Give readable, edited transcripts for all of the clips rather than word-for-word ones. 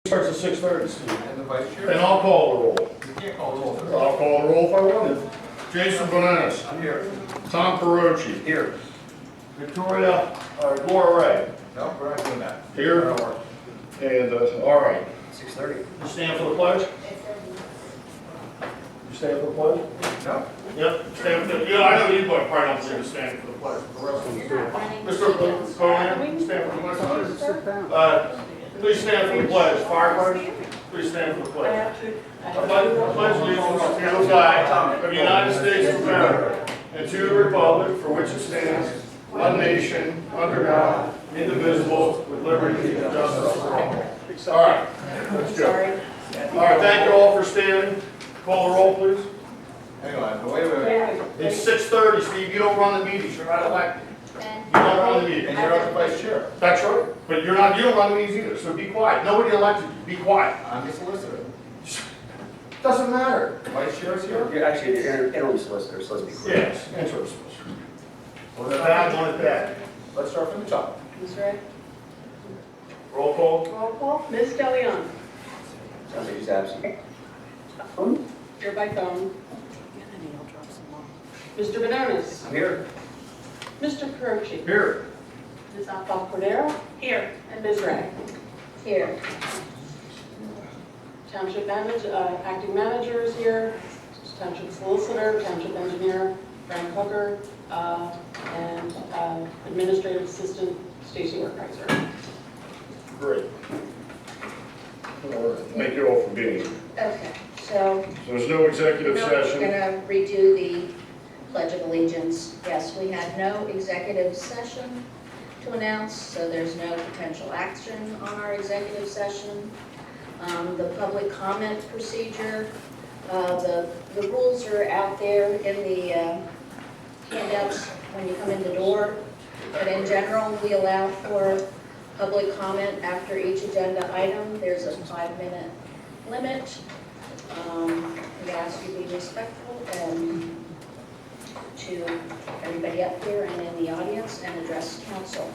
Starts at 6:30, Steve. And the vice chair? And I'll call the roll. You can't call the roll. I'll call the roll if I want to. Jason Bonanis. I'm here. Tom Perochi. Here. Victoria, Laura Ray. No, we're not doing that. Here. That'll work. And, all right. 6:30. You stand for the pledge? You stand for the pledge? No? Yep. Stand for the, yeah, I know you probably not going to stand for the pledge. The rest of us do. Mr. Cohen, stand for the pledge. Please stand for the pledge. Firefighters, please stand for the pledge. I pledge allegiance to the flag of the United States of America and to the republic for which it stands, one nation, under God, indivisible, with liberty and justice for all. All right, let's go. All right, thank you all for standing. Call the roll, please. Hang on, wait a minute. It's 6:30, Steve. You don't run the meetings. You're not elected. You don't run the meetings. And you're not the vice chair. That's right. But you're not. You don't run the meetings either. So be quiet. Nobody elected you. Be quiet. I'm the solicitor. Doesn't matter. The vice chair is here? You're actually the interim solicitor, so let's be clear. Yes, interesting. One at that, one at that. Let's start from the top. Ms. Ray? Roll call. Roll call. Ms. DeLeon? Sounds like he's absent. Here by phone. Mr. Benonis? I'm here. Mr. Perochi? Here. Ms. Cordero? Here. And Ms. Ray? Here. Township manager, acting manager is here. Township solicitor, township engineer, Frank Hooker, and administrative assistant, Stacy Workmeister. Great. All right. Thank you all for being here. Okay, so So there's no executive now we're session. going to redo the Pledge of Allegiance. Yes, we had no executive session to announce, so there's no potential action on our executive session. The public comment procedure, the rules are out there in the handouts when you come in the door. But in general, we allow for public comment after each agenda item. There's a 5-minute limit. We ask you to be respectful and to everybody up here and in the audience and address council.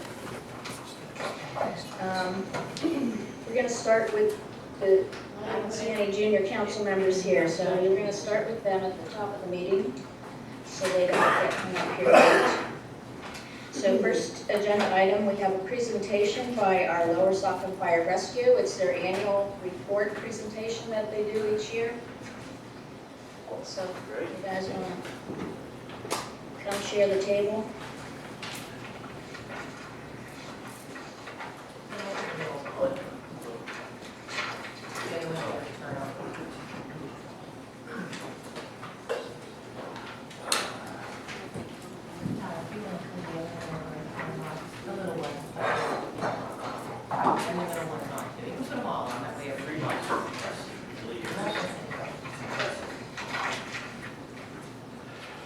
We're going to start with I don't see any junior council members here, so we're going to start with them at the top of the meeting so they don't get hung up here late. So first agenda item, we have a presentation by our Lower Saucon Fire Rescue. It's their annual report presentation that they do each year. So you guys want to come share the table?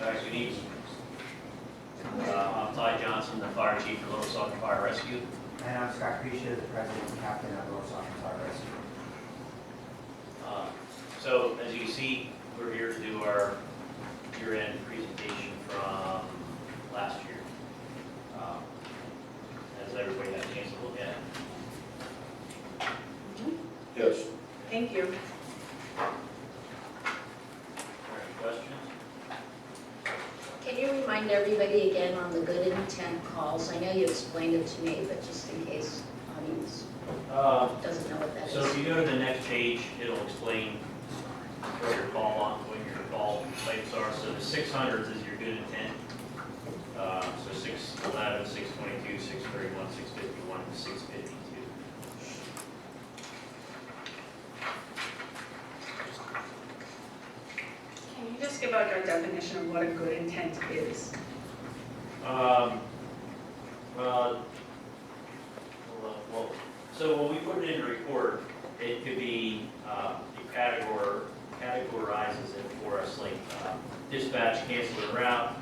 Good evening. I'm Ty Johnson, the fire chief for Little Saucon Fire Rescue. And I'm Scott Cretia, the president and captain of Little Saucon Fire Rescue. So as you see, we're here to do our year-end presentation from last year. Has everybody had a chance to look at it? Yes. Thank you. Are there any questions? Can you remind everybody again on the good intent calls? I know you explained it to me, but just in case audience doesn't know what that So is. if you go to the next page, it'll explain what your call types are. So the 600s is your good intent. So 611, 622, 631, 651, and 652. Can you just give out your definition of what a good intent is? Well, so when we put it in a report, it could be, it categorizes it for us, like dispatch canceled a route,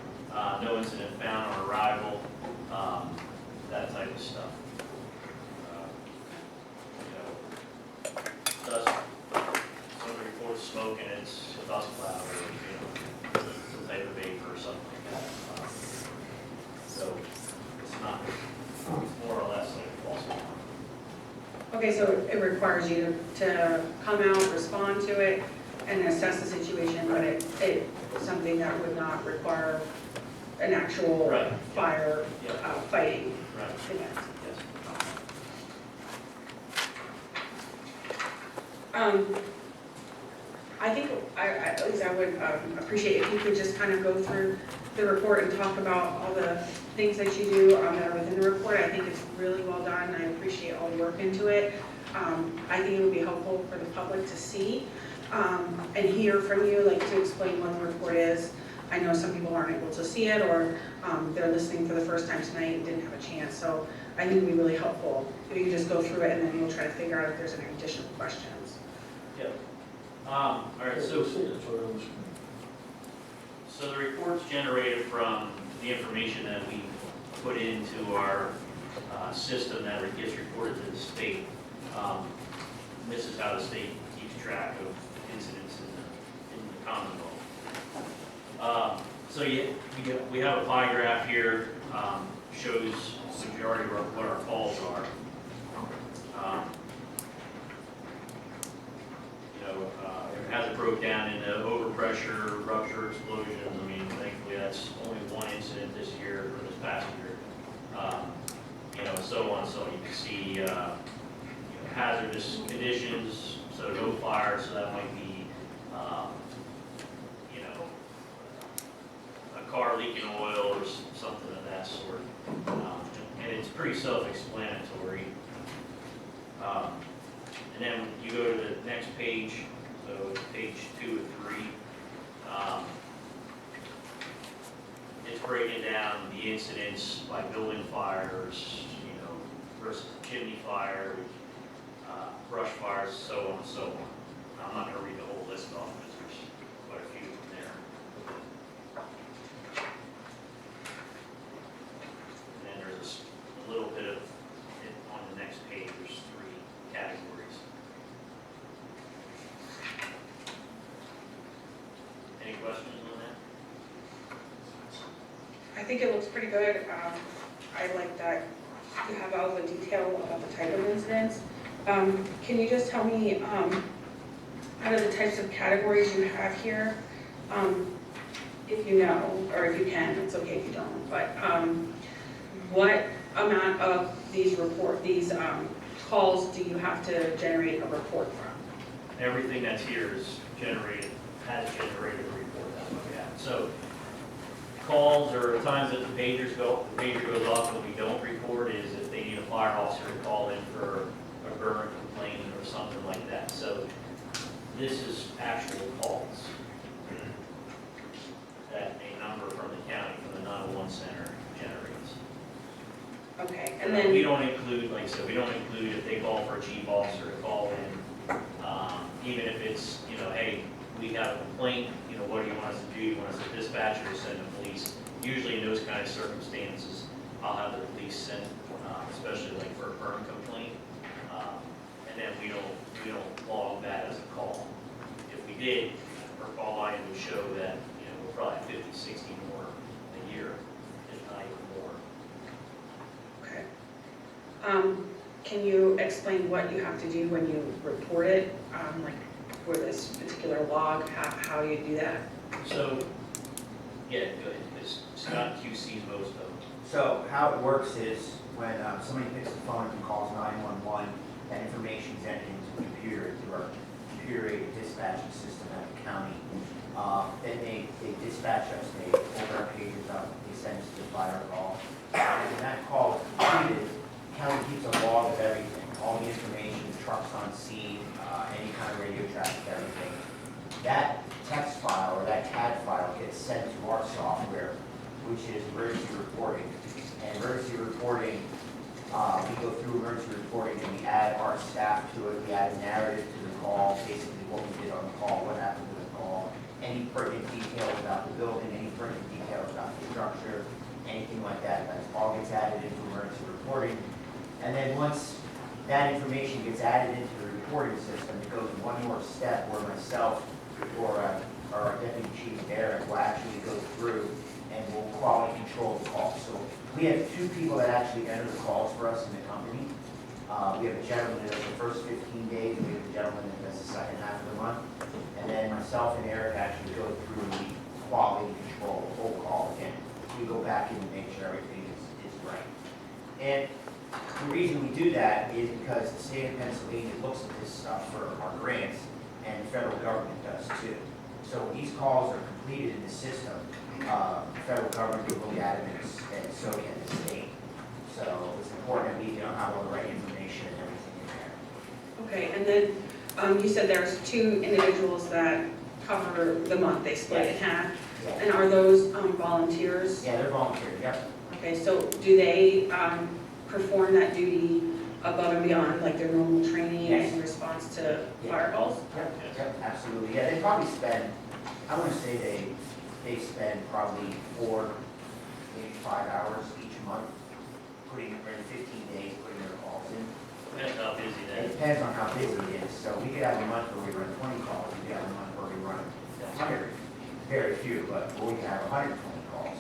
no incident found on arrival, that type of stuff. Dust, some reports smoke and it's a dust cloud or, some type of vapor or something like that. So it's not, it's more or less like a false alarm. Okay, Okay, so it requires you to come out, respond to it, and assess the situation, but it's something that would not require an actual Right. fire Yeah. fighting Right, event. yes. I think, at least I would appreciate if you could just kind of go through the report and talk about all the things that you do that are within the report. I think it's really well done. I appreciate all the work into it. I think it would be helpful for the public to see and hear from you, like to explain what the report is. I know some people aren't able to see it, or they're listening for the first time tonight and didn't have a chance. So I think it would be really helpful if you could just go through it, and then we'll try to figure out if there's any additional questions. Yep. All right, so the report's generated from the information that we put into our system that gets reported to the state. This is how the state keeps track of incidents in the Commonwealth. So we have a pie graph here, shows the majority of what our calls are. It has it broke down into overpressure, rupture, explosions. I mean, thankfully that's only one incident this year or this past year. So on. So you can see hazardous conditions, so no fire, so that might be a car leaking oil or something of that sort. And it's pretty self-explanatory. And then you go to the next page, so page 2 of 3. It's breaking down the incidents by building fires, versus chimney fire, brush fires, so on and so on. I'm not going to read the whole list off because there's quite a few in there. And then there's a little bit of it on the next page. There's 3 categories. Any questions on that? I think it looks pretty good. I like that you have all the detail about the type of incidents. Can you just tell me, out of the types of categories you have here, if you know, or if you can, it's okay if you don't, but what amount of these calls do you have to generate a report from? Everything that's here is generated, has generated a report that we have. So calls or times that the pager goes off and we don't report is if they need a fire officer to call in for a burn complaint or something like that. So this is actual calls that a number from the county, from the 911 center generates. Okay, and then We don't include, like I said, we don't include if they call for a chief officer to call in, even if it's, hey, we have a complaint, what do you want us to do? You want us to dispatch or send the police? Usually in those kind of circumstances, I'll have the police send, especially like for a burn complaint, and then we don't log that as a call. If we did, our call line would show that, we're probably 50, 60 more a year, if not even more. okay. Can you explain what you have to do when you report it, like for this particular log, how you do that? So, yeah, go ahead, because Scott QC's most of them. So how it works is when somebody picks the phone and calls 911, that information is entered into a computer, through our computer-aided dispatching system at the county. Then they dispatch us, they hold our pages up, they send us the fire call. And when that call is completed, the county keeps a log of everything, all the information, trucks on scene, any kind of radio traffic, everything. That text file or that CAD file gets sent to our software, which is emergency reporting. And emergency reporting, we go through emergency reporting and we add our staff to it. We add a narrative to the call, basically what we did on the call, what happened to the call, any pertinent details about the building, any pertinent details about the structure, anything like that. That all gets added into emergency reporting. And then once that information gets added into the reporting system, it goes one more step where myself or our deputy chief Derek will actually go through and will quality control the call. So we have 2 people that actually enter the calls for us in the company. We have a gentleman that does the first 15 days, and we have a gentleman that does the second half of the month. And then myself and Eric actually go through the quality control, the whole call again. We go back in and make sure everything is right. And the reason we do that is because the state of Pennsylvania looks at this stuff for our grants, and the federal government does too. So when these calls are completed in the system, the federal government will look at it, and so can the state. So it's important that we have all the right information and everything in there. Okay, and then you said there's 2 individuals that cover the month, they split it in half. Yeah, And are those volunteers? yeah, they're volunteer, yep. Okay, so do they perform that duty above and beyond, like their normal training Yes. in response to Yeah. fire calls? Yep, absolutely. Yeah, they probably spend, I want to say they spend probably 4, maybe 5 hours each month putting, or in 15 days, putting their calls in. Depends how busy It that is. depends on how busy it is. So we could have a month where we run 20 calls, we could have a month where we run 100, very few, but we could have 120 calls.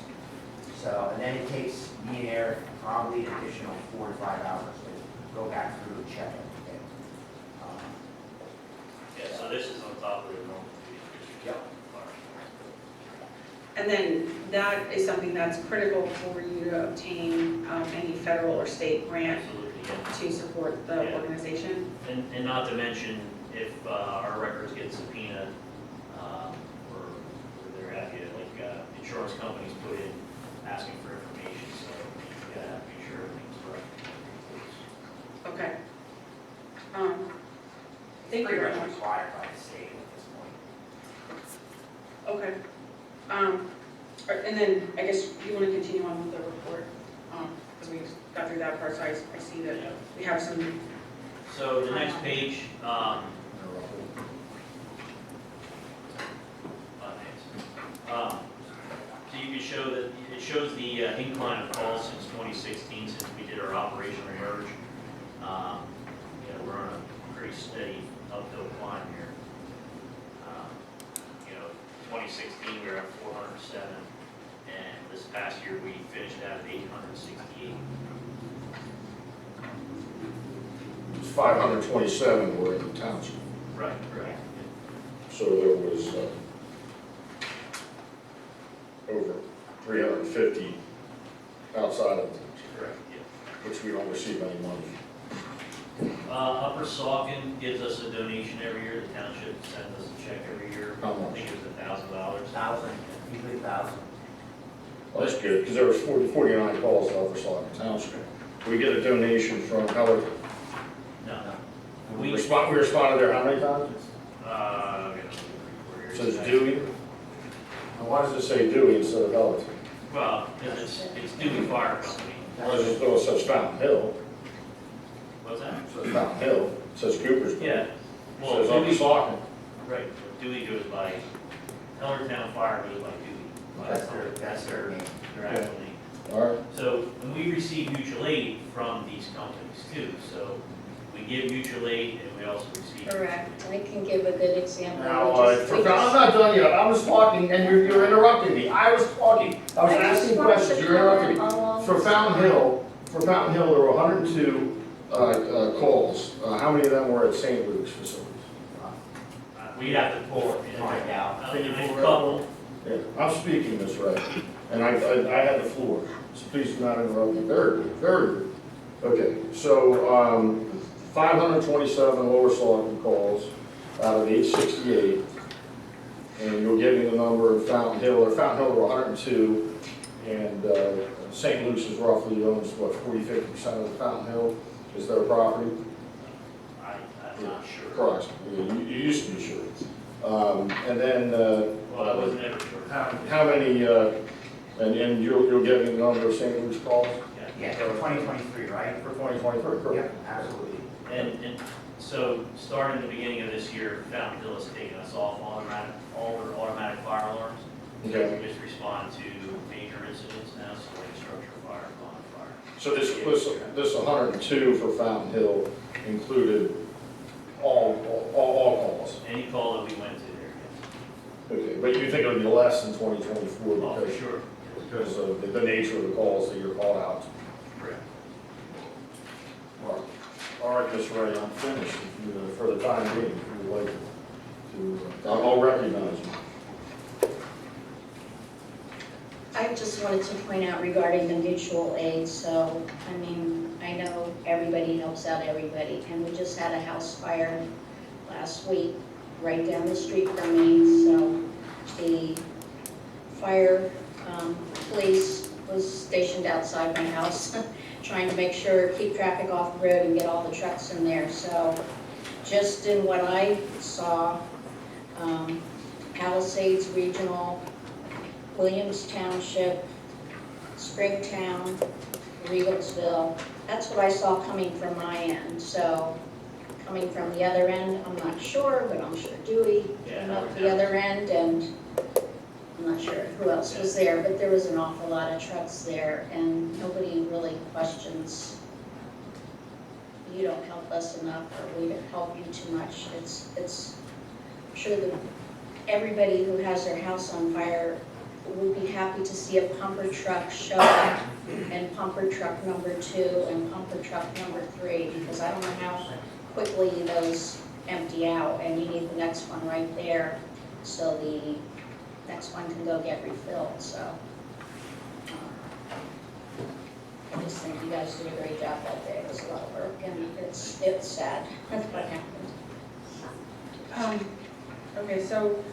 So, and then it takes me and Eric probably an additional 4 to 5 hours to go back through and check everything. Yeah, so this is on top of the normal duty. Yep. And then that is something that's critical for you to obtain any federal or state grant Absolutely, yeah. to support the Yeah. organization? And not to mention, if our records get subpoenaed, or they're happy, like, insurance companies put in asking for information, so you gotta have to be sure everything's right. Okay. Thank you Pretty very much much. required by the state at this point. Okay. And then I guess you want to continue on with the report, because we got through that part, so I see that we have some, So the next page, so you can show that, it shows the incline of calls since 2016, since we did our operational merge. We're on a pretty steady uphill climb here. 2016, we were at 407, and this past year, we finished out at 868. It's 527 were in the township, Right, right. so there was over 350 outside of the township, Correct, yeah. which we don't receive any money. Upper Saucon gives us a donation every year. The township sends us a check every year. How I much? think it was $1,000. 1,000, usually 1,000. Well, that's good, because there was 49 calls over Saucon Township. We get a donation from Howard. No. We responded there how many times? It says Dewey. Now, why does it say Dewey instead of Howard? Well, because it's Dewey Fire Company. Why does it go such Fountain Hill? What's that? It says Fountain Hill, it says Coopersville. Yeah. It Well, says Upper Dewey, Saucon. right, Dewey goes by, Ellertown Fire goes by Dewey. That's their name. They're actually, All right. so, and we receive mutual aid from these companies too. So we give mutual aid and we also receive. Correct. I can give a good example. Now, We just- I'm not done yet. I was talking and you're interrupting me. I was talking. I was I just asking wanted to questions. You're interrupting comment me. along For the- Fountain Hill, there were 102 calls. How many of them were at St. Luke's facilities? We'd have to pull it in. Find out. A couple. Yeah, I'm speaking this right, and I had the floor, so please do not interrupt me. Very good, very good. Okay, so 527 Lower Saucon calls out of 868, and you'll give me the number of Fountain Hill. Fountain Hill were 102, and St. Luke's is roughly owns, what, 40–50% of the Fountain Hill is their property? I'm not sure. Correct, you used to be sure. And then, Well, I wasn't ever sure. how many, and you'll give me the number of St. Luke's calls Yeah, so 2023, right? for 2023, correct? Yep, absolutely. And so, starting the beginning of this year, Fountain Hill has taken us off all their automatic fire alarms. Okay, We just respond to major incidents now, so like structure fire, pond fire. so this 102 for Fountain Hill included all calls? Any call that we went to there, Okay, but you think it would be less than 2024 yes. Oh, for because, sure. because of the nature of the calls that you're called out to? Correct. All mark this right unfinished, if you, for the time being, if you would like to, I'll recognize you. I just wanted to point out regarding the mutual aid, so, I mean, I know everybody helps out everybody, and we just had a house fire last week, right down the street from me, so the fire, police was stationed outside my house, trying to make sure, keep traffic off the road and get all the trucks in there, so just in what I saw, Palisades Regional, Williams Township, Springtown, Regalsville. That's what I saw coming from my end. So coming from the other end, I'm not sure, but I'm sure Dewey came up the other end, and I'm not sure who else was there, but there was an awful lot of trucks there, and nobody really questions, you don't help us enough, or we don't help you too much. I'm sure that everybody who has their house on fire would be happy to see a pumper truck show up, and pumper truck number 2 and pumper truck number 3, because I don't know how quickly those empty out, and you need the next one right there, so the next one can go get refilled, so. I just think you guys did a great job that day. It was a lot of work, and it's sad that's what happened. Okay, so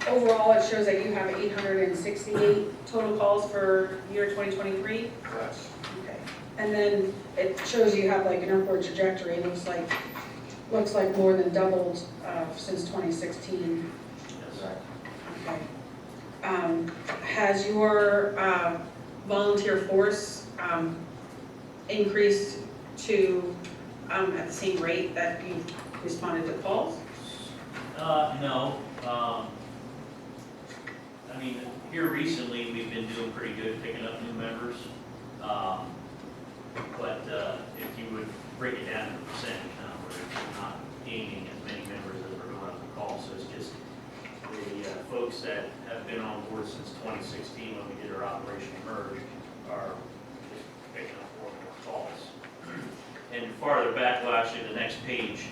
overall, it shows that you have 868 total calls for year 2023? Correct. Okay. And then it shows you have like an upward trajectory. It looks like more than doubled since 2016. Okay. Has your volunteer force increased to at the same rate that you've responded to calls? No. I mean, here recently, we've been doing pretty good picking up new members. But if you would break it down to percentage now, we're not gaining as many members as we're going up the call. So it's just the folks that have been on board since 2016 when we did our operational merge are just picking up more and more calls. And farther back, well, actually, the next page,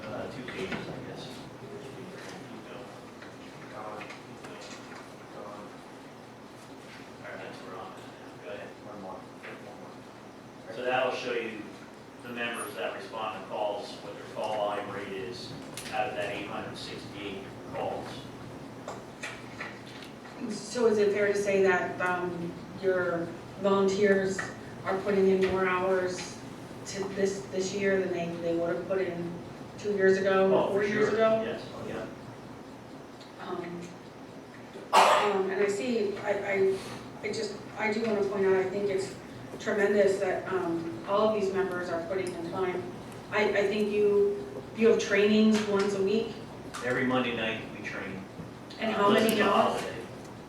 2 pages, I guess. Keep going. All right, that's where I'm at. Go ahead. One more. So that'll show you the members that respond to calls, what their call volume rate is out of that 868 calls. So is it fair to say that your volunteers are putting in more hours to this year than they would have put in 2 years ago, Oh, or 4 for years sure. ago? Yes, oh, yeah. And I see, I do want to point out, I think it's tremendous that all of these members are putting in time. I think you have trainings once a week, Every Monday night we train. and how Unless many it's a hours? holiday.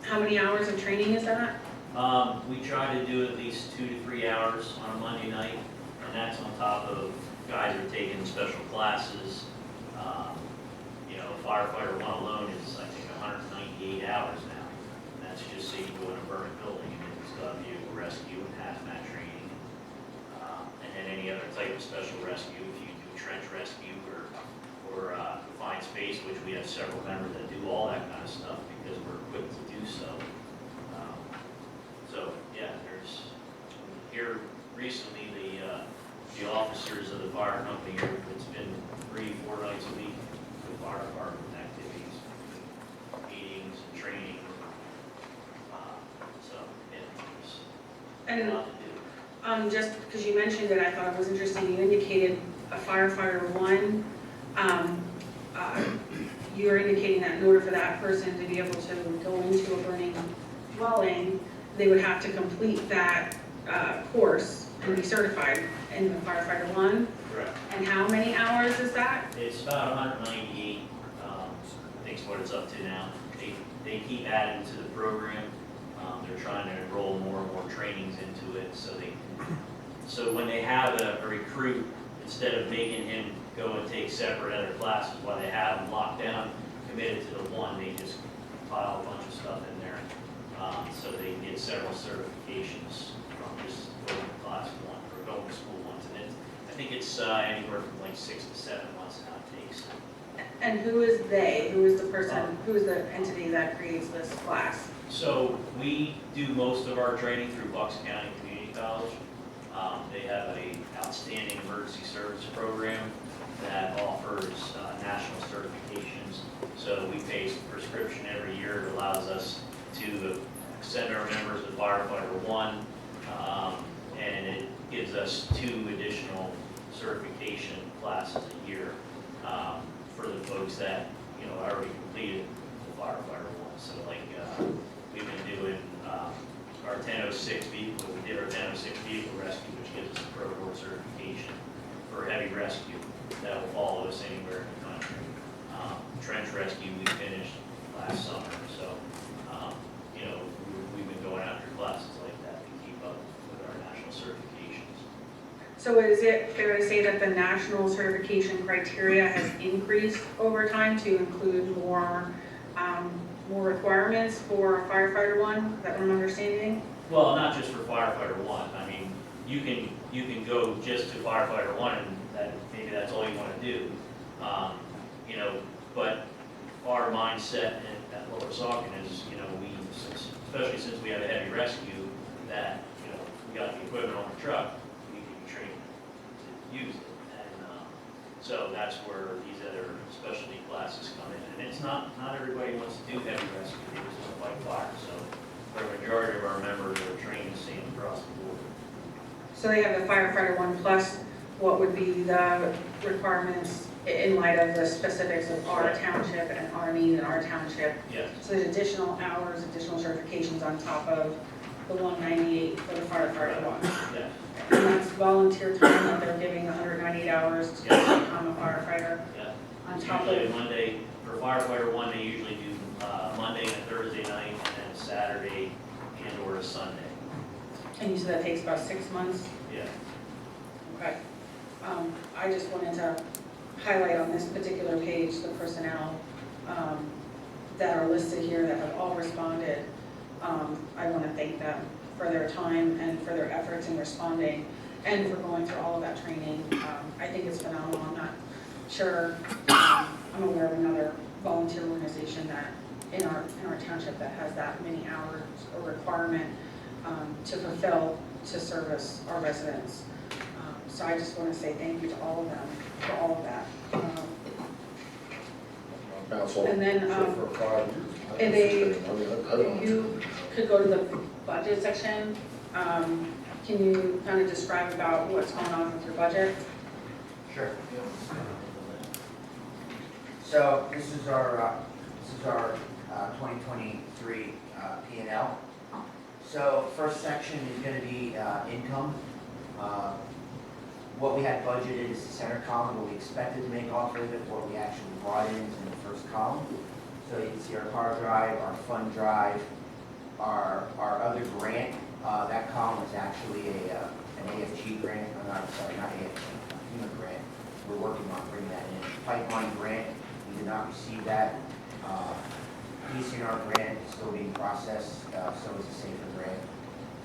How many hours of training is that? We try to do at least 2 to 3 hours on a Monday night, and that's on top of guys who are taking special classes. Firefighter 1 alone is, I think, 198 hours now. And that's just so you go in a burning building and it's vehicle rescue and hazmat training. And then any other type of special rescue, if you do trench rescue or confined space, which we have several members that do all that kind of stuff because we're equipped to do so. So, yeah, there's, here recently, the officers of the fire company, it's been 3-4 nights a week with fire department activities, meetings and training. So, yeah, there's a lot to do. Just because you mentioned it, I thought it was interesting, you indicated a firefighter 1. You're indicating that in order for that person to be able to go into a burning dwelling, they would have to complete that course and be certified in the firefighter 1. Correct. And how many hours is that? It's about 198, I think is what it's up to now. They keep adding to the program. They're trying to enroll more and more trainings into it so when they have a recruit, instead of making him go and take separate other classes while they have him locked down, committed to the one, they just pile a bunch of stuff in there. So they can get several certifications from just going to class 1 or going to school once. And think it's anywhere from like 6 to 7 months now it takes. And who is they? Who is the person, who is the entity that creates this class? So we do most of our training through Bucks County Community College. They have an outstanding emergency service program that offers national certifications. So we pay prescription every year. It allows us to send our members to Firefighter 1, and it gives us 2 additional certification classes a year for the folks that, you know, already completed the Firefighter 1. So like, we've been doing our 1006 vehicle, we did our 1006 vehicle rescue, which gives us a Pro Board certification for heavy rescue that will follow us anywhere in the country. Trench rescue we finished last summer, so, you know, we've been going after classes like that to keep up with our national certifications. So is it fair to say that the national certification criteria has increased over time to include more requirements for firefighter 1? Is that what I'm understanding? Well, not just for firefighter 1. I mean, you can go just to firefighter 1 and maybe that's all you want to do. You know, but our mindset at Lower Saucon is, you know, especially since we have a heavy rescue, that, you know, we got the equipment on the truck, we can be trained to use it. And so that's where these other specialty classes come in. And it's not everybody wants to do heavy rescue, they just want to fight fire. So the majority of our members are trained the same across the board. So they have the firefighter 1 plus, what would be the requirements in light of the specifics of our township and our needs in our township? Yes. So there's additional hours, additional certifications on top of the 198 for the firefighter 1. Yes. And that's volunteer time that they're giving 198 hours to become a firefighter. Yeah. On top Usually of, Monday, for firefighter 1, they usually do Monday and a Thursday night, and then Saturday and or a Sunday. and you said that takes about 6 months? Yeah. Okay. I just wanted to highlight on this particular page, the personnel that are listed here that have all responded. I want to thank them for their time and for their efforts in responding and for going through all of that training. I think it's phenomenal. I'm not sure, I'm aware of another volunteer organization that in our township that has that many hours a requirement to fulfill to service our residents. So I just want to say thank you to all of them for all of that. Council, And then, for 5 if years. you could go to the budget section. Can you kind of describe about what's going on with your budget? Sure. So this is our 2023 P&L. So first section is going to be income. What we had budgeted is the center column, what we expected to make off of it, what we actually brought in is in the first column. So you can see our car drive, our fund drive, our other grant. That column is actually an AFG grant, not AFG, FEMA grant. We're working on bringing that in. Pipeline grant, we did not receive that. DCNR grant is still being processed, so is the SAFER grant.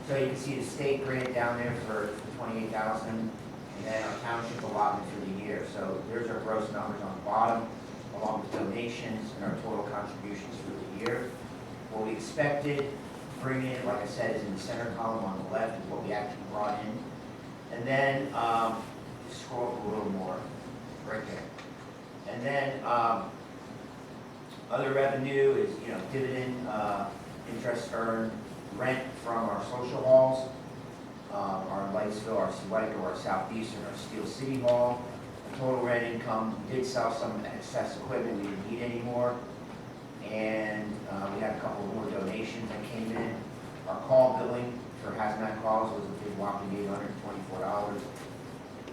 So you can see the state grant down there for $28,000, and then our township allotment for the year. So there's our gross numbers on the bottom, along with donations and our total contributions for the year. What we expected to bring in, like I said, is in the center column on the left, is what we actually brought in. And then, scroll up a little more, right there. And then, other revenue is, dividend, interest earned, rent from our social halls, our Lightsville, our Whiteville, our Southeastern, our Steel City Hall. The total rent income, we did sell some excess equipment we didn't need anymore. And we had a couple more donations that came in. Our call billing for hazmat calls was a big whopping $824.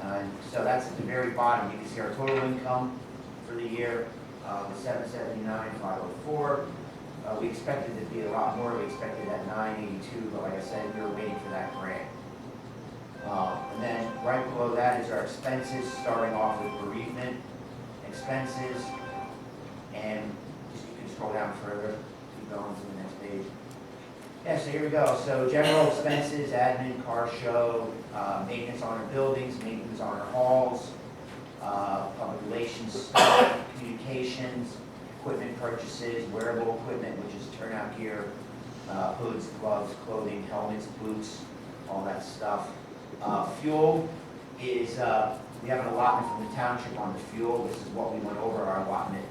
And so that's at the very bottom. You can see our total income for the year was $779,504. We expected it to be a lot more. We expected that $982, but like I said, we were waiting for that grant. And then right below that is our expenses, starting off with bereavement expenses. And just, you can scroll down further, keep going to the next page. Yeah, so here we go. So general expenses, admin, car show, maintenance on our buildings, maintenance on our halls, public relations staff, communications, equipment purchases, wearable equipment, which is turnout gear, hoods, gloves, clothing, helmets, boots, all that stuff. Fuel is, we have an allotment from the township on the fuel. This is what we went over our allotment.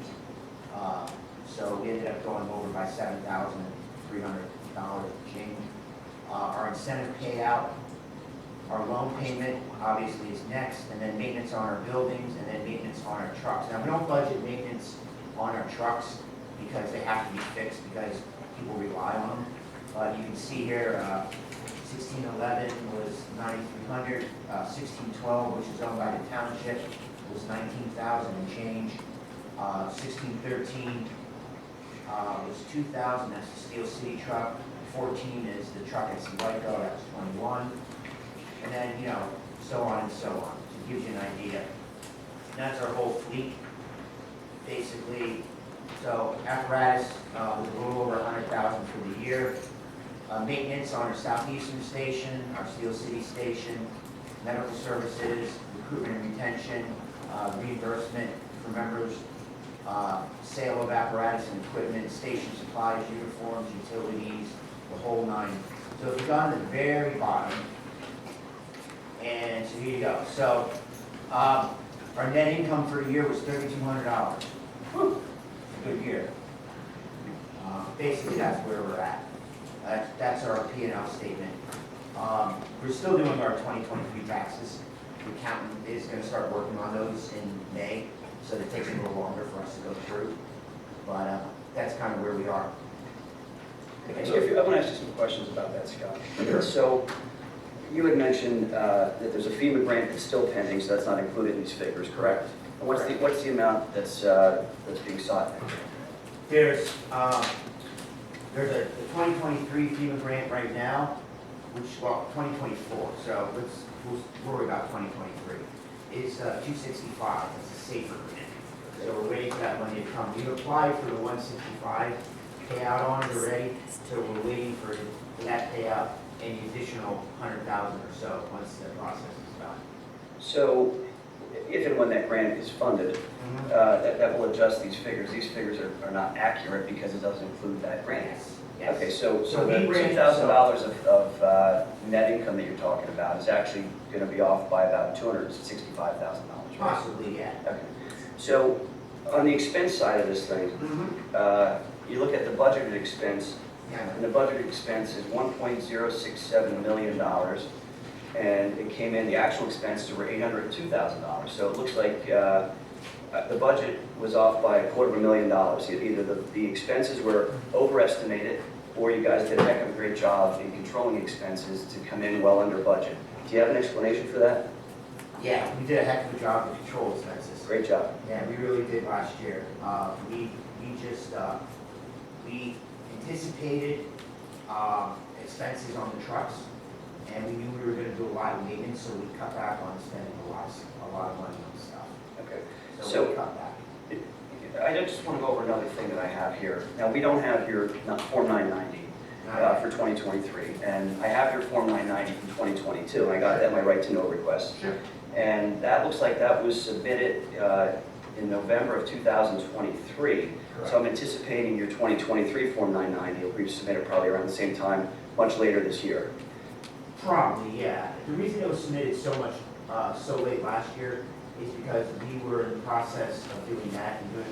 So we ended up going over by $7,300 change. Our incentive payout, our loan payment obviously is next, and then maintenance on our buildings, and then maintenance on our trucks. Now, we don't budget maintenance on our trucks because they have to be fixed because people rely on them. But you can see here, 1611 was 9,300, 1612, which is owned by the township, was 19,000 and change. 1613 was 2,000, that's the Steel City truck. 14 is the truck at Sligo, that was 21. And then, you know, so on and so on. So it gives you an idea. And that's our whole fleet, basically. So apparatus was a little over 100,000 for the year. Maintenance on our Southeastern station, our Steel City station, medical services, recruitment and retention, reimbursement for members, sale of apparatus and equipment, station supplies, uniforms, utilities, the whole nine. So if you go to the very bottom, and so here you go. So our net income for the year was $3,200. Good year. Basically, that's where we're at. That's our P&L statement. We're still doing our 2023 taxes. The accountant is going to start working on those in May, so it takes a little longer for us to go through. But that's kind of where we are. Okay, so I want to ask you some questions about that, Scott. So you had mentioned that there's a FEMA grant that's still pending, so that's not included in these figures, correct? And what's the amount that's being sought? There's a 2023 FEMA grant right now, which, well, 2024, so we'll worry about 2023. It's 265, it's a safer grant. So we're waiting for that money to come. We applied for the 165 payout on it already, so we're waiting for that payout and the additional 100,000 or so once the process is done. So if and when that grant is funded, that will adjust these figures. These figures are not accurate because it doesn't include that grant. Yes. Okay, so the we ran- $2,000 of net income that you're talking about is actually going to be off by about $265,000, right? Possibly, yeah. Okay. So on the expense side of this thing, you look at the budgeted expense, and the budgeted expense is $1.067 million, and it came in, the actual expenses were $802,000. So it looks like the budget was off by $250,000. Either the expenses were overestimated, or you guys did a heck of a great job in controlling expenses to come in well under budget. Do you have an explanation for that? Yeah, we did a heck of a job to control expenses. Great job. Yeah, we really did last year. We anticipated expenses on the trucks, and we knew we were going to do a lot of maintenance, so we cut back on spending a lot of money on stuff. Okay. So we cut back. I just want to go over another thing that I have here. Now, we don't have your Form 990 for 2023, and I have your Form 990 from 2022, and I got that in my right to know request. Sure. And that looks like that was submitted in November of 2023. So I'm anticipating your 2023 Form 990 will be submitted probably around the same time, much later this year. Probably, yeah. The reason it was submitted so so late last year is because we were in the process of doing that and doing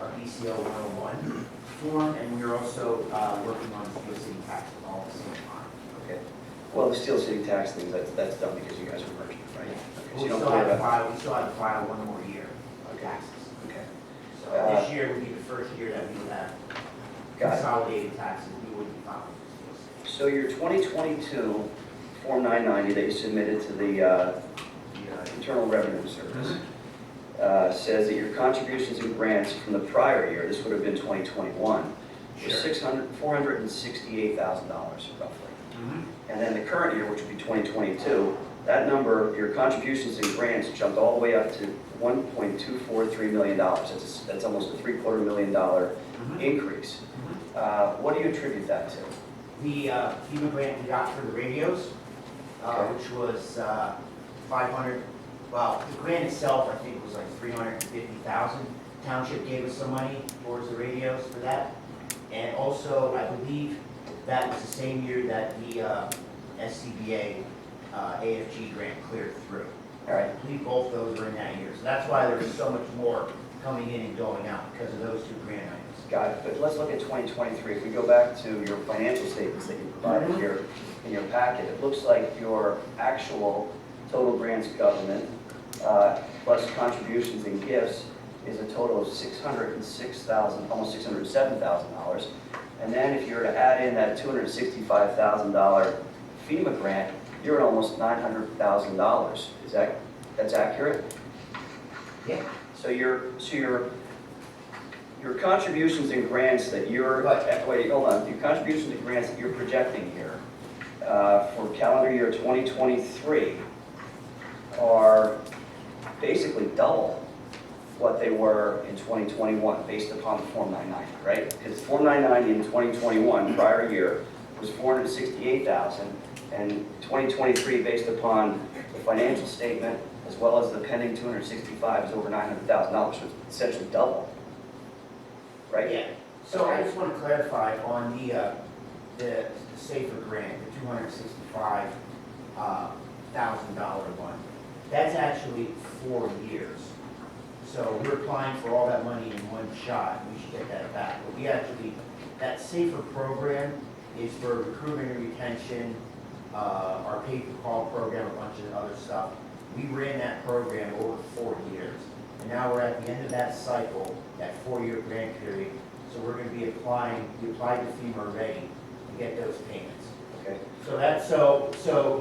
our BCO 101 form, and we were also working on Steel City tax all at the same time. Okay. Well, the Steel City tax thing, that's done because you guys are merging, right? Okay, so We you don't still worry had to about- file one more year of taxes. Okay. So this year would be the first year that we would have Got it. consolidated taxes. We wouldn't be filing for Steel City. So your 2022 Form 990 that you submitted to the Internal Revenue Service says that your contributions and grants from the prior year, this would have been 2021, were $468,000 roughly. And then the current year, which would be 2022, that number, your contributions and grants jumped all the way up to $1.243 million. That's almost a $750,000 increase. What do you attribute that to? the FEMA grant we got for the radios, which was 500, well, the grant itself, I think, was like 350,000. Township gave us some money towards the radios for that. And also, I believe that was the same year that the SCBA AFG grant cleared through. All right. I believe both those were in that year. So that's why there was so much more coming in and going out, because of those two grant items. Got it, but let's look at 2023. If we go back to your financial statements that you provided here in your packet, it looks like your actual total grants government plus contributions and gifts is a total of $606,000, almost $607,000. And then if you were to add in that $265,000 FEMA grant, you're at almost $900,000. That's accurate? Yeah. So your contributions and grants that you're, wait, hold on, your contributions and grants that you're projecting here for calendar year 2023 are basically double what they were in 2021 based upon the Form 990, right? Because Form 990 in 2021, prior year, was $468,000, and 2023, based upon the financial statement as well as the pending 265, is over $900,000, so it's essentially double, right? Yeah. So I just want to clarify on the SAFER grant, the $265,000 one. That's actually 4 years. So we're applying for all that money in one shot. We should get that back. But we actually, that SAFER program is for recruitment and retention, our pay-per-call program, a bunch of other stuff. We ran that program over 4 years. And now we're at the end of that cycle, that 4-year grant period. So we're going to be applying, we applied to FEMA already to get those payments. Okay. So that's, so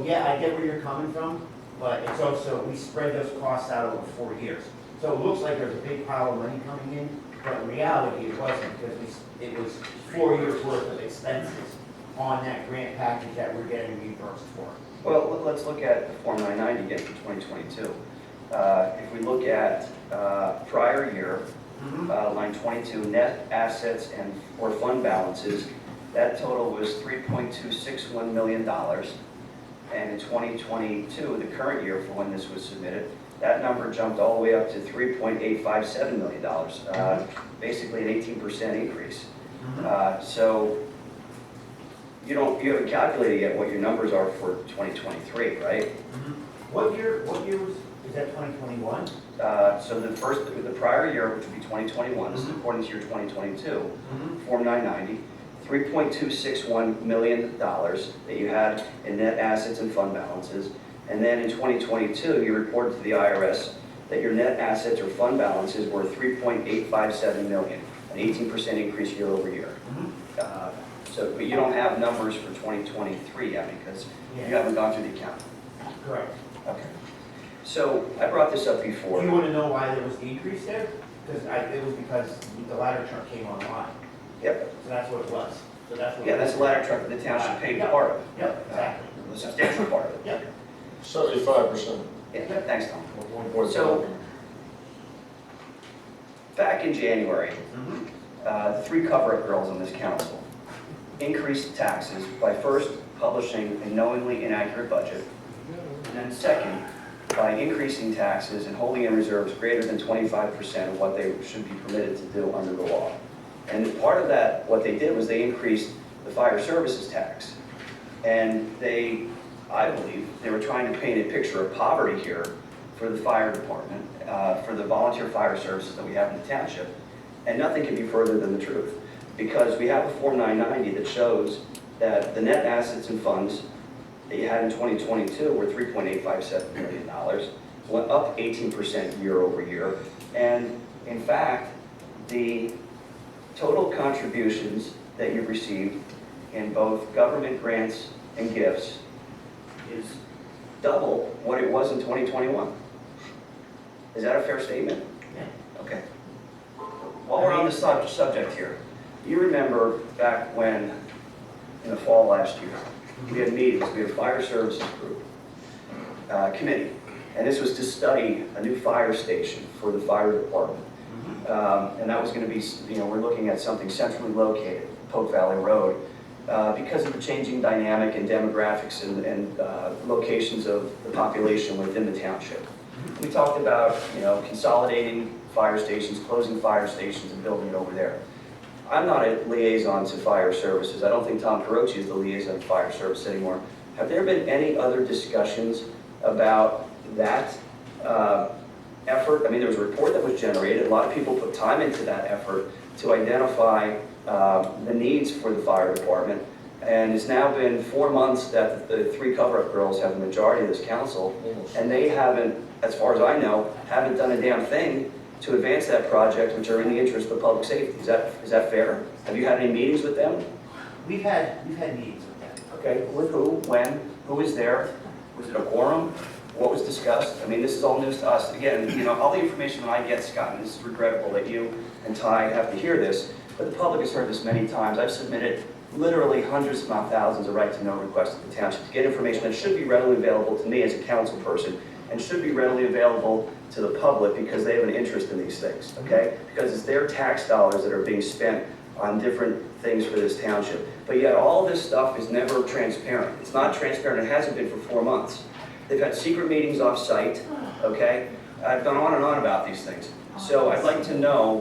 yeah, I get where you're coming from, but it's also, we spread those costs out over 4 years. So it looks like there's a big pile of money coming in, but in reality it wasn't, because it was 4 years worth of expenses on that grant package that we're getting reimbursed for. Well, let's look at the Form 990 again for 2022. If we look at prior year, line 22, net assets or fund balances, that total was $3.261 million. And in 2022, the current year for when this was submitted, that number jumped all the way up to $3.857 million, basically an 18% increase. So you haven't calculated yet what your numbers are for 2023, right? What year was, is that 2021? So the prior year, which would be 2021, this is according to your 2022, Form 990, $3.261 million that you had in net assets and fund balances. And then in 2022, you reported to the IRS that your net assets or fund balances were $3.857 million, an 18% increase year over year. But you don't have numbers for 2023 yet because you haven't gone through the account. Correct. Okay. So I brought this up before. Do you want to know why there was the increase there? Because it was because the ladder truck came online. Yep. So that's what it was. So that's what. Yeah, that's the ladder truck that the township paid part of. Yep, exactly. A substantial part of it. Yep. 75%. Yeah, thanks, Tom. 1.7. So, back in January, the three cover-up girls on this council increased taxes by first publishing a knowingly inaccurate budget, and then second, by increasing taxes and holding in reserves greater than 25% of what they should be permitted to do under the law. And part of that, what they did was they increased the fire services tax. And I believe, they were trying to paint a picture of poverty here for the fire department, for the volunteer fire services that we have in the township. And nothing can be further than the truth. Because we have a Form 990 that shows that the net assets and funds that you had in 2022 were $3.857 million, went up 18% year over year. And in fact, the total contributions that you've received in both government grants and gifts is double what it was in 2021. Is that a fair statement? Yeah. Okay. While we're on the subject here, you remember back when, in the fall last year, we had meetings, we had a fire services group, committee, and this was to study a new fire station for the fire department. And that was going to be, we're looking at something centrally located, Polk Valley Road, because of the changing dynamic and demographics and locations of the population within the township. We talked about, consolidating fire stations, closing fire stations and building it over there. I'm not a liaison to fire services. I don't think Tom Carochi is the liaison to fire service anymore. Have there been any other discussions about that effort? I mean, there was a report that was generated. A lot of people put time into that effort to identify the needs for the fire department. And it's now been 4 months that the 3 cover-up girls have the majority of this council, and they haven't, as far as I know, haven't done a damn thing to advance that project, which are in the interest of public safety. Is that fair? Have you had any meetings with them? We've had meetings with them. Okay, with who, when, who was there? Was it a quorum? What was discussed? I mean, this is all news to us. Again, all the information that I get, Scott, and this is regrettable that you and Ty have to hear this, but the public has heard this many times. I've submitted literally hundreds, if not thousands, of right-to-know requests to the township to get information that should be readily available to me as a council person and should be readily available to the public because they have an interest in these things, okay? Because it's their tax dollars that are being spent on different things for this township. But yet all this stuff is never transparent. It's not transparent. It hasn't been for 4 months. They've had secret meetings off-site, okay? I've gone on and on about these things. So I'd like to know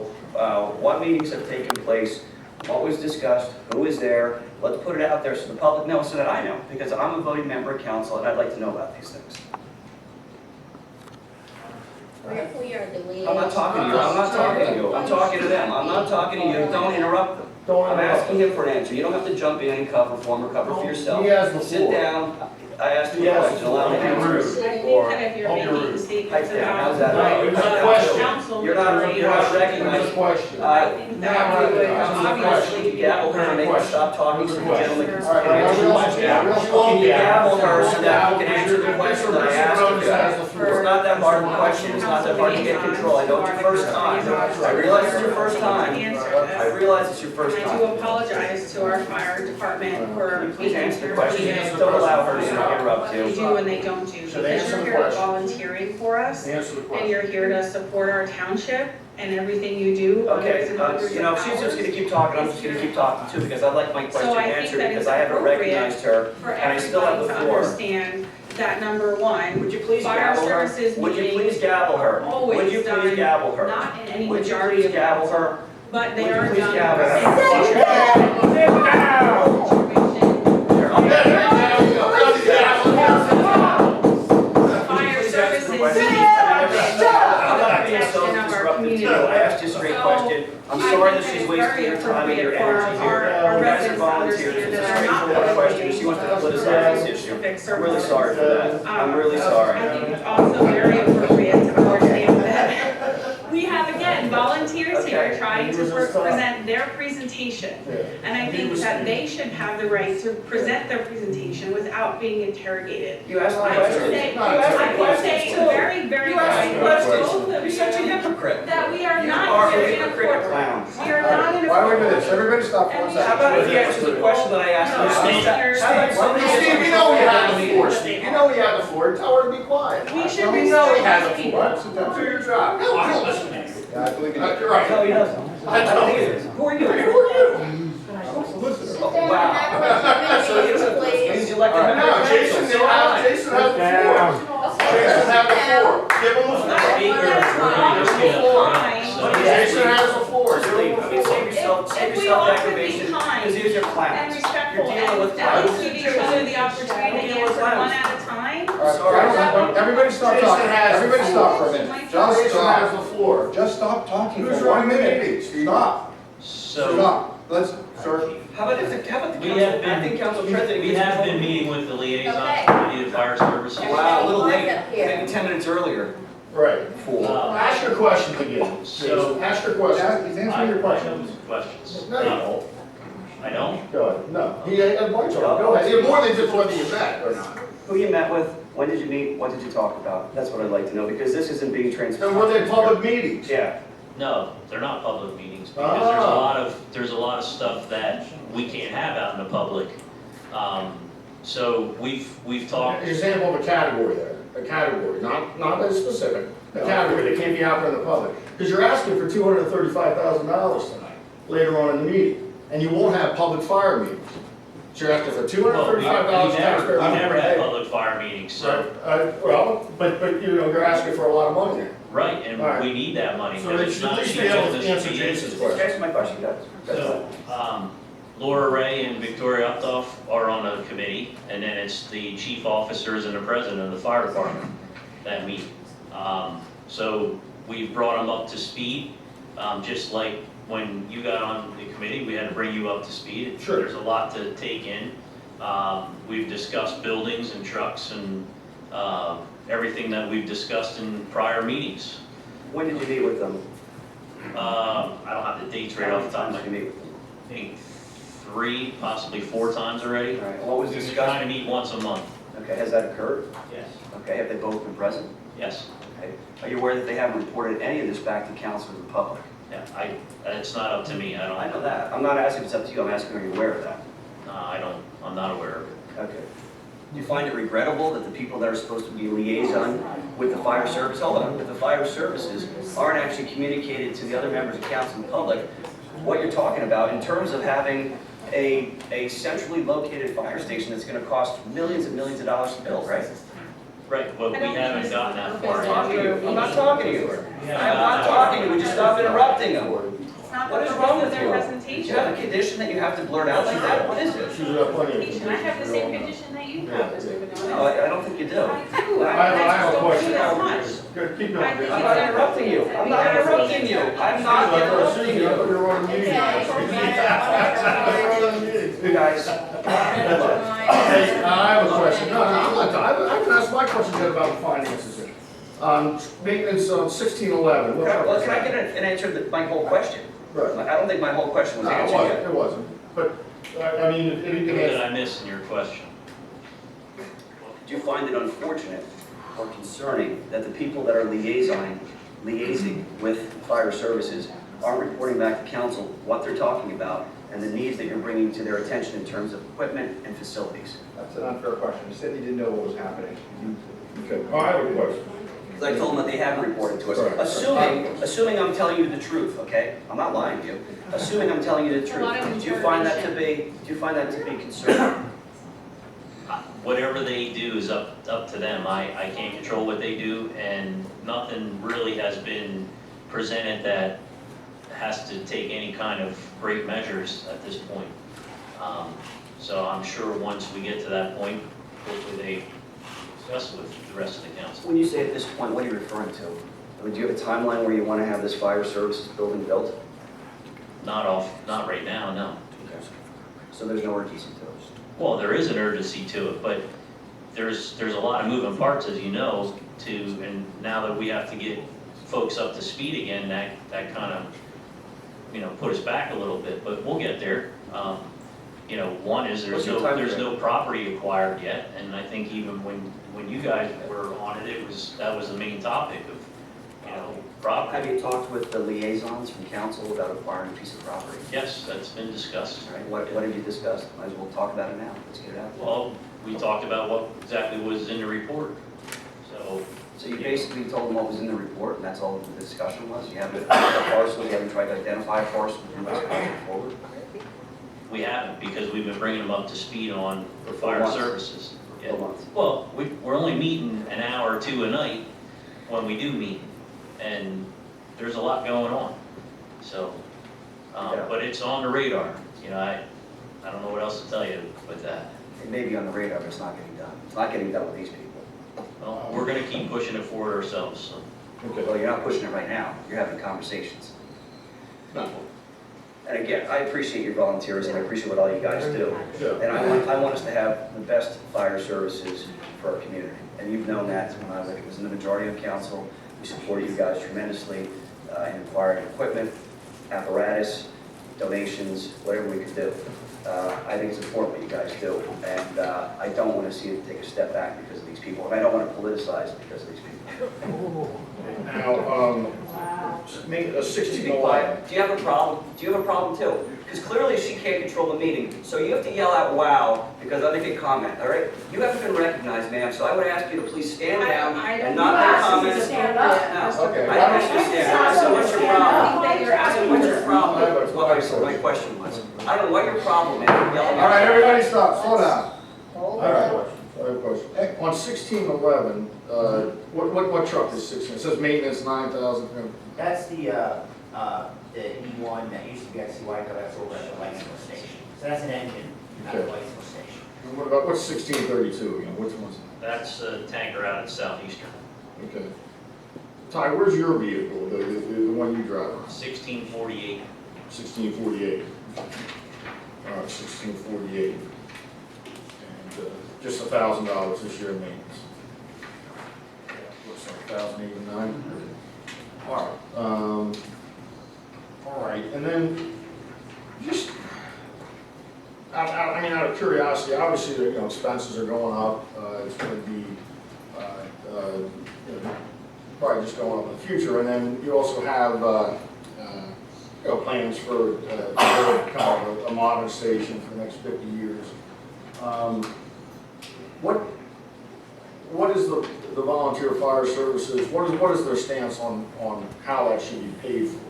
what meetings have taken place, what was discussed, who was there. Let's put it out there so the public knows, so that I know, because I'm a voting member of council and I'd like to know about these things. If we are the liaison. I'm not talking to you, I'm not talking to you, I'm talking to them, I'm not talking to you, don't interrupt them. I'm asking him for an answer, you don't have to jump in and cover for yourself. He has the Sit floor. down, I asked you a question, allow me to answer. I think that if you're making statements Pipe down, about. how's that? No, it's a question. Council You're not majority, recognized. It's a question. I think that we would obviously. You gavel her and make her stop talking so the gentleman can All right, answer the well, question. we'll- Can you gavel her so that we can answer the question that I asked her? It's not that hard of a question, it's not that hard to get control. I know it's your first time. I realize it's your first time. I realize it's your first And I do time. apologize to our fire department for. Please answer the question, don't allow her to interrupt They you. do and they don't do, So because answer you're the here question. volunteering for us, Answer the and question. you're here to support our township and everything you do. Okay, hundreds and hundreds if of she's just hours. gonna keep talking, I'm just gonna keep talking too, because I'd like my question So I think answered, that because it's I haven't appropriate recognized her, For and I still have everybody the to floor. understand that number one, Would you please fire gavel her? services Would you meetings please gavel her? Would always you done, please gavel her? not in any Would you majority please of gavel council, her? but they Would you are please done. gavel her? Fire services I'm not not being self-disruptive too. I asked you a straight question. I'm sorry that she's wasting your time and your energy here. You guys are volunteers. It's a straightforward question. She wants to politicize this issue. I'm really sorry for that. I'm really sorry. I think it's also very appropriate to understand that we have, again, volunteers here Okay. trying to present their presentation. And I think that they should have the right to present their presentation without being interrogated. You asked the I would question. say, You asked the I would question say too. very, very You asked the kindly, question. both of You're such a you, hypocrite. that we are You not are here a in a hypocrite courtroom. clown. We are not in a Why don't we do courtroom. this? Everybody stop for one How second. about if you answer the question that I asked you? How about somebody Steve, you know he had the floor, Steve. You know he had the floor. Tell her to be quiet. We should You know he had respect the people. floor. Sit down. Do your job. No, I don't listen to you. Yeah, I believe in you. You're right. No, he doesn't. I don't either. Who are you? Who are you? Solicitor. Oh, wow. So you don't means you like All right, to now, Jason has the floor. Jason has the floor. Give him the floor. Jason has the floor. Leave. I mean, save If we all yourself could be aggravation, kind because these are and clowns. respectful You're dealing with and at least clowns. give each other the opportunity to answer one at a time. All right, everybody stop Jason talking. has the Everybody floor. stop for a minute. Just Jason has stop. the floor. Just stop talking Who's for 1 running the minute. meeting, Steve? Stop. So, Stop. Let's, sir. How about the We council, have been- acting council president? we gets have been involved? meeting with the liaison Okay. committee of fire services. Wow, a little late, Up here. maybe 10 minutes earlier. Right. Uh, Ask your questions again. So- Jason. Ask your questions. He's answering your I question. know questions. No, you don't. I don't? Go ahead. No. He had a bunch of them. Go ahead. More than just whether you met or not. Who you met with, when did you meet, what did you talk about? That's what I'd like to know, because this isn't being transparent. And were they public meetings? Yeah. No, they're not public meetings because there's a lot of stuff that we can't have out in the public. So we've talked. An example of a category there, a category, not a specific, a category that can't be out there in the public. Because you're asking for $235,000 tonight, later on in the meeting, and you won't have public fire meetings. So you're asking for Well, we $235 taxpayer. we never had public fire meetings, so, Well, but you know, you're asking for a lot of money there. right, and All right. we need that money. So because they it's should not at least cheap be able on to this answer PA. Jason's Just question. answer my question, guys. So, Laura Ray and Victoria Uptoff are on a committee, and then it's the chief officers and the president of the fire department that meet. So we've brought them up to speed, just like when you got on the committee, we had to bring you up to speed. Sure. There's a lot to take in. We've discussed buildings and trucks and everything that we've discussed in prior meetings. When did you meet with them? I don't have the dates right off the top of my Did you meet with them? I think 3, possibly 4 times already. All right, what was We discussed? kind of meet once a month. Okay, has that occurred? Yes. Okay, have they both been present? Yes. Okay. Are you aware that they haven't reported any of this back to council or the public? Yeah, it's not up to me. I I know don't, that. I'm not asking if it's up to you, I'm asking are you aware of that? I'm not aware of it. Okay. Do you find it regrettable that the people that are supposed to be liaison with the fire service, hold on, with the fire services aren't actually communicated to the other members of council and the public what you're talking about in terms of having a centrally located fire station that's gonna cost millions and millions of dollars to build, right? Right, but we haven't gotten that far I'm yet. not talking to you. We haven't I'm not gotten talking to you, just stop interrupting them. It's not What the is purpose wrong of with their you? Do presentation. you have a condition that you have to blurt out like that? What is it? She's got plenty of. And I have the same condition that you have, Mr. Benoit. No, I don't think you do. I do. I have a just don't question. do as much. Good, keep I going. think I'm not interrupting you. I'm not interrupting you. I'm not interrupting you. You're on a meeting. You're on a meeting. You guys, Hey, I have a question. No, I'm not, I can ask my question yet about the finances here. Maintenance on 1611. well, can I get an answer to my whole question? Right. I don't think my whole question was No, it answered wasn't, yet. it wasn't. But, I mean, it What can did answer. I miss in your question? Do you find it unfortunate or concerning that the people that are liaising with fire services aren't reporting back to council what they're talking about and the needs that you're bringing to their attention in terms of equipment and facilities? That's an unfair question. You said you didn't know what was happening. Okay, I have a question. Because I told them that they haven't reported to us. Right. Assuming I'm telling you the truth, okay? I'm not lying to you. Assuming I'm telling you the A lot of truth, do you find that to be concerning? Whatever they do is up to them. I can't control what they do, and nothing really has been presented that has to take any kind of great measures at this point. So I'm sure once we get to that point, hopefully they discuss with the rest of the council. When you say at this point, what are you referring to? I mean, do you have a timeline where you want to have this fire services building built? Not right now, no. So there's no urgency to it? Well, there is an urgency to it, but there's a lot of moving parts, as you know, and now that we have to get folks up to speed again, that kind of, put us back a little bit, but we'll get there. One is What's your time there's frame? no property acquired yet, and I think even when you guys were on it, that was the main topic of, property. Have you talked with the liaisons from council about acquiring a piece of property? Yes, that's been discussed. All right, what have you discussed? Might as well talk about it now. Let's get it out. Well, we talked about what exactly was in the report, So you basically told them what was in the report, and that's all the discussion was? You haven't, a parcel, you haven't tried to identify a parcel with what's going forward? we haven't, because we've been bringing them up to speed on For fire months. services. Yeah. For months. Well, we're only meeting an hour or two a night when we do meet, and there's a lot going on. So, Yeah. but it's on the radar, I don't know what else to tell you with that. It may be on the radar, but it's not getting done. It's not getting done with these people. Well, we're gonna keep pushing it forward ourselves, so. Well, you're not pushing it right now. You're having conversations. No. And again, I appreciate your volunteers, and I appreciate what all you guys do. Yeah. And I want us to have the best fire services for our community. And you've known that when I was in the majority of council. We supported you guys tremendously in acquiring equipment, apparatus, donations, whatever we could do. I think it's important what you guys do. And I don't want to see it take a step back because of these people. And I don't want to politicize because of these people. Now, make a Be 1611. quiet. Do you have a problem? Do you have a problem too? Because clearly she can't control the meeting. So you have to yell out "wow" because other can comment, all right? You haven't been recognized, ma'am, so I would ask you to please stand down and not make comments. stand up. No, Okay. I don't ask you to stand up. I said, what's your problem? I said, what's your problem? Well, thought I said my question was. I don't know what your problem is. You're yelling All right, at me. everybody stop, slow down. Hold All right, on. I have a question. On 1611, what truck is 16? It says maintenance 9,000. That's the E1 that used to be at CY, that's over at the bicycle station. So that's an engine at the Okay. bicycle station. And what about, what's 1632 again? Which one's That's a tanker out at Southeastern, that? Okay. Ty, where's your vehicle, the one you drive? 1648. 1648. All right, 1648. And just $1,000 this year in maintenance. Looks like 1,089. All right, and then just, I mean, out of curiosity, obviously, you know, expenses are going up. It's going to be, you know, probably just going up in the future. And then you also have, you know, plans for kind of a modern station for the next 50 years. What is the volunteer fire services, what is their stance on how that should be paid for?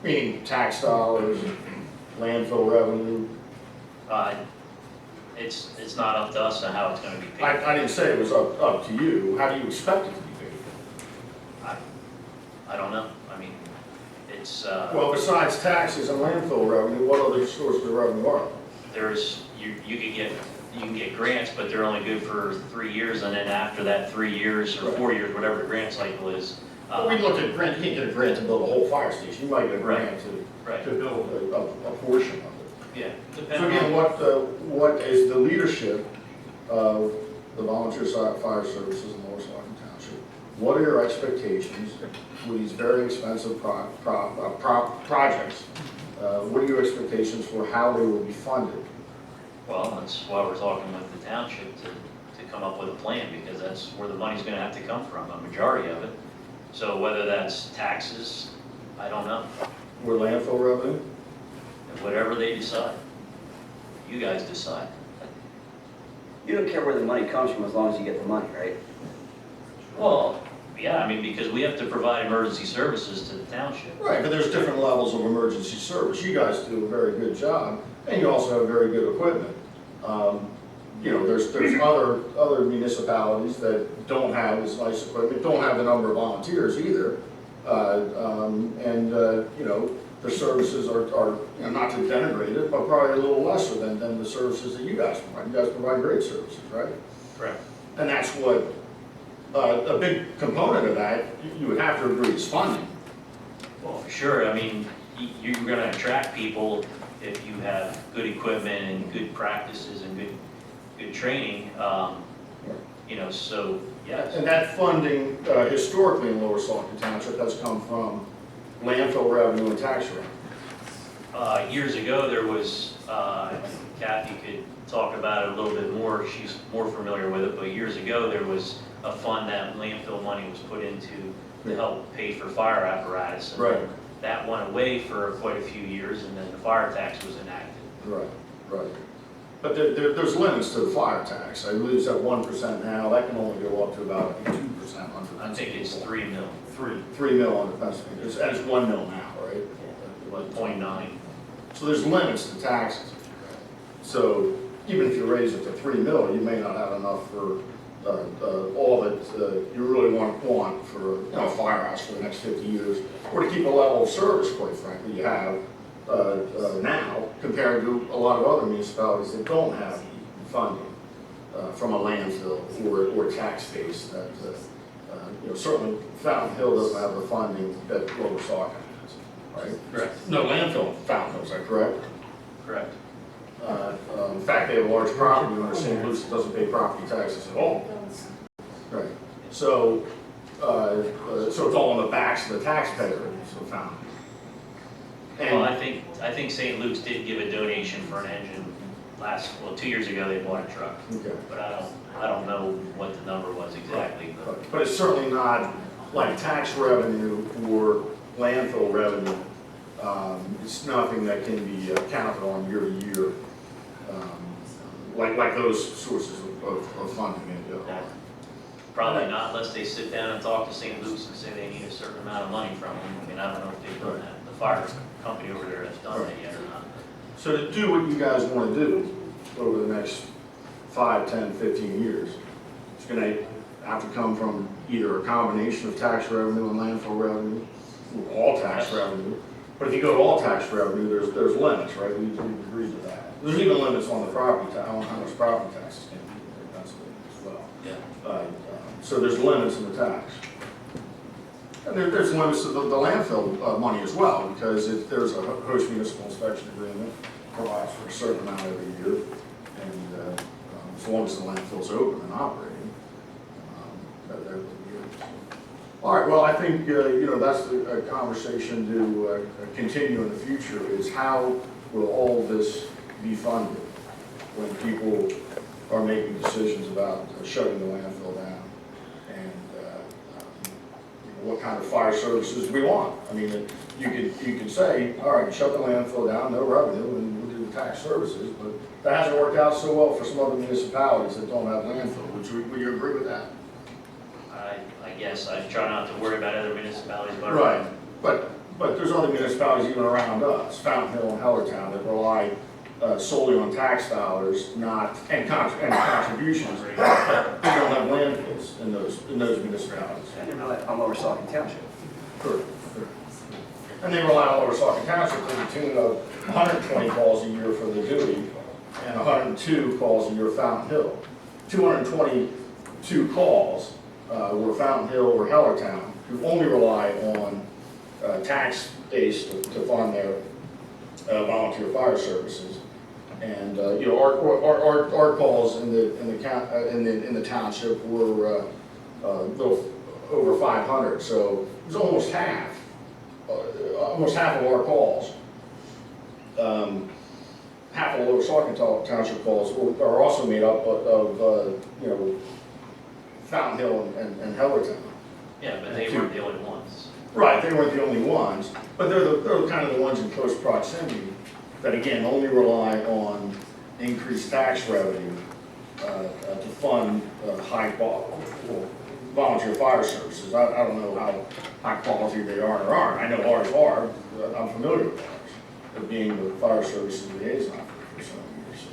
Meaning tax dollars, landfill revenue? It's not up to us on how it's going to be paid. I didn't say it was up to you. How do you expect it to be paid? I don't know. I mean, it's, Well, besides taxes and landfill revenue, what other sources of revenue are there? there's, you can get grants, but they're only good for 3 years, and then after that 3 years or 4 years, whatever the grant cycle is. Well, we looked at grant, you can't get a grant to build a whole fire station. You might get a grant Right. to build a portion of it. Yeah, So depending again, on, what is the leadership of the volunteer fire services in Lower Saucon Township? What are your expectations with these very expensive projects? What are your expectations for how they will be funded? well, that's why we're talking with the township to come up with a plan, because that's where the money's going to have to come from, a majority of it. So whether that's taxes, I don't know. Or landfill revenue? Whatever they decide. You guys decide. You don't care where the money comes from as long as you get the money, right? Well, yeah, I mean, because we have to provide emergency services to the township. Right, but there's different levels of emergency service. You guys do a very good job, and you also have very good equipment. You know, there's other municipalities that don't have as nice equipment, don't have the number of volunteers either. You know, the services are you know, not to denigrate it, but probably a little lesser than the services that you guys provide. You guys provide great services, right? Correct. And that's what, a big component of that, you would have to agree is funding. Well, for sure, I mean, you're gonna attract people if you have good equipment and good practices and good training, you know, so, yes. And that funding, historically in Lower Saucon Township, has come from landfill revenue and tax revenue. Years ago, there was, Kathy could talk about it a little bit more, she's more familiar with it, but years ago, there was a fund that landfill money was put into to help pay for fire apparatus. And Right. that went away for quite a few years, and then the fire tax was enacted. Right. But there's limits to the fire tax. I believe it's at 1% now. That can only go up to about 2% under. I think it's 3 mil. 3 mil under Pennsylvania. It's 1 mil now, right? 1.9. So there's limits to taxes. So even if you raise it to 3 mil, you may not have enough for all that you really want for a firehouse for the next 50 years, or to keep a level of service, quite frankly, you have now compared to a lot of other municipalities that don't have funding from a landfill or tax base. That you know, certainly Fountain Hill doesn't have the funding that Lower Saucon has, right? Correct. No landfill in Fountain Hill, is that correct? Correct. In fact, they have a large property under St. Luke's that doesn't pay property taxes at all. Right. So, so it's all on the backs of the taxpayer, so Fountain. Well, I think St. Luke's did give a donation for an engine 2 years ago, they bought a truck. Okay. But I don't know what the number was exactly, But it's certainly not like tax revenue or landfill revenue. It's nothing that can be counted on year to year, like those sources of funding. probably not unless they sit down and talk to St. Luke's and say they need a certain amount of money from them. I mean, I don't know if they've done that. The fire company over there that's done that yet or not. So to do what you guys want to do over the next 5, 10, 15 years, it's going to have to come from either a combination of tax revenue and landfill revenue, or all tax revenue. But if you go to all tax revenue, there's limits, right? We agreed to that. There's even limits on the property tax, on how much property taxes can be in Pennsylvania as well. Yeah. So there's limits in the tax. And there's limits to the landfill money as well, because if there's a host municipal inspection agreement, provides for a certain amount every year, and as long as the landfill's open and operating, that would be good. All right, well, I think, that's a conversation to continue in the future, is how will all this be funded when people are making decisions about shutting the landfill down? And what kind of fire services we want. I mean, you could say, all right, shut the landfill down, no revenue, and we'll do the tax services, but that hasn't worked out so well for some other municipalities that don't have landfill. Would you agree with that? I guess I try not to worry about other municipalities, but. Right, but there's other municipalities even around us, Fountain Hill and Hellertown, that rely solely on tax dollars, and contributions. They don't have landfills in those municipalities. And they're like, I'm over Saucon Township. Correct. And they rely on Lower Saucon Township to the tune of 120 calls a year for the Dewey and 102 calls a year Fountain Hill. 222 calls were Fountain Hill or Hellertown, who only rely on tax base to fund their volunteer fire services. And our calls in the township were a little over 500, so it was almost half of our calls. Half of Lower Saucon Township calls are also made up of Fountain Hill and Hellertown. Yeah, but they weren't the only ones. Right, they weren't the only ones, but they're kind of the ones in close proximity that again only rely on increased tax revenue to fund high quality volunteer fire services. I don't know how high quality they are or aren't. I know ours are. I'm familiar with ours, of being the fire services liaison for some years. So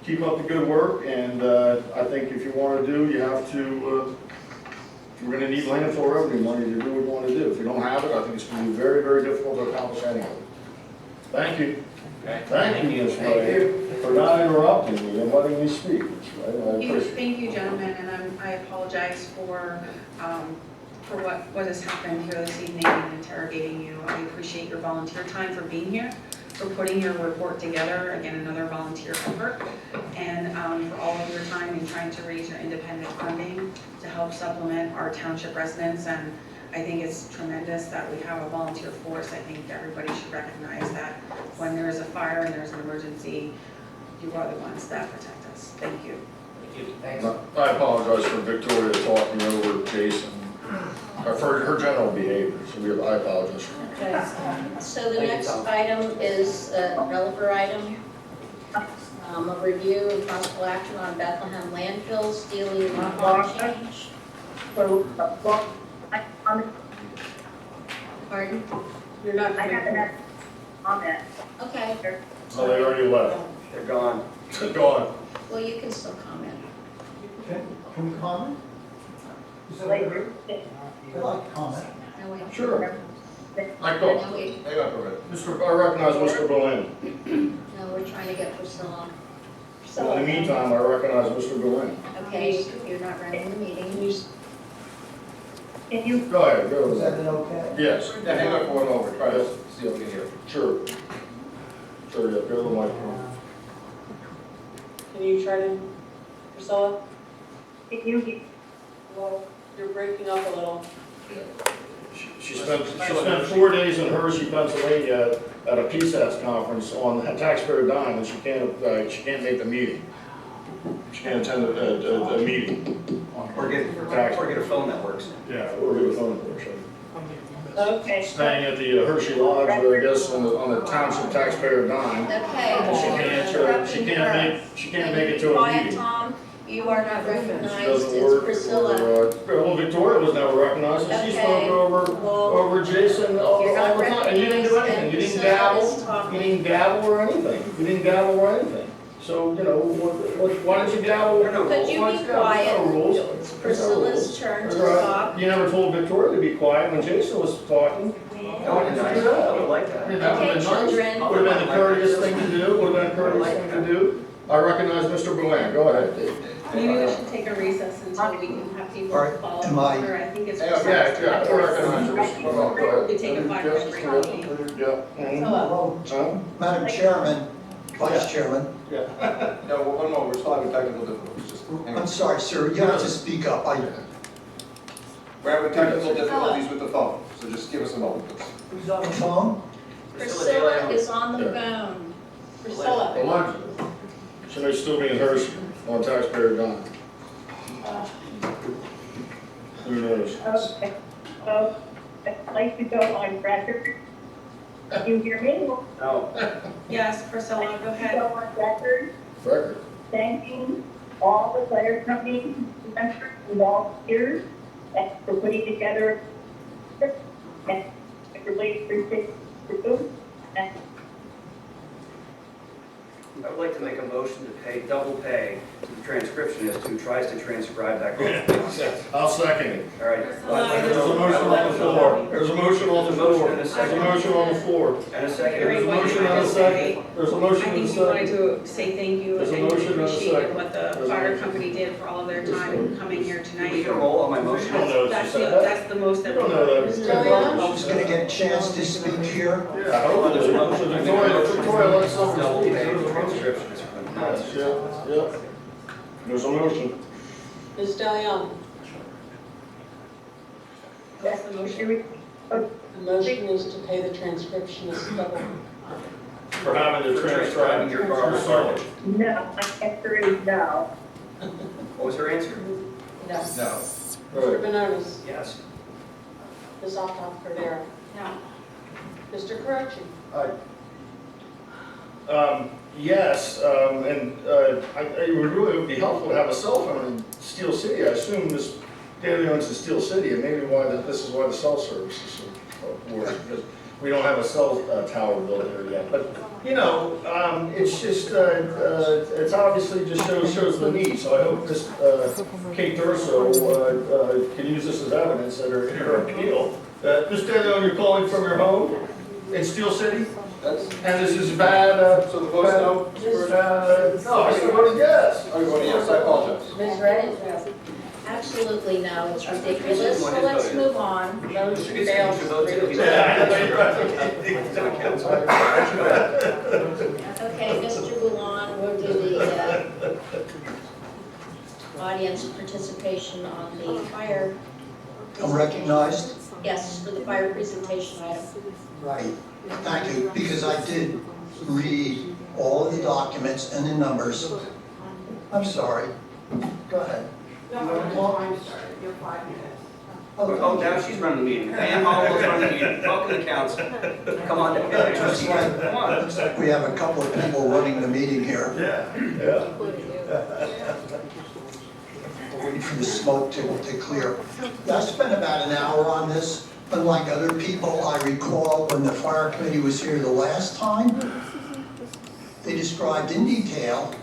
keep up the good work, and I think if you want to do, you have to. We're going to need landfill revenue money to do what you want to do. If you don't have it, I think it's going to be very, very difficult to accomplish any of it. Thank you. Okay. Thank you, Ms. Ray, for not interrupting me and letting me speak. Thank you, gentlemen, and I apologize for what has happened here this evening and interrogating you. I appreciate your volunteer time for being here, for putting your report together, again, another volunteer effort, and for all of your time in trying to raise your independent funding to help supplement our township residents. And I think it's tremendous that we have a volunteer force. I think everybody should recognize that when there is a fire and there's an emergency, you are the ones that protect us. Thank you. Thank you. Thanks. I apologize for Victoria talking over Jason, or for her general behavior, so I apologize for that. Okay, so the Thank you, next Tom. item is a developer item. A review and possible action on Bethlehem landfill stealing lot line change. Pardon? You're not I have coming. enough comment. Okay, Oh, they already left. They're gone. They're gone. well, you can still comment. Can we comment? Is that Like, okay? I'd like to comment. No, wait. Sure. I No, call. wait. Hang on for a minute. I recognize Mr. Berlin. No, we're trying to get Priscilla. So in the meantime, I recognize Mr. Berlin. Okay, you're not running the meeting. Can you, Go ahead, go Is that ahead. an okay? Yes. Yeah, hang on for one over, try to see if we can hear. Sure. Sure, yeah, go to the microphone. Can you try to, Priscilla? can you, Well, you're breaking up a little. She spent 4 days in Hershey, Pennsylvania at a PSATS conference on the taxpayer dime, and she can't make the meeting. She can't attend a meeting. Or get a phone that works. Yeah, or get a phone call. Okay. Staying at the Hershey Lodge, I guess, on the township taxpayer dime. Okay. She can't make it to a Quiet, meeting. Tom. You are not She recognized, doesn't it's work. Priscilla. Well, Victoria was never recognized, and she Okay, spoke well, over Jason all you're not the time. And you didn't do recognized, anything. and You didn't Priscilla is gavel. talking. You didn't gavel or anything. You didn't gavel or anything. So, you know, why don't you gavel? Could you Why be don't gavel? quiet? There's no rules. It's There's no Priscilla's rules. turn to That's right. talk. You never told Victoria to be quiet when Jason was talking. That would be nice, I would like I mean, that. that would Okay, have been nice. children. Would have been the courteous thing to do, would have been the courteous thing to do. I recognize Mr. Bland, go ahead. Maybe we should take a recess until we can have people All right, follow am I- order. I think it's. Yeah, I recognize you. Go We ahead. take a 5-minute break. Yeah. Hello. Huh? Madam Chairman, Vice Chairman, No, one more, we're still having technical difficulties, just hang on. I'm sorry, sir, you have to speak up. We're having technical difficulties with the phone, so just give us a moment, please. Who's on the phone? Priscilla is on the phone. Priscilla. Allegedly. She may still be in hers on taxpayer dime. Who knows? Okay, so I'd like to go on record. Can you hear me? No, Yes, Priscilla, go Go ahead. on record, Record. thanking all the fire company members and volunteers for putting together and really appreciate you. And I would like to make a motion to pay double pay to the transcriptionist who tries to transcribe that conversation. I'll second it. All right. There's a motion on the floor. There's a motion on the floor. There's a motion on the floor. And a second. There's a motion on the second. There's a I motion on the think you wanted second. to say thank you There's a and motion and a appreciate second. what the There's a fire motion. company did for all of their time coming here We tonight. can roll on my motion. You don't know what That's she the, said. that's the most You that don't we know that. Mr. I was gonna get a chance to speak here. Yeah, hopefully. Victoria, let's Double someone speak. pay There's to a motion. transcriptionists for the Yes, nonsense. yeah. There's a motion. Ms. DeLeon. What's the motion? The motion is to pay the transcriptionist double. For having to For transcribing transcribe your your car. song. no, my answer is no. What was her answer? No. No. Mr. Right. Benonis. Yes. Ms. Alcott Cordero. No. Mr. Correction. Yes, and it would really be helpful to have a cell phone in Steel City. I assume this Daily owns in Steel City, and maybe this is why the cell services are worse, because we don't have a cell tower built here yet. But, you know, it's just, it's obviously just shows the need. So I hope this, Kate Durso can use this as evidence in her appeal. Ms. Daily, you're calling from your home in Steel City? That's, And this is bad, so the vote's no? no, I said, what a guess. Oh, you're voting yes, I apologize. Ms. Reddick? Absolutely no, it's ridiculous, so let's move on. Motion You fails. should vote to Yeah, I know you're right. Okay, Mr. Goulon, we'll do the audience participation on the fire. I'm recognized. Yes, for the fire presentation item. Right. Thank you, because I did read all of the documents and the numbers. I'm sorry. Go ahead. I'm sorry, you're 5 minutes. Oh, now she's running the meeting. Pam Hall is running the meeting. Welcome to council. Come on. Looks like, Come on. looks like we have a couple of people running the meeting here. Yeah. We're waiting for the smoke to clear. Yeah, I spent about an hour on this. Unlike other people, I recall when the fire committee was here the last time, they described in detail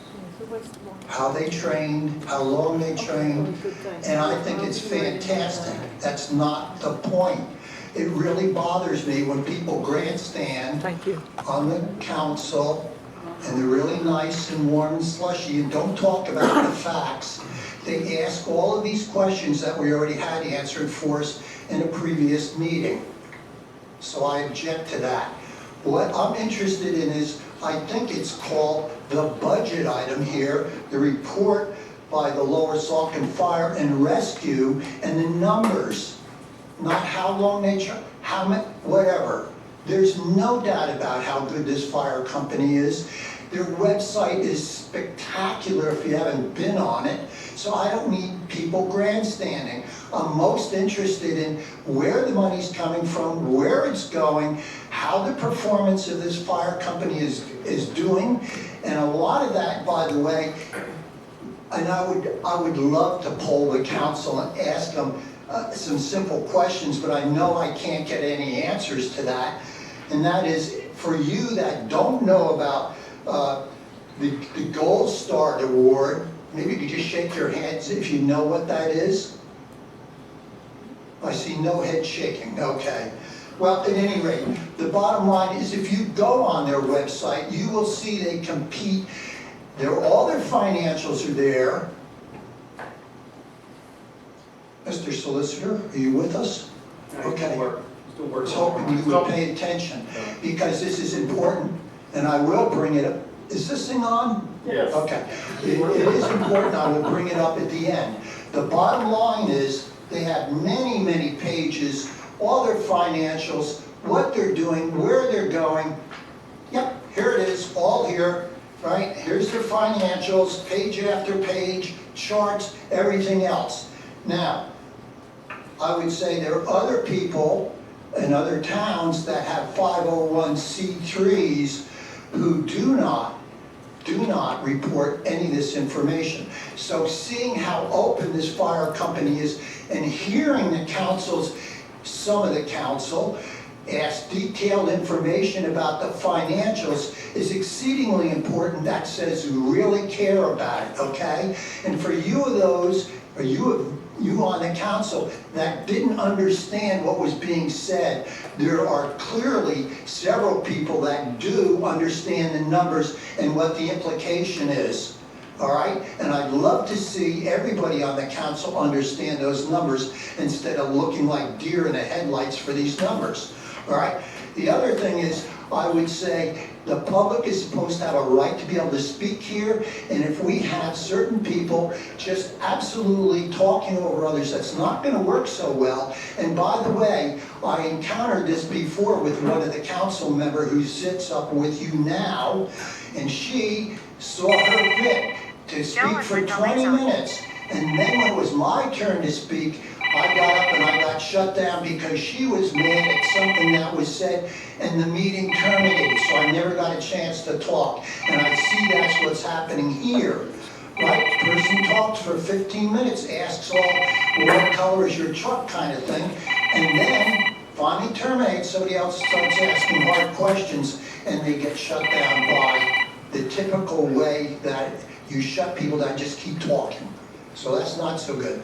how they trained, how long they trained, and I think it's fantastic. That's not the point. It really bothers me when people grandstand on the council and they're really nice and warm and slushy and don't talk about the facts. They ask all of these questions that we already had answered for us in a previous meeting. So I object to that. What I'm interested in is, I think it's called the budget item here, the report by the Lower Saucon Fire and Rescue, and the numbers, not how long they, how much, whatever. There's no doubt about how good this fire company is. Their website is spectacular if you haven't been on it. So I don't need people grandstanding. I'm most interested in where the money's coming from, where it's going, how the performance of this fire company is doing. And a lot of that, by the way, And I would love to poll the council and ask them some simple questions, but I know I can't get any answers to that. And that is, for you that don't know about the Gold Star Award, maybe you could just shake your heads if you know what that is. I see no head shaking, okay. Well, at any rate, the bottom line is if you go on their website, you will see they compete. All their financials are there. Mr. Solicitor, are you with us? Okay. I was hoping you would pay attention because this is important and I will bring it up. Is this thing on? Yes. Okay. It is important. I will bring it up at the end. The bottom line is they have many, many pages, all their financials, what they're doing, where they're going. Yep, here it is, all here, right? Here's their financials, page after page, charts, everything else. Now, I would say there are other people in other towns that have 501c3s who do not report any of this information. So seeing how open this fire company is and hearing the council's, some of the council ask detailed information about the financials is exceedingly important. That says you really care about it, okay? And for you of those, or you on the council that didn't understand what was being said, there are clearly several people that do understand the numbers and what the implication is. All right? And I'd love to see everybody on the council understand those numbers instead of looking like deer in the headlights for these numbers. All right? The other thing is, I would say the public is supposed to have a right to be able to speak here, and if we have certain people just absolutely talking over others, that's not going to work so well. And by the way, I encountered this before with one of the council members who sits up with you now, and she saw her fit to speak for 20 minutes, and then when it was my turn to speak, I got up and I got shut down because she was mad at something that was said and the meeting terminated, so I never got a chance to talk. And I see that's what's happening here, right? Person talks for 15 minutes, asks all, well, what color is your truck kind of thing, and then finally terminates, somebody else starts asking hard questions and they get shut down by the typical way that you shut people that just keep talking. So that's not so good.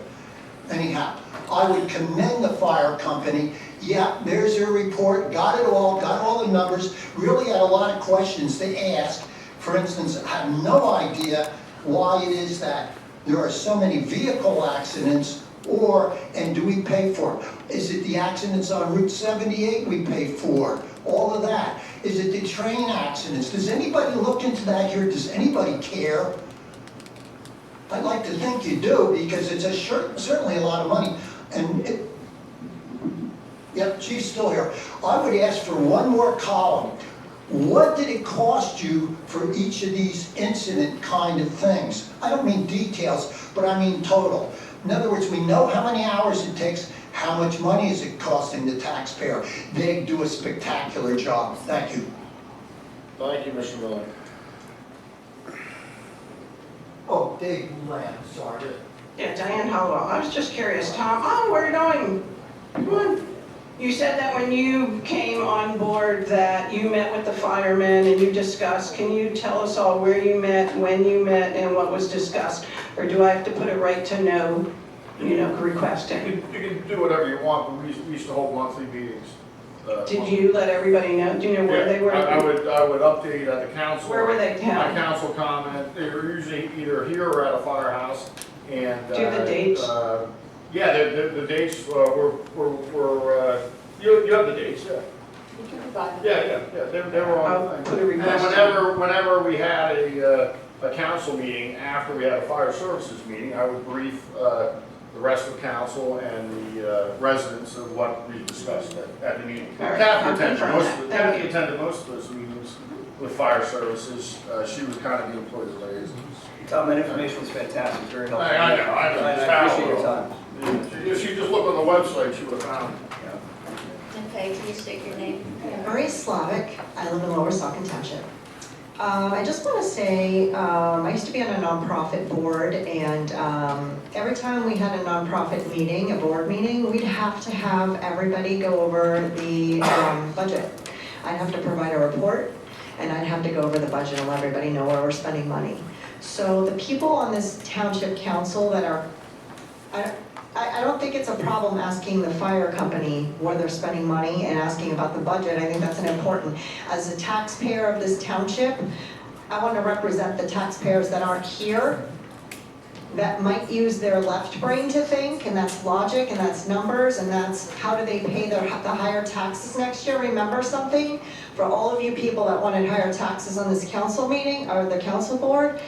Anyhow, I would commend the fire company. Yeah, there's their report, got it all, got all the numbers, really had a lot of questions to ask. For instance, I have no idea why it is that there are so many vehicle accidents, and do we pay for them? Is it the accidents on Route 78 we pay for? All of that. Is it the train accidents? Does anybody look into that here? Does anybody care? I'd like to think you do, because it's certainly a lot of money. And yep, Chief's still here. I would ask for one more column. What did it cost you for each of these incident kind of things? I don't mean details, but I mean total. In other words, we know how many hours it takes, how much money is it costing the taxpayer. They do a spectacular job. Thank you. Thank you, Mr. Miller. Oh, Dave Lamb, sorry. Yeah, Diane Hallowell. I was just curious, Tom. Oh, where are you going? Come on. You said that when you came on board that you met with the firemen and you discussed. Can you tell us all where you met, when you met, and what was discussed? Or do I have to put a right to know, request in? You can do whatever you want, but we used to hold monthly meetings. Did you let everybody know? Do you know where they were? I would update at the council. Where were they held? My council comment, they were usually either here or at a firehouse, and. Do you have the dates? Yeah, the dates were you have the dates, yeah. You can provide them. Yeah, they were on. I'll put a request in. And whenever we had a council meeting, after we had a fire services meeting, I would brief the rest of council and the residents of what we discussed at the meeting. All right, Kathy I'll attended confirm that. Thank you. most of those meetings with fire services. She was kind of the employee liaison. Tom, that information was fantastic, very helpful. I know. I appreciate your time. If you just look on the website, you would have found it. Okay, please state your name. Marie Slavic, I live in Lower Saucon Township. I just want to say, I used to be on a nonprofit board, and every time we had a nonprofit meeting, a board meeting, we'd have to have everybody go over the budget. I'd have to provide a report, and I'd have to go over the budget and let everybody know where we're spending money. So the people on this township council that are, I don't think it's a problem asking the fire company where they're spending money and asking about the budget. I think that's an important. As a taxpayer of this township, I want to represent the taxpayers that aren't here, that might use their left brain to think, and that's logic, and that's numbers, and that's how do they pay the higher taxes next year. Remember something? For all of you people that wanted higher taxes on this council meeting, or the council board,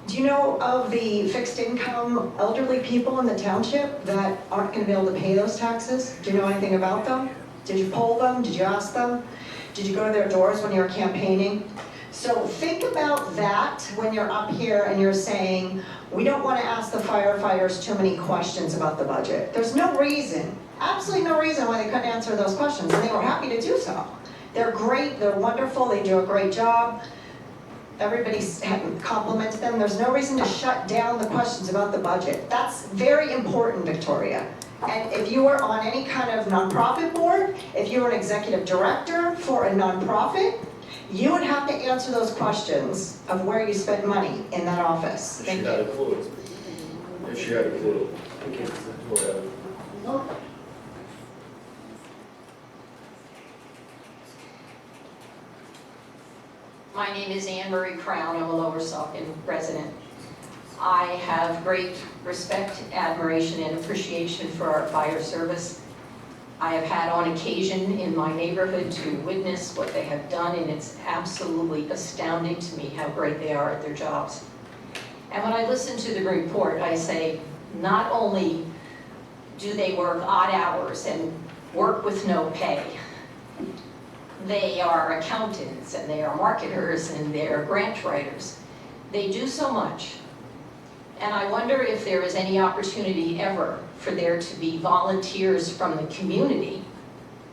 do you know of the fixed income elderly people in the township that aren't going to be able to pay those taxes? Do you know anything about them? Did you poll them? Did you ask them? Did you go to their doors when you were campaigning? So think about that when you're up here and you're saying, we don't want to ask the firefighters too many questions about the budget. There's no reason, absolutely no reason why they couldn't answer those questions, and they were happy to do so. They're great, they're wonderful, they do a great job. Everybody complimented them. There's no reason to shut down the questions about the budget. That's very important, Victoria. And if you are on any kind of nonprofit board, if you're an executive director for a nonprofit, you would have to answer those questions of where you spend money in that office. If she had a clue. If she had a clue. My name is Anne Marie Crown. I'm a Lower Saucon resident. I have great respect, admiration, and appreciation for our fire service. I have had on occasion in my neighborhood to witness what they have done, and it's absolutely astounding to me how great they are at their jobs. And when I listen to the report, I say, not only do they work odd hours and work with no pay, they are accountants, and they are marketers, and they are grant writers. They do so much. And I wonder if there is any opportunity ever for there to be volunteers from the community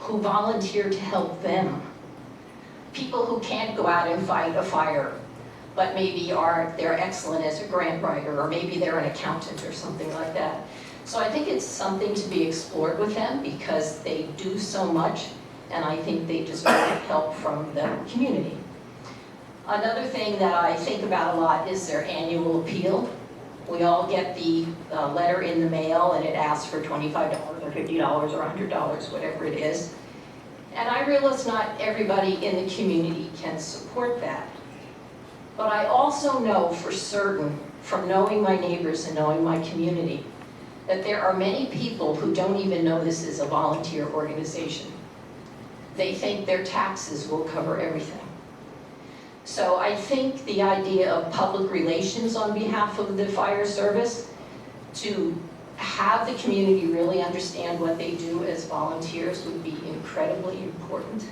who volunteer to help them. People who can't go out and fight a fire, but maybe they're excellent as a grant writer, or maybe they're an accountant or something like that. So I think it's something to be explored with them, because they do so much, and I think they deserve help from the community. Another thing that I think about a lot is their annual appeal. We all get the letter in the mail, and it asks for $25 or $50 or $100, whatever it is. And I realize not everybody in the community can support that. But I also know for certain, from knowing my neighbors and knowing my community, that there are many people who don't even know this is a volunteer organization. They think their taxes will cover everything. So I think the idea of public relations on behalf of the fire service, to have the community really understand what they do as volunteers, would be incredibly important.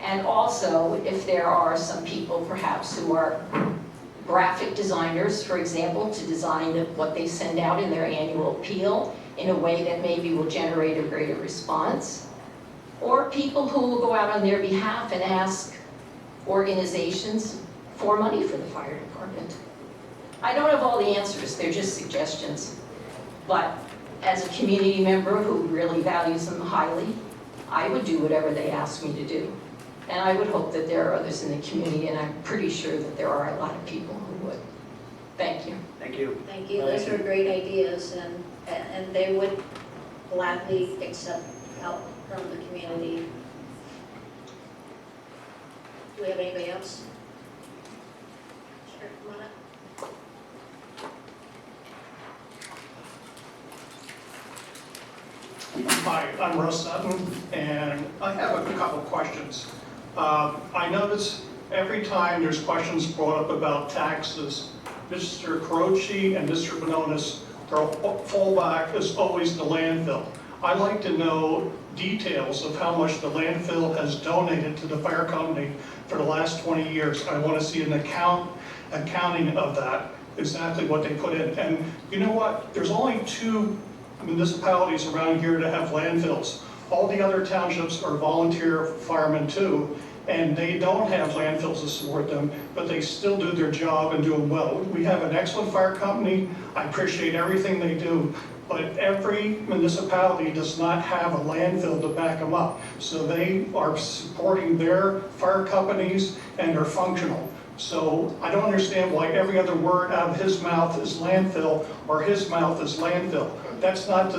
And also, if there are some people perhaps who are graphic designers, for example, to design what they send out in their annual appeal in a way that maybe will generate a greater response. Or people who will go out on their behalf and ask organizations for money for the fire department. I don't have all the answers, they're just suggestions. But as a community member who really values them highly, I would do whatever they ask me to do. And I would hope that there are others in the community, and I'm pretty sure that there are a lot of people who would. Thank you. Thank you. Thank you, those are great ideas, and they would gladly accept help from the community. Do we have anybody else? Sure, come on up. Hi, I'm Russ Sutton, and I have a couple of questions. I notice every time there's questions brought up about taxes, Mr. Croce and Mr. Bononis, their fallback is always the landfill. I'd like to know details of how much the landfill has donated to the fire company for the last 20 years. I want to see an accounting of that, exactly what they put in. And you know what? There's only 2 municipalities around here that have landfills. All the other townships are volunteer firemen too, and they don't have landfills to support them, but they still do their job and do them well. We have an excellent fire company. I appreciate everything they do, but every municipality does not have a landfill to back them up. So they are supporting their fire companies and are functional. So I don't understand why every other word out of his mouth is landfill or his mouth is landfill. That's not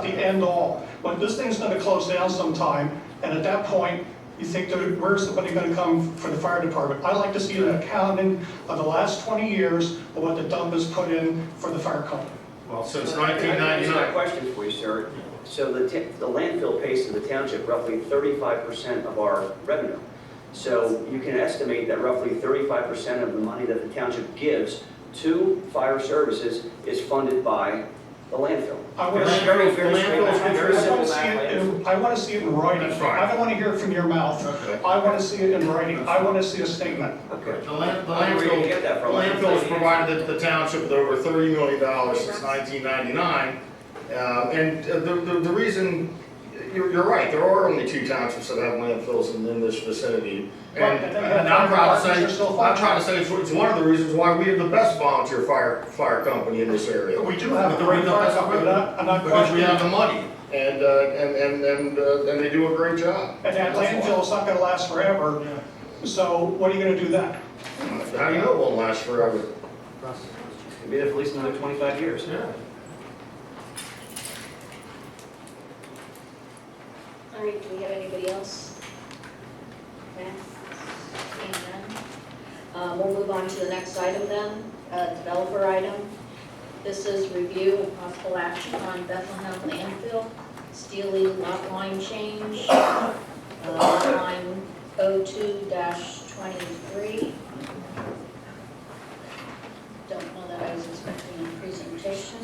the end all. But this thing's gonna close down sometime, and at that point, you think, where's the money gonna come for the fire department? I like to see an accounting of the last 20 years of what the dump has put in for the fire company. Well, since I have a 1999. question for you, sir. So the landfill pays to the township roughly 35% of our revenue. So you can estimate that roughly 35% of the money that the township gives to fire services is funded by the landfill. I want It's to very simple math. I want to see it in writing. That's fine. I don't want to hear it from your mouth. Okay. I want to see it in writing. I want to see a statement. Okay. The Where do you get that from? landfill has provided the township with over $30 million since 1999. And the reason, you're right, there are only 2 townships that have landfills in this vicinity. And I'm proud to say it's one of the reasons why we have the best volunteer fire company in this area. We do have a great fire company, I'm not Because we questioning. have the money, and they do a great job. And that landfill is not going to last forever. So what are you going to do then? How do you know it won't last forever? It'll be there for at least another 25 years. Yeah. All right, do we have anybody else? Okay. Seeing none. We'll move on to the next item then, developer item. This is review of possible action on Bethlehem landfill, Steely lot line change, lot line 02-23. Don't know that I was expecting a presentation.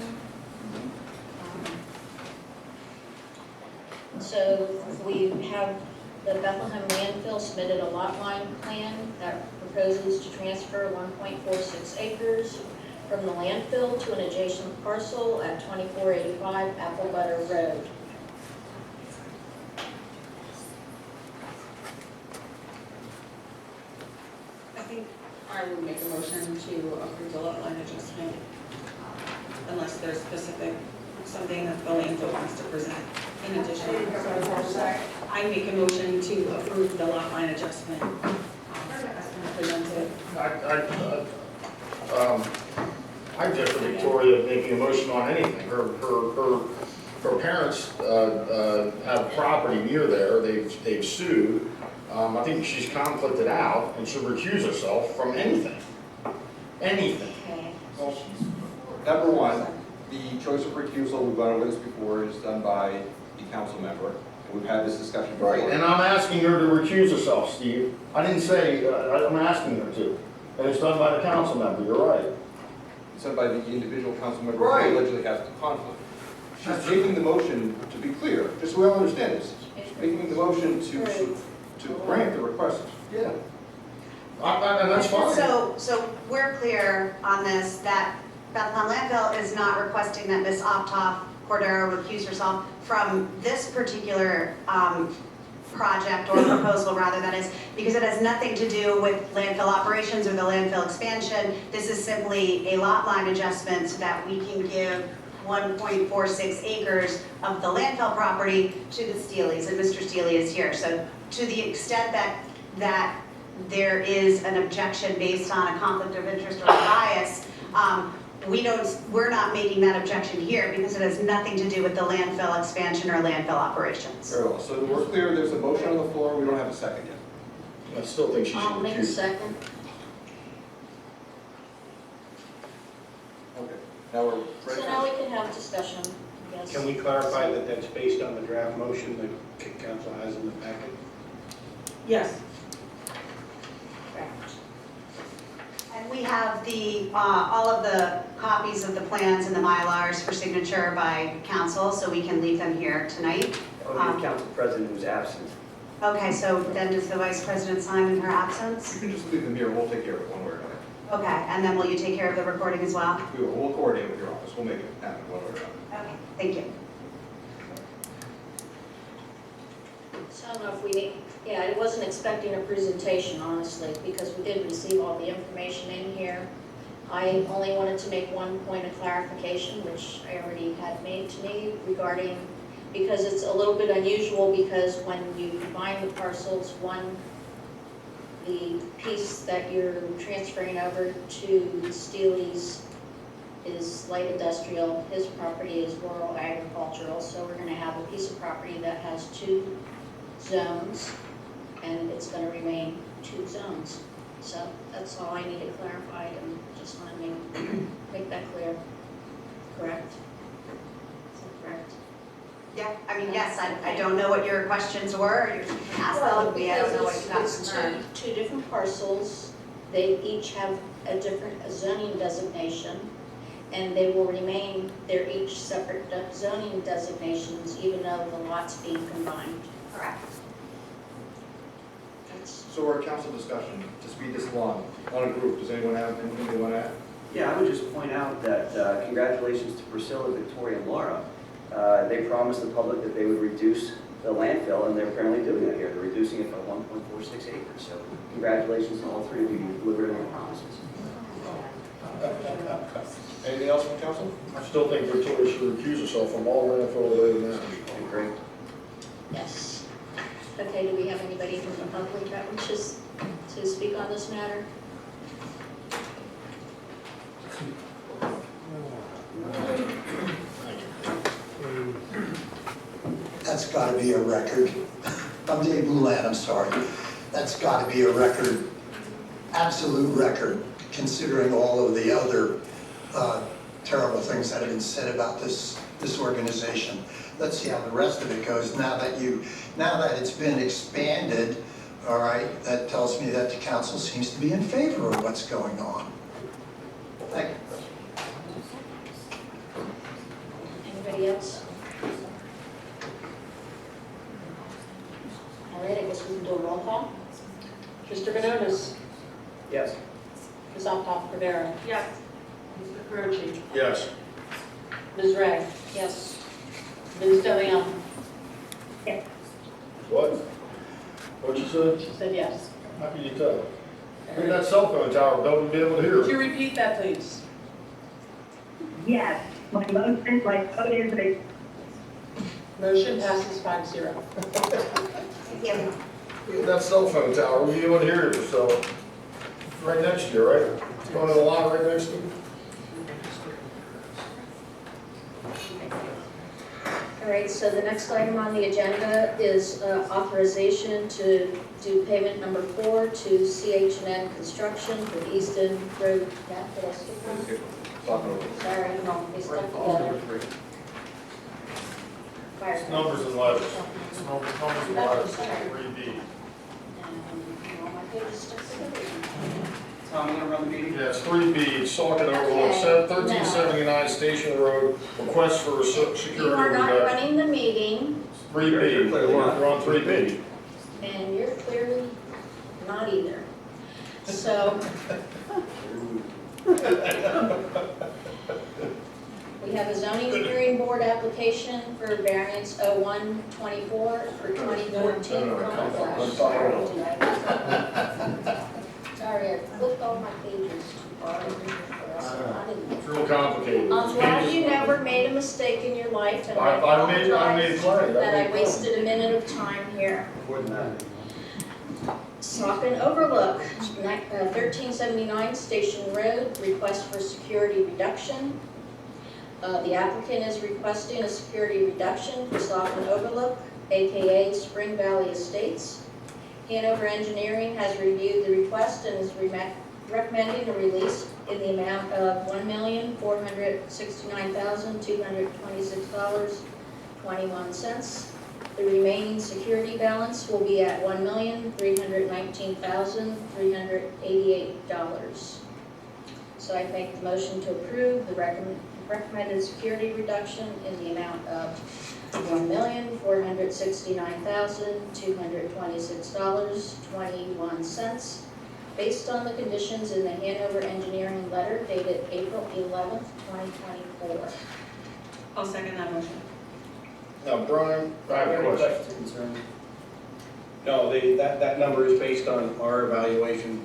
So we have the Bethlehem landfill submitted a lot line plan that proposes to transfer 1.46 acres from the landfill to an adjacent parcel at 2485 Apple Butter Road. I think I would make a motion to approve the lot line adjustment unless there's specific, something that the landfill wants to present in addition. I make a motion to approve the lot line adjustment as presented. I differ, Victoria, making a motion on anything. Her parents have property near there. They've sued. I think she's conflicted out and should recuse herself from anything. Anything. Okay. Well, number one, the choice of recusal, we've gone over this before, is done by the council member. And we've had this discussion before. Right, and I'm asking her to recuse herself, Steve. I didn't say, I'm asking her to. And it's done by the council member, you're right. It's done by the individual council member Right. who allegedly has the conflict. She's making the motion, to be clear, just so we all understand this, she's making the motion to grant the request. Yeah. And that's fine. So we're clear on this, that Bethlehem Landfill is not requesting that Ms. Optoff Cordero recuse herself from this particular project or proposal, rather, that is, because it has nothing to do with landfill operations or the landfill expansion. This is simply a lot line adjustment so that we can give 1.46 acres of the landfill property to the Steelys, and Mr. Steely is here. So to the extent that there is an objection based on a conflict of interest or a bias, we're not making that objection here because it has nothing to do with the landfill expansion or landfill operations. Very well, so we're clear, there's a motion on the floor, we don't have a second yet. I still think she should I'll make a recuse. second. Okay, now we're ready. So now we can have discussion, I guess. Can we clarify that that's based on the draft motion that council has in the packet? Yes. And we have all of the copies of the plans and the Mylars for signature by council, so we can leave them here tonight. Only the council president who's absent. Okay, so then does the vice president sign in her You absence? can just leave them here, we'll take care of it one way or another. Okay, and then will you take care of the recording as well? We'll coordinate with your office, we'll make it happen one way or another. Okay, thank you. So I don't know if we need, yeah, I wasn't expecting a presentation, honestly, because we did receive all the information in here. I only wanted to make one point of clarification, which I already had made to me regarding, because it's a little bit unusual, because when you combine the parcels, the piece that you're transferring over to Steely's is light industrial, his property is rural agricultural, so we're gonna have a piece of property that has two zones, and it's gonna remain two zones. So that's all I needed clarified, and just wanna make that clear. Correct? Is that correct? Yeah, I mean, yes, I don't know what your questions were, you can ask them, I don't know what you got It's concerned. two different parcels, they each have a different zoning designation, and they will remain, they're each separate zoning designations, even though the lots being combined. Correct. So our council discussion, to speed this along, on a group, does anyone have anything they want to add? Yeah, I would just point out that congratulations to Priscilla, Victoria, and Laura. They promised the public that they would reduce the landfill, and they're apparently doing that here. They're reducing it by 1.46 acres. So congratulations to all three of you. You delivered on your promises. Anything else from council? I still think Victoria should recuse herself from all landfill related matters. Great. Yes. Okay, do we have anybody from the public that wishes to speak on this matter? That's got to be a record. I'm Dave Moulin, I'm sorry. That's got to be a record, absolute record, considering all of the other terrible things that have been said about this organization. Let's see how the rest of it goes. Now that it's been expanded, all right, that tells me that the council seems to be in favor of what's going on. Thank you. Anybody else? All right, I guess we can do a roll call. Mr. Benonis? Yes. Ms. Altough Rivera? Yes. Mr. Carucci? Yes. Ms. Ray? Yes. Ms. DeLeon? What? What'd you say? She said yes. How can you tell? Bring that cell phone tower, don't be able to hear. Would you repeat that, please? Yes, my motion, my vote is a Motion passes 5-0. Bring that cell phone tower, we'll be able to hear yourself. Right next to you, right? It's going in the lot right next to you. All right, so the next item on the agenda is authorization to do payment number 4 to CH&N Construction for the Easton Road. Yeah, did I skip one? Sorry, no, they stuck together. Fire. It's numbers and letters. It's numbers and letters, 3B. All my pages stuck together. Tom, you want to run the meeting? Yeah, it's 3B, it's Saucon Overlook, Okay. 1379 Station Road, request for security You are not reduction. running the meeting, 3B, we're on 3B. and you're clearly not either. So, we have a zoning hearing board application for variance 0124 for 2014. Sorry, I flipped all my pages too far. It's real complicated. I'm glad you never made a mistake in your life, and I I made apologize plenty. that I wasted a minute of time here. Saucon Overlook, 1379 Station Road, request for security reduction. The applicant is requesting a security reduction for Saucon Overlook, AKA Spring Valley Estates. Hanover Engineering has reviewed the request and is recommending a release in the amount of $1,469,226.21. The remaining security balance will be at $1,319,388. So I make the motion to approve the recommended security reduction in the amount of $1,469,226.21 based on the conditions in the Hanover Engineering letter dated April 11th, 2024. I'll second that motion. Now, Brian, I have a question. No, that number is based on our evaluation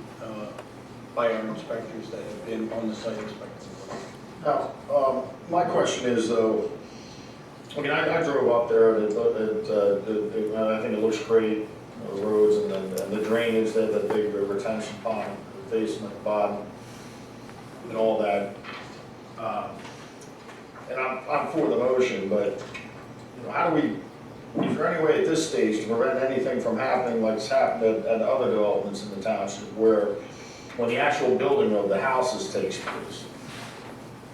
by our inspectors that have been on the site inspecting. Now, my question is though, I mean, I drove up there and I think it looks great, the roads and the drainage there, the big retention pond facing at the bottom and all that. And I'm for the motion, but you know, how do we, is there any way at this stage to prevent anything from happening like it's happened at other developments in the township where when the actual building of the houses takes place,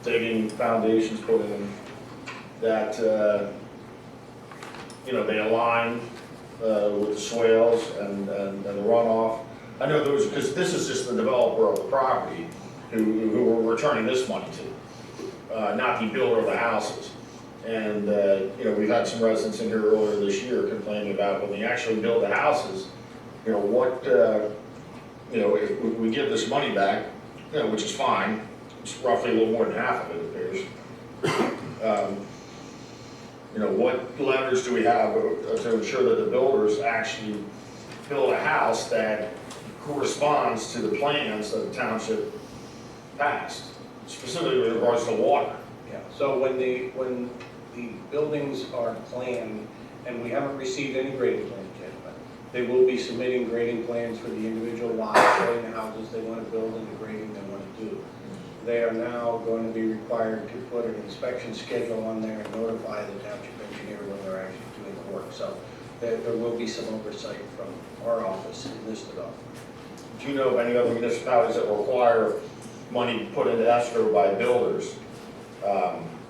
digging foundations put in, that, you know, they align with the swales and the runoff. I know those, because this is just the developer of the property who we're returning this money to, not the builder of the houses. And, you know, we've had some residents in here earlier this year complaining about when they actually build the houses, you know, what, you know, if we give this money back, you know, which is fine, it's roughly a little more than half of it appears. You know, what leverage do we have to ensure that the builders actually build a house that corresponds to the plans that the township passed, specifically with regards to water? Yeah, so when the buildings are planned, and we haven't received any grading plans yet, but they will be submitting grading plans for the individual lots, showing the houses they want to build and the grading they want to do. They are now going to be required to put an inspection schedule on there and notify the township engineer when they're actually doing the work. So there will be some oversight from our office in this development. Do you know of any other municipalities that require money put into escrow by builders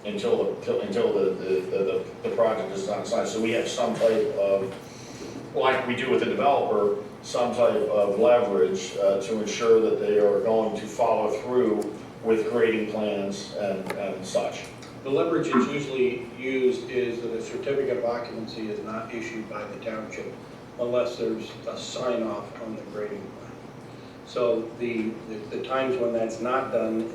until the project is done? So we have some type of, like we do with the developer, some type of leverage to ensure that they are going to follow through with grading plans and such. The leverage that's usually used is that a certificate of occupancy is not issued by the township unless there's a sign off on the grading plan. So the times when that's not done,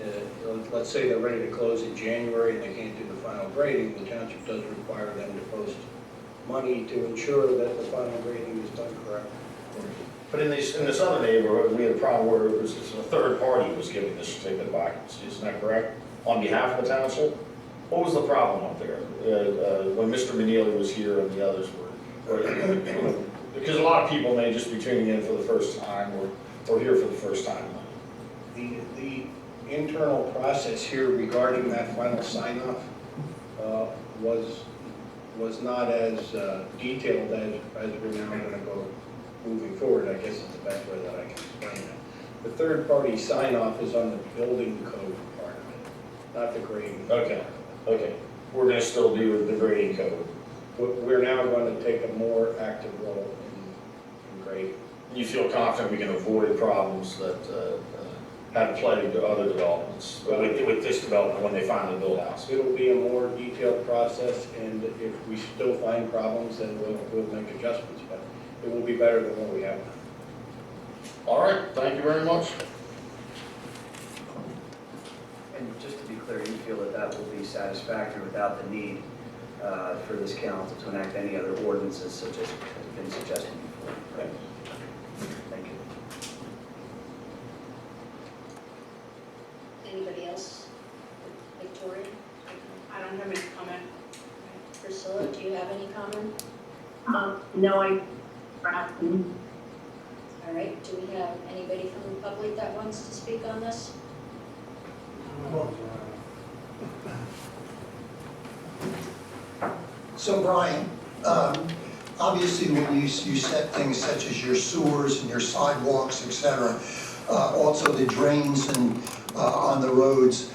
let's say they're ready to close in January and they can't do the final grading, the township does require them to post money to ensure that the final grading is done correctly. But in this other neighborhood, we had a problem where it was a third party was giving this certificate of occupancy, isn't that correct? On behalf of the township? What was the problem up there when Mr. Manili was here and the others were? Because a lot of people may just be tuning in for the first time or here for the first time. The internal process here regarding that final sign-off was not as detailed as we're now going to go moving forward. I guess is the best way that I can explain it. The third-party sign-off is on the building code part of it, not the grading. Okay. Okay. We're going to still do the grading code. We're now going to take a more active role in grading. You feel confident we can avoid problems that have plagued other developments with this development when they finally build a house? It'll be a more detailed process, and if we still find problems, then we'll make adjustments, but it will be better than what we have now. All right, thank you very much. And just to be clear, you feel that that will be satisfactory without the need for this council to enact any other ordinances such as has been suggested before? Right? Thank you. Anybody else? Victoria? I don't have any comment. Priscilla, do you have any comment? No, I. All right, do we have anybody from the public that wants to speak on this? So Brian, obviously when you set things such as your sewers and your sidewalks, et cetera, also the drains and on the roads,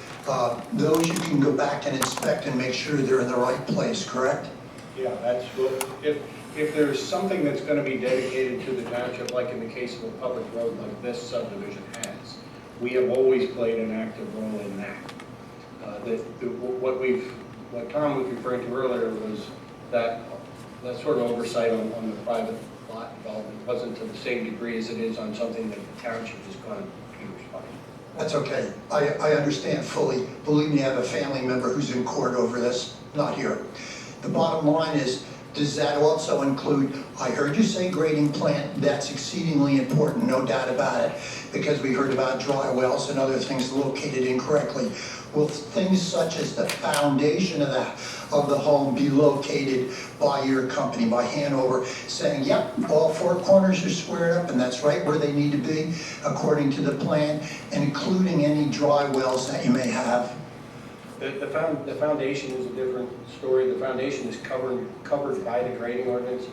those you can go back and inspect and make sure they're in the right place, correct? Yeah, that's what, if there's something that's going to be dedicated to the township, like in the case of a public road like this subdivision has, we have always played an active role in that. What Tom was referring to earlier was that sort of oversight on the private lot development wasn't to the same degree as it is on something that the township is going to be responsible. That's okay. I understand fully. Believe me, I have a family member who's in court over this, not here. The bottom line is, Does that also include, I heard you say grading plant, that's exceedingly important, no doubt about it, because we heard about dry wells and other things located incorrectly. Will things such as the foundation of the home be located by your company, by Hanover, saying, yep, all four corners are squared up and that's right where they need to be according to the plan, and including any dry wells that you may have? The foundation is a different story. The foundation is covered by the grading ordinance.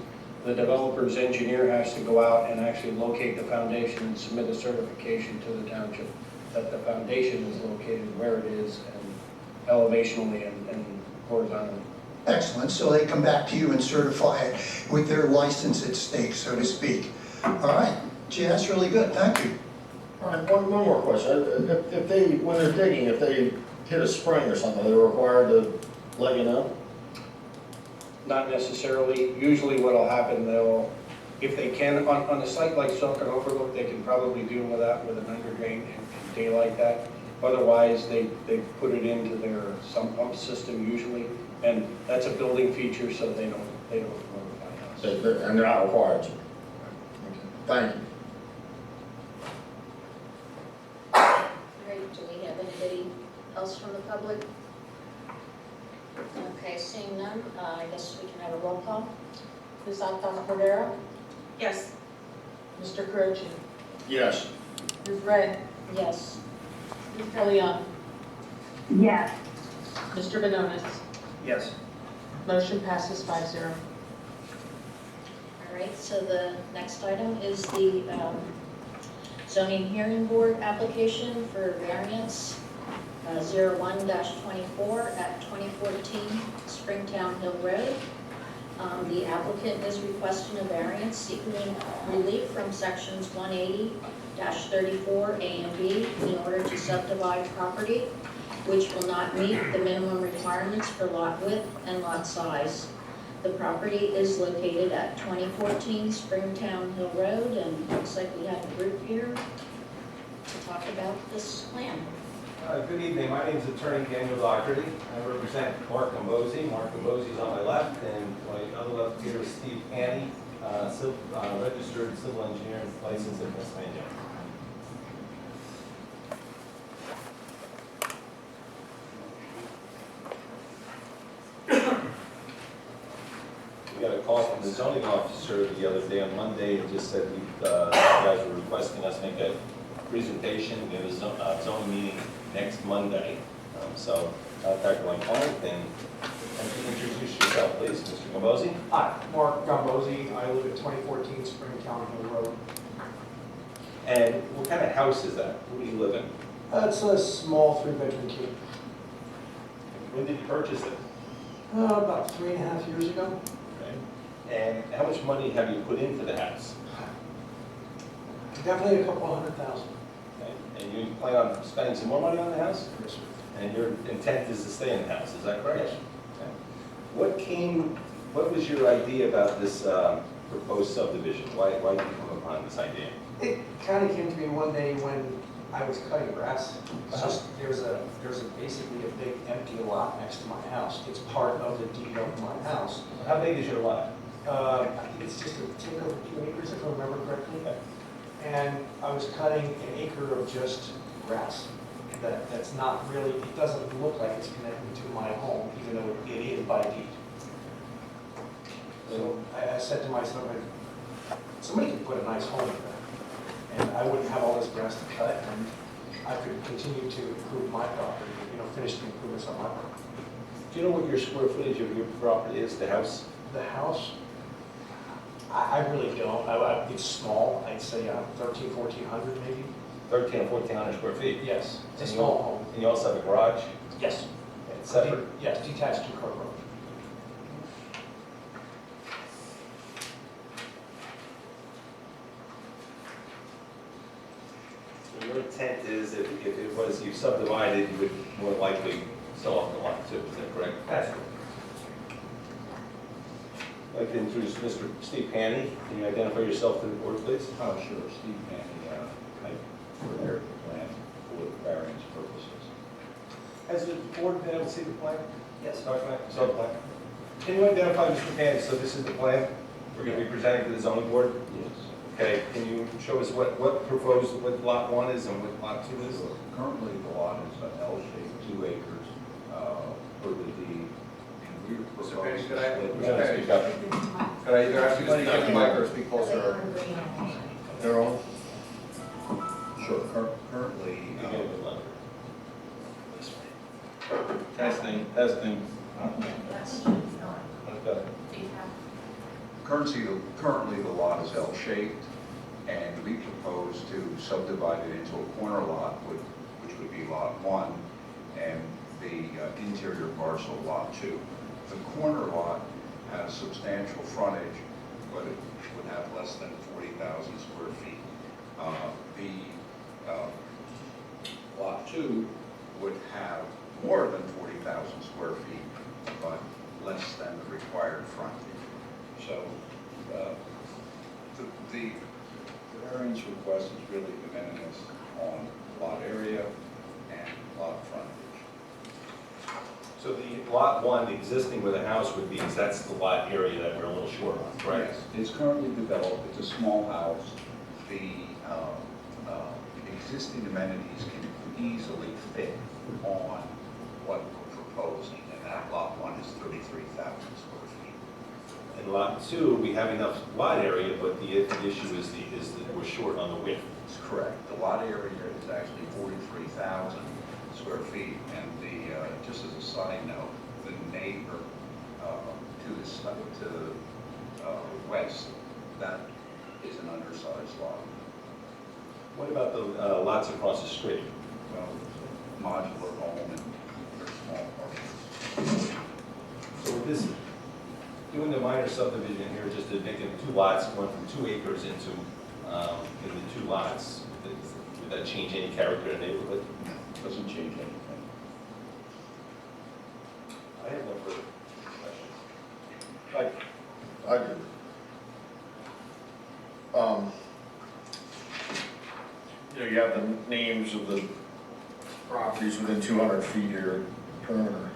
The developer's engineer has to go out and actually locate the foundation and submit a certification to the township that the foundation is located where it is, and elevationally and horizontally. Excellent, so they come back to you and certify it with their license at stake, so to speak. All right, gee, that's really good, thank you. All right, one more question. If they, when they're digging, if they hit a spring or something, they're required to let you know? Not necessarily. Usually what'll happen, they'll, if they can, on a site like Saucon Overlook, they can probably deal with that with an underdrain and daylight that. Otherwise, they put it into their sump pump system usually, and that's a building feature, so they don't notify us. And they're not required to? Thank you. Great, do we have anybody else from the public? Okay, seeing none, I guess we can have a roll call. Ms. Alcantara Cordero? Yes. Mr. Caroci? Yes. Ms. Ray? Yes. Ms. Kelley-Young? Yes. Mr. Benonis? Yes. Motion passes 5-0. All right, so the next item is the zoning hearing board application for variance 01-24 at 2014 Springtown Hill Road. The applicant is requesting a variance seeking relief from sections 180-34 A and B in order to subdivide property which will not meet the minimum requirements for lot width and lot size. The property is located at 2014 Springtown Hill Road, and looks like we have a group here to talk about this plan. Good evening. My name is Attorney Daniel Doherty. I represent Mark Cambosi. Mark Cambosi is on my left, and my other left here is Steve Haney, registered civil engineer and licensed in Pennsylvania. We got a call from the zoning officer the other day on Monday and just said you guys were requesting us make a presentation. We have a zoning meeting next Monday. So Dr. Lampone, and you introduce yourself, please, Mr. Cambosi. Hi, Mark Cambosi. I live at 2014 Springtown Hill Road. And what kind of house is that? Where do you live in? It's a small 3-bedroom cape. When did you purchase it? About 3.5 years ago. Okay. And how much money have you put into the house? Definitely a couple $100,000. Okay. And you plan on spending some more money on the house? Yes, sir. And your intent is to stay in the house, is that correct? Yes. Okay. What was your idea about this proposed subdivision? Why did you come upon this idea? It kind of came to me one day when I was cutting grass. It's just, there's basically a big empty lot next to my house. It's part of the deed of my house. How big is your lot? I think it's just a tick over 2 acres, if I remember correctly. And I was cutting an acre of just grass. That's not really, it doesn't look like it's connected to my home, even though it is by deed. So I said to myself, somebody could put a nice home in there, and I wouldn't have all this grass to cut, and I could continue to improve my property, finish the improvements on my property. Do you know what your square footage of your property is, the house? The house, I really don't. It's small. I'd say 1,400 maybe. 1,300 or 1,400 square feet? Yes, it's a small home. And you also have a garage? Yes. It's separate? Yes, detached 2-car garage. So your intent is if it was you subdivided, you would more likely sell off the lot too, is that correct? That's correct. I'd like to introduce Mr. Steve Haney. Can you identify yourself to the board, please? Oh, sure, Steve Haney, I prepared the plan for variance purposes. Has the board been able to see the plan? Yes. Saw the plan? Can you identify Mr. Pan, so this is the plan we're going to be presenting to the zoning board? Yes. Okay, can you show us what proposed, what lot 1 is and what lot 2 is? Currently, the lot is an L-shaped, 2 acres, for the deed. And we Mr. Penny, propose could to I, split Mr. Penny, it. speak up. could I either ask you to speak up the mic or speak closer? They're on? Sure, currently, You get it, London. testing. Okay. Currently, the lot is L-shaped, and we propose to subdivide it into a corner lot, which would be lot 1, and the interior parcel, lot 2. The corner lot has substantial frontage, but it would have less than 40,000 square feet. Lot 2 would have more than 40,000 square feet, but less than the required frontage. So the variance request is really de minimis on lot area and lot frontage. So the lot 1 existing where the house would be, is that's the lot area that we're a little short on, correct? Yes, it's currently developed, it's a small house. The existing amenities can easily fit on what we're proposing, and that lot 1 is 33,000 square feet. In lot 2, we have enough lot area, but the issue is that we're short on the width. That's correct. The lot area is actually 43,000 square feet, and just as a side note, the neighbor to the west, that is an undersized lot. What about the lots across the street? Well, modular home and they're small parcels. So with this, doing the minor subdivision here, just to make it 2 lots, going from 2 acres into 2 lots, would that change any character in the neighborhood? Doesn't change anything. I have no further questions. I do. You have the names of the properties within 200 feet here, perimeter.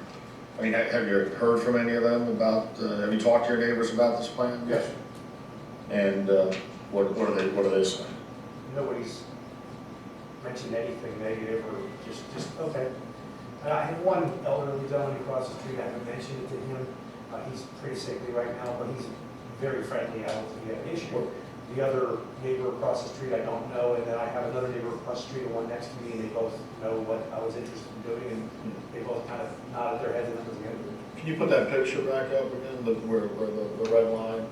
I mean, have you heard from any of them about, have you talked to your neighbors about this plan? Yes. And what are they saying? Nobody's mentioned anything negative or just okay. I have one elderly gentleman across the street, I haven't mentioned it to him. He's pretty sickly right now, but he's very friendly, I don't think he had an issue. The other neighbor across the street, I don't know, and then I have another neighbor across the street and one next to me, and they both know what I was interested in doing, and they both kind of nodded their heads and that was the end of it. Can you put that picture back up again, where the red line?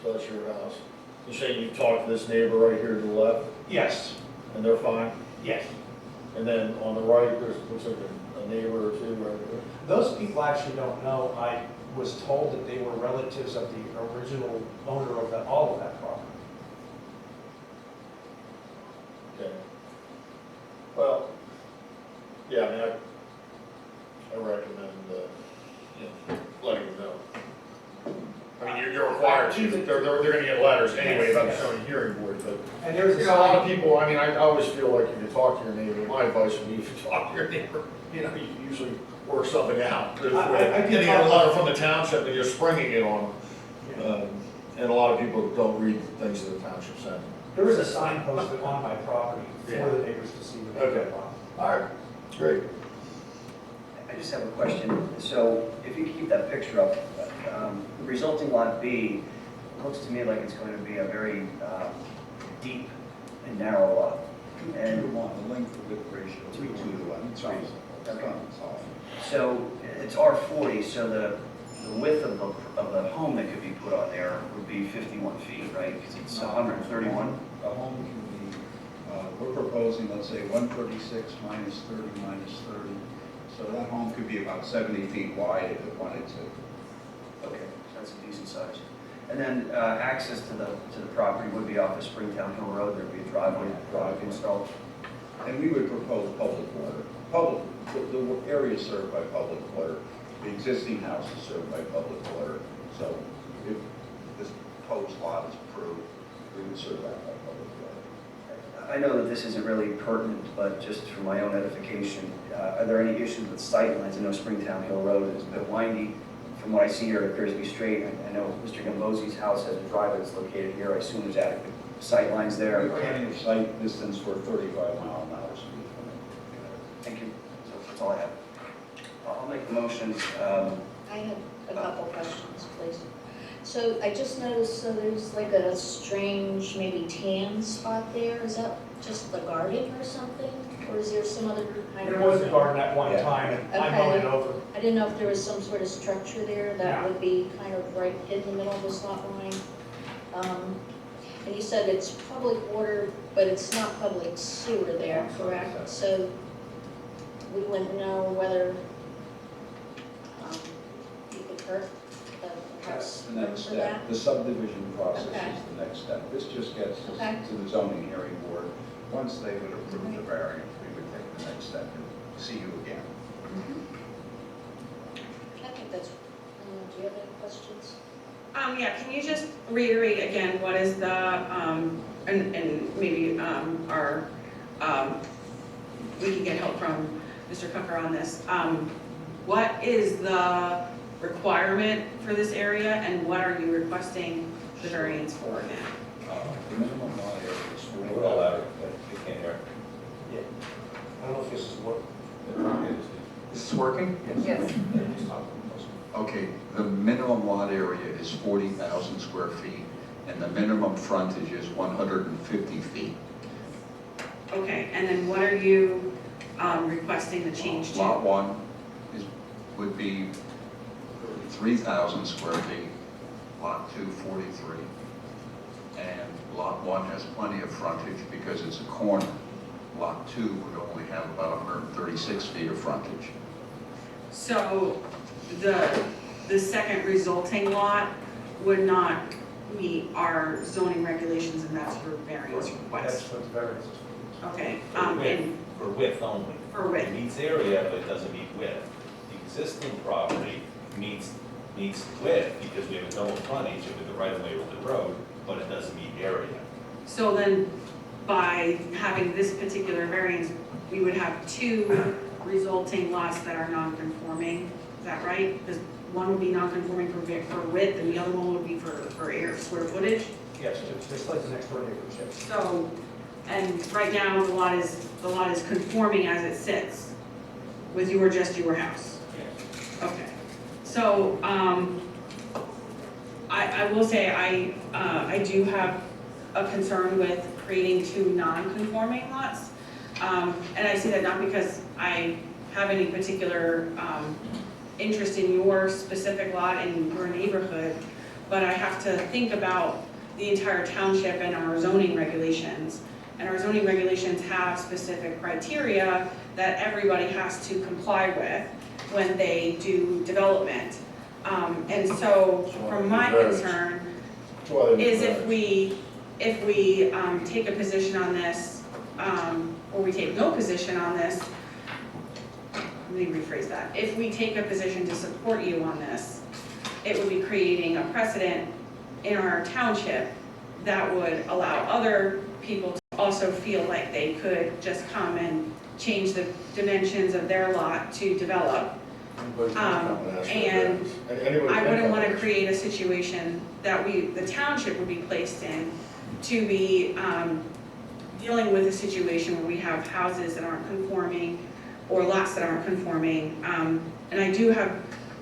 So that's your house. You say you talked to this neighbor right here to the left? Yes. And they're fine? Yes. And then on the right, there's looks like a neighbor or two right there? Those people actually don't know. I was told that they were relatives of the original owner of all of that property. Okay. Well, yeah, I mean, I recommend, letting them know. I mean, you're required to, they're gonna get letters anyway about the zoning hearing board, but, And there's a lot of people, I mean, I always feel like if you talk to your neighbor, my advice would be if you talk to your neighbor, you usually work something out. But if I getting a letter from the township and you're springing it on them, and a lot of people don't read things that the township sent. There is a sign posted on my property for the neighbors to see. Okay. All right, great. I just have a question. So if you keep that picture up, the resulting lot B looks to me like it's going to be a very deep and narrow lot. And you want the length to width ratio 3 to 1. It's Okay. off. So it's R40, so the width of the home that could be put on there would be 51 feet, right? Because it's 131. A home can be, we're proposing, let's say, 136 minus 30 minus 30. So that home could be about 70 feet wide if it wanted to. Okay, so that's a decent size. And then access to the property would be off of Springtown Hill Road. There'd be a driveway installed. And we would propose public water. The area is served by public water. The existing house is served by public water. So if this proposed lot is approved, we would serve that by public water. I know that this isn't really pertinent, but just for my own edification, are there any issues with sight lines? I know Springtown Hill Road is a bit windy. From what I see here, it appears to be straight. I know Mr. Gambosi's house has a driveway that's located here. I assume there's adequate sight lines there. Plenty of sight distance for 35-mile-an-hour speed limit. Thank you. So that's all I have. I'll make the motion. I have a couple questions, please. So I just noticed, so there's like a strange, maybe tan spot there. Is that just the garden or something? Or is there some other kind of? There was a garden at one time, and I mowed it over. I didn't know if there was some sort of structure there that would be kind of right in the middle of this lot line. And you said it's public water, but it's not public sewer there, correct? So we wouldn't know whether you could hurt That's perhaps the next for step. that? The subdivision process Okay. is the next step. This just gets us Okay. to the zoning hearing board. Once they would approve the variance, we would take the next step and see you again. I think that's, do you have any questions? Yeah, can you just reiterate again, what is the, and maybe our, we can get help from Mr. Cooker on this. What is the requirement for this area, and what are you requesting the variance for now? The minimum lot area is 40. We're allowed, but we can't hear. Yeah. I don't know if this is what. Is this working? Yes. Okay, the minimum lot area is 40,000 square feet, and the minimum frontage is 150 feet. Okay, and then what are you requesting the change to? Lot 1 would be 3,000 square feet, lot 2, 43. And lot 1 has plenty of frontage because it's a corner. Lot 2 would only have about 136 feet of frontage. So the second resulting lot would not meet our zoning regulations, and that's your variance request? That's what the variance is for. Okay, For width only. For width. It meets area, but it doesn't meet width. The existing property meets width because we have a double frontage with the right of way with the road, but it doesn't meet area. so then by having this particular variance, we would have two resulting lots that are non-conforming, is that right? Because one would be non-conforming for width, and the other one would be for air square footage? Yes, just like the next door neighbor, yes. So, and right now, the lot is conforming as it sits with just your house? Yes. Okay. So, I will say, I do have a concern with creating two non-conforming lots. And I say that not because I have any particular interest in your specific lot in your neighborhood, but I have to think about the entire township and our zoning regulations. And our zoning regulations have specific criteria that everybody has to comply with when they do development. And so, from my concern, is if we take a position on this, or we take no position on this, let me rephrase that. If we take a position to support you on this, it would be creating a precedent in our township that would allow other people to also feel like they could just come and change the dimensions of their lot to develop. And I wouldn't want to create a situation that the township would be placed in to be dealing with a situation where we have houses that aren't conforming or lots that aren't conforming. And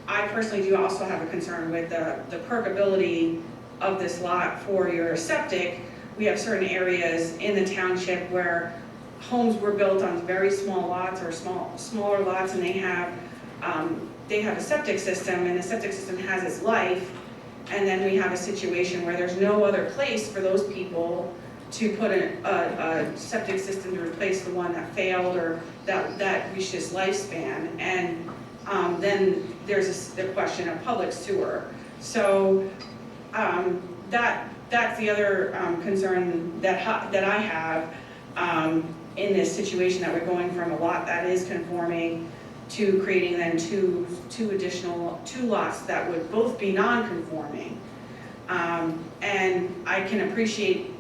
I personally do also have a concern with the permeability of this lot for your septic. We have certain areas in the township where homes were built on very small lots or smaller lots, and they have a septic system, and the septic system has its life, and then we have a situation where there's no other place for those people to put a septic system to replace the one that failed or that reached its lifespan. And then there's the question of public sewer. So that's the other concern that I have in this situation, that we're going from a lot that is conforming to creating then two lots that would both be non-conforming. And I can appreciate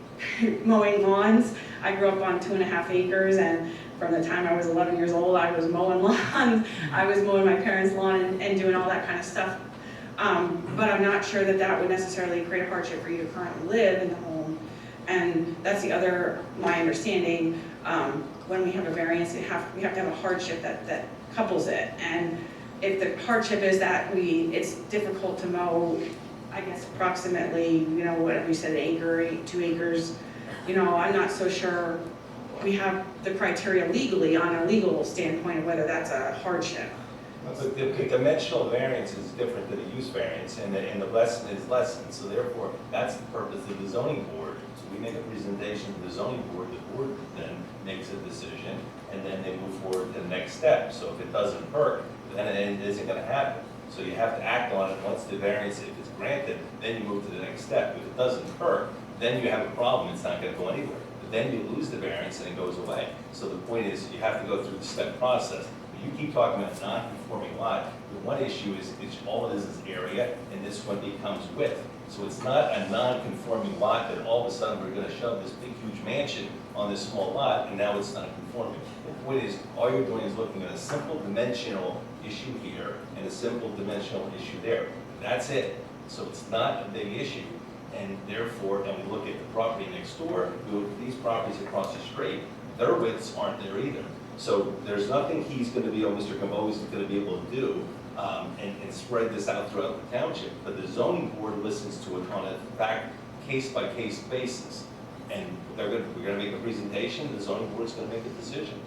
mowing lawns. I grew up on 2.5 acres, and from the time I was 11 years old, I was mowing lawns. I was mowing my parents' lawn and doing all that kind of stuff. But I'm not sure that that would necessarily create a hardship for you to currently live in the home. And that's the other, my understanding, when we have a variance, we have to have a hardship that couples it. And if the hardship is that it's difficult to mow, I guess approximately, whatever you said, an acre, 2 acres, I'm not so sure we have the criteria legally on a legal standpoint of whether that's a hardship. But the dimensional variance is different than a use variance, and the lesson is lessened. So therefore, that's the purpose of the zoning board. So we make a presentation to the zoning board, the board then makes a decision, and then they move forward to the next step. So if it doesn't work, then it isn't going to happen. So you have to act on it once the variance, if it's granted, then you move to the next step. If it doesn't work, then you have a problem, it's not going to go anywhere. But then you lose the variance and it goes away. So the point is, you have to go through the step process. You keep talking about non-conforming lot. The one issue is all it is area, and this one becomes width. So it's not a non-conforming lot that all of a sudden we're going to shove this big, huge mansion on this small lot, and now it's not conforming. The point is, all you're doing is looking at a simple dimensional issue here and a simple dimensional issue there. That's it. So it's not a big issue. And therefore, then we look at the property next door, these properties across the street, their widths aren't there either. So there's nothing he's going to be, Mr. Gamboa is going to be able to do and spread this out throughout the township. But the zoning board listens to it on a case-by-case basis. And we're going to make a presentation, the zoning board's going to make a decision.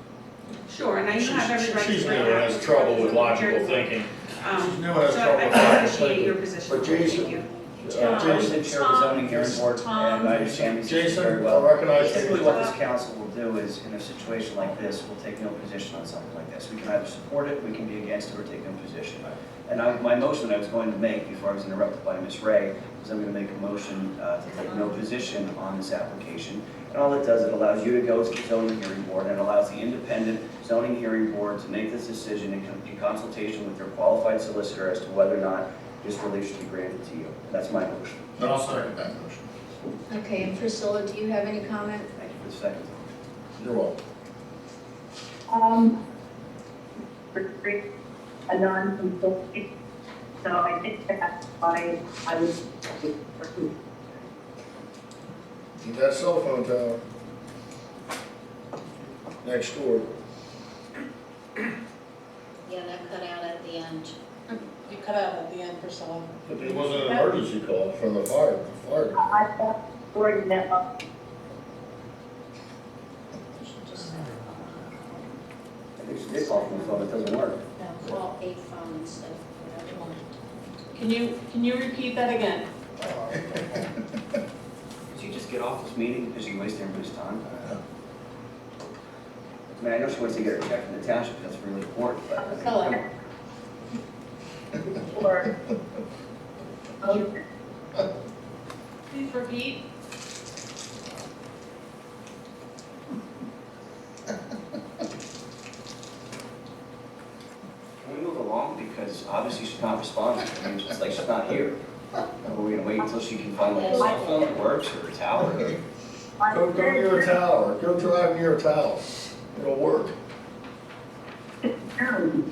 Sure, and I do have every right to She's bring new and that. has trouble with logical thinking. She's new and has So trouble I with logical appreciate your thinking. position. But Jason, Thank you. I was the chair of the zoning hearing board, and I understand these issues very Jason, well. I recognize you. Typically, what this council will do is, in a situation like this, we'll take no position on something like this. We can either support it, we can be against it, or take no position. And my motion I was going to make, before I was interrupted by Ms. Ray, was I'm going to make a motion to take no position on this application. And all it does, it allows you to go to the zoning hearing board, and it allows the independent zoning hearing board to make this decision in consultation with their qualified solicitor as to whether or not this relief should be granted to you. That's my motion. And I'll second that motion. Okay, and Priscilla, do you have any comment? Thank you for the second. You're welcome. A non-conforming, so I think that's why I would. That cell phone tower next door. Yeah, that cut out at the end. You cut out at the end, Priscilla. But it wasn't an emergency call from the fire. I thought wording that up. I think she did call from the phone, it doesn't work. No, call a phone instead of whatever you want. Can you repeat that again? Did you just get off this meeting because you wasted everybody's time? I mean, I know she wants to get her check from the township, that's really important, but. I mean, Tell come her. on. Or, Please repeat. Can we move along, because obviously she's not responding, I mean, it's like she's not here. Are we gonna wait until she can find like a cell phone that works, or a tower? Go near a tower. Go drive near a tower. It'll work.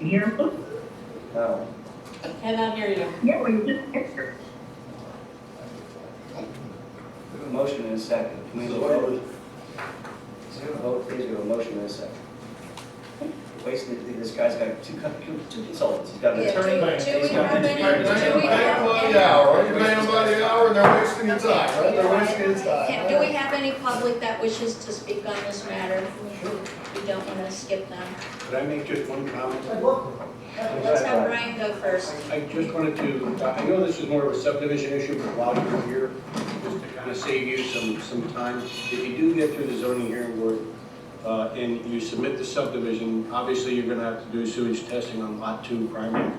here, No. Cannot hear you. yeah, we just answered. We have a motion in a second. Can we vote? Let's have a vote, please, we have a motion in a second. Wasting, this guy's got two consultants, he's got an Yeah, attorney. do we he's got have an any- engineer. do we have by any- the hour. You're paying them by the hour and they're wasting your time, right? They're wasting your time. Do we have any public that wishes to speak on this matter? We don't want to skip them. Could I make just one comment? Let's have Brian go first. I just wanted to, I know this is more of a subdivision issue, but while you're here, just to kind of save you some time, if you do get through the zoning hearing board, and you submit the subdivision, obviously you're gonna have to do sewage testing on lot 2 primary.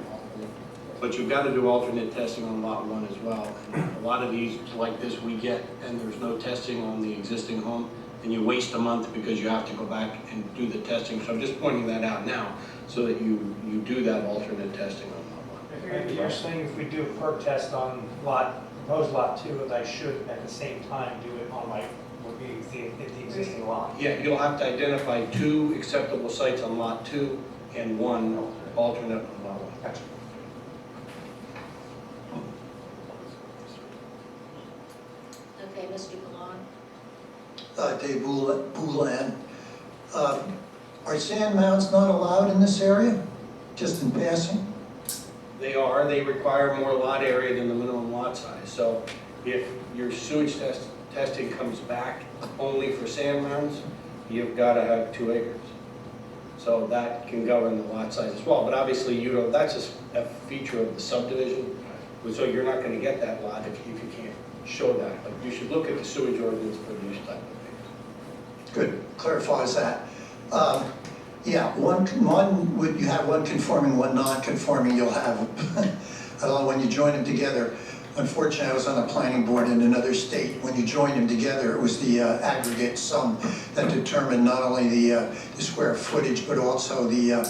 But you've got to do alternate testing on lot 1 as well. And a lot of these, like this, we get, and there's no testing on the existing home, and you waste a month because you have to go back and do the testing. So I'm just pointing that out now, so that you do that alternate testing on lot 1. You're saying if we do a perk test on proposed lot 2, that I should at the same time do it on my, would be the existing lot. Yeah, you'll have to identify 2 acceptable sites on lot 2 and 1 alternate on lot 1. Gotcha. Okay, Mr. Gallan? Dave Boulan. Are sand mounds not allowed in this area, just in passing? They require more lot area than the minimum lot size. So if your sewage testing comes back only for sand mounds, you've got to have 2 acres. So that can govern the lot size as well. But obviously, that's just a feature of the subdivision. So you're not going to get that lot if you can't show that. But you should look at the sewage ordinance for these type of things. Good, clarifies that. Yeah, you have one conforming, one non-conforming, you'll have, I don't know, when you join them together. Unfortunately, I was on a planning board in another state. When you joined them together, it was the aggregate sum that determined not only the square footage, but also the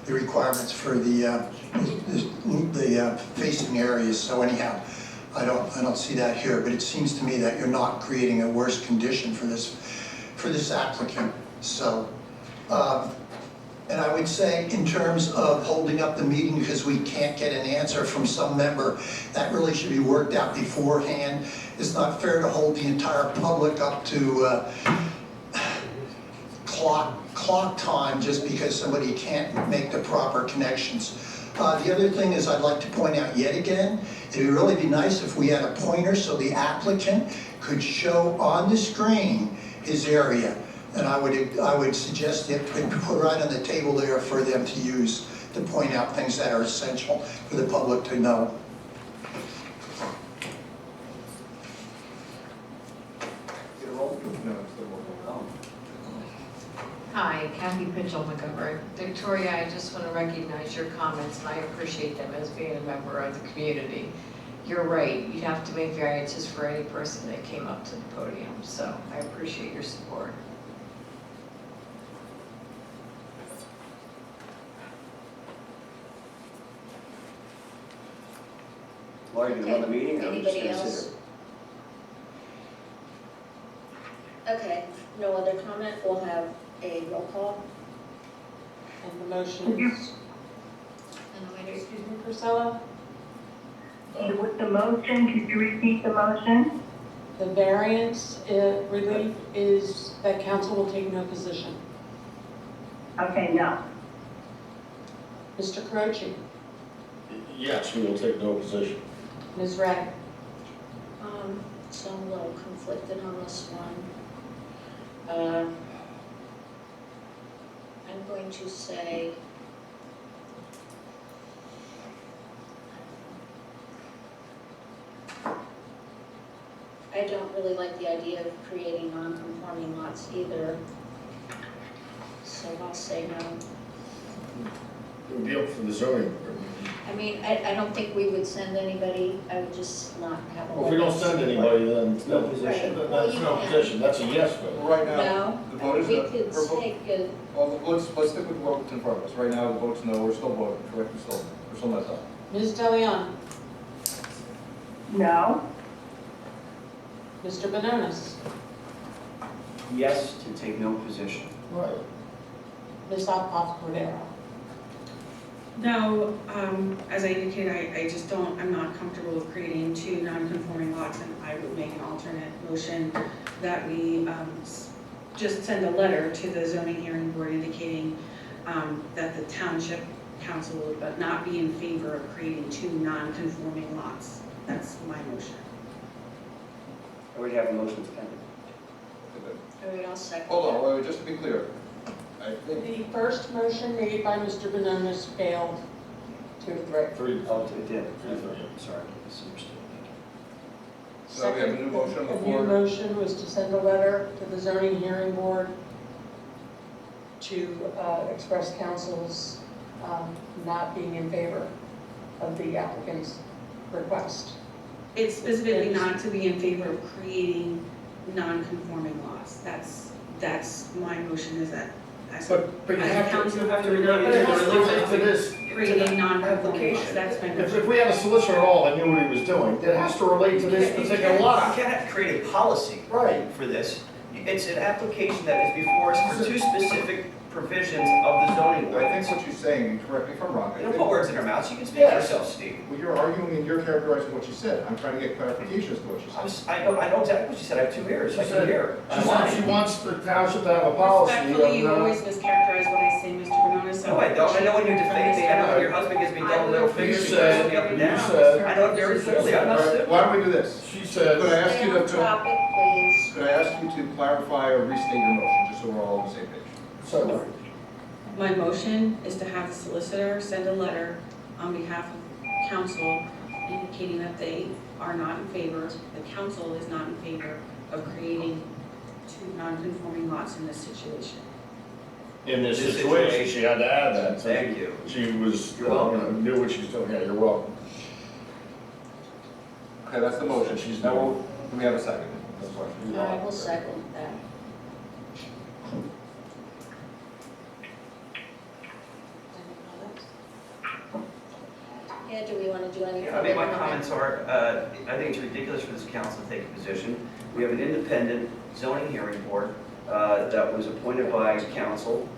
requirements for the facing areas. So anyhow, I don't see that here, but it seems to me that you're not creating a worse condition for this applicant. So, and I would say in terms of holding up the meeting because we can't get an answer from some member, that really should be worked out beforehand. It's not fair to hold the entire public up to clock time just because somebody can't make the proper connections. The other thing is I'd like to point out yet again, it would really be nice if we had a pointer so the applicant could show on the screen his area. And I would suggest it put right on the table there for them to use to point out things that are essential for the public to know. Hi, Kathy Pitchell Montgomery. Victoria, I just want to recognize your comments, and I appreciate them as being a member of the community. You're right, you have to make variances for any person that came up to the podium, so I appreciate your support. Laura, you gonna run the meeting, or are we just Anybody gonna else? sit Okay, no other comment, we'll have a roll call. And the motion is, excuse me, Priscilla? With the motion, could you repeat the motion? The variance relief is that council will take no position. Okay, no. Mr. Caroci? Yes, we will take no position. Ms. Ray? So I'm a little conflicted on this one. I'm going to say I don't really like the idea of creating non-conforming lots either. So I'll say no. It would be up for the zoning board. I mean, I don't think we would send anybody, I would just not have a. Well, if we don't send anybody, then it's no Right. position. Well, That's you no can. position, that's a yes vote. Right now, No, the vote is we no. could take a, Well, let's stick with what's in front of us. Right now, the vote's no, we're still voting, correct? We're still not done. Ms. DeLeon? No. Mr. Benonis? yes to take no position. Right. Ms. Alcoff Cordero? No, as I indicated, I just don't, I'm not comfortable with creating 2 non-conforming lots, and I would make an alternate motion that we just send a letter to the zoning hearing board indicating that the township council would not be in favor of creating 2 non-conforming lots. That's my motion. I already have a motion pending. all right, I'll second. Hold on, wait, just to be clear. I think, The first motion made by Mr. Benonis failed 2 to 3. Oh, it did. Sorry, I misunderstood. so we have a new motion on the The new floor. motion was to send a letter to the zoning hearing board to express council's not being in favor of the applicant's request. It's specifically not to be in favor of creating non-conforming lots. That's my motion, is that as a But you as a have council, to, have to it has to relate to this. creating non-conforming lots. That's my If motion. we had a solicitor at all that knew what he was doing, it has to relate to this particular lot. You can't have to create a policy Right. for this. It's an application that is before us for two specific provisions of the zoning I think ordinance. what you're saying, and correct me if I'm wrong. You don't put words in our mouths, you can speak for yourself, Steve. Well, you're arguing and you're characterizing what you said. I'm trying to get clarification as to what you said. I know exactly what you said, I have 2 ears, I can hear. She wants the township to have a policy Respectfully, you of, always mischaracterize what I say, Mr. Benonis, so. No, I don't, I know when you defame me, I know when your husband gives me double middle fingers, You he said- goes me up and you down. said- I know it very clearly, I'm not All right, stupid. why don't we do this? she said, Could I ask Stay you on to, topic, please. could I ask you to clarify or restate your motion, just so we're all on the same page? so, My motion is to have the solicitor send a letter on behalf of council indicating that they are not in favor, the council is not in favor of creating 2 non-conforming lots in this situation. in this This situation, situation. she had to add that. So Thank you. She was, You're welcome. knew what she was doing, yeah, you're welcome. Okay, that's the motion. Now, do we have a second? That's what I will second that. Yeah, do we want to do any? Yeah, I mean, my comments are, I think it's ridiculous for this council to take a position. We have an independent zoning hearing board that was appointed by council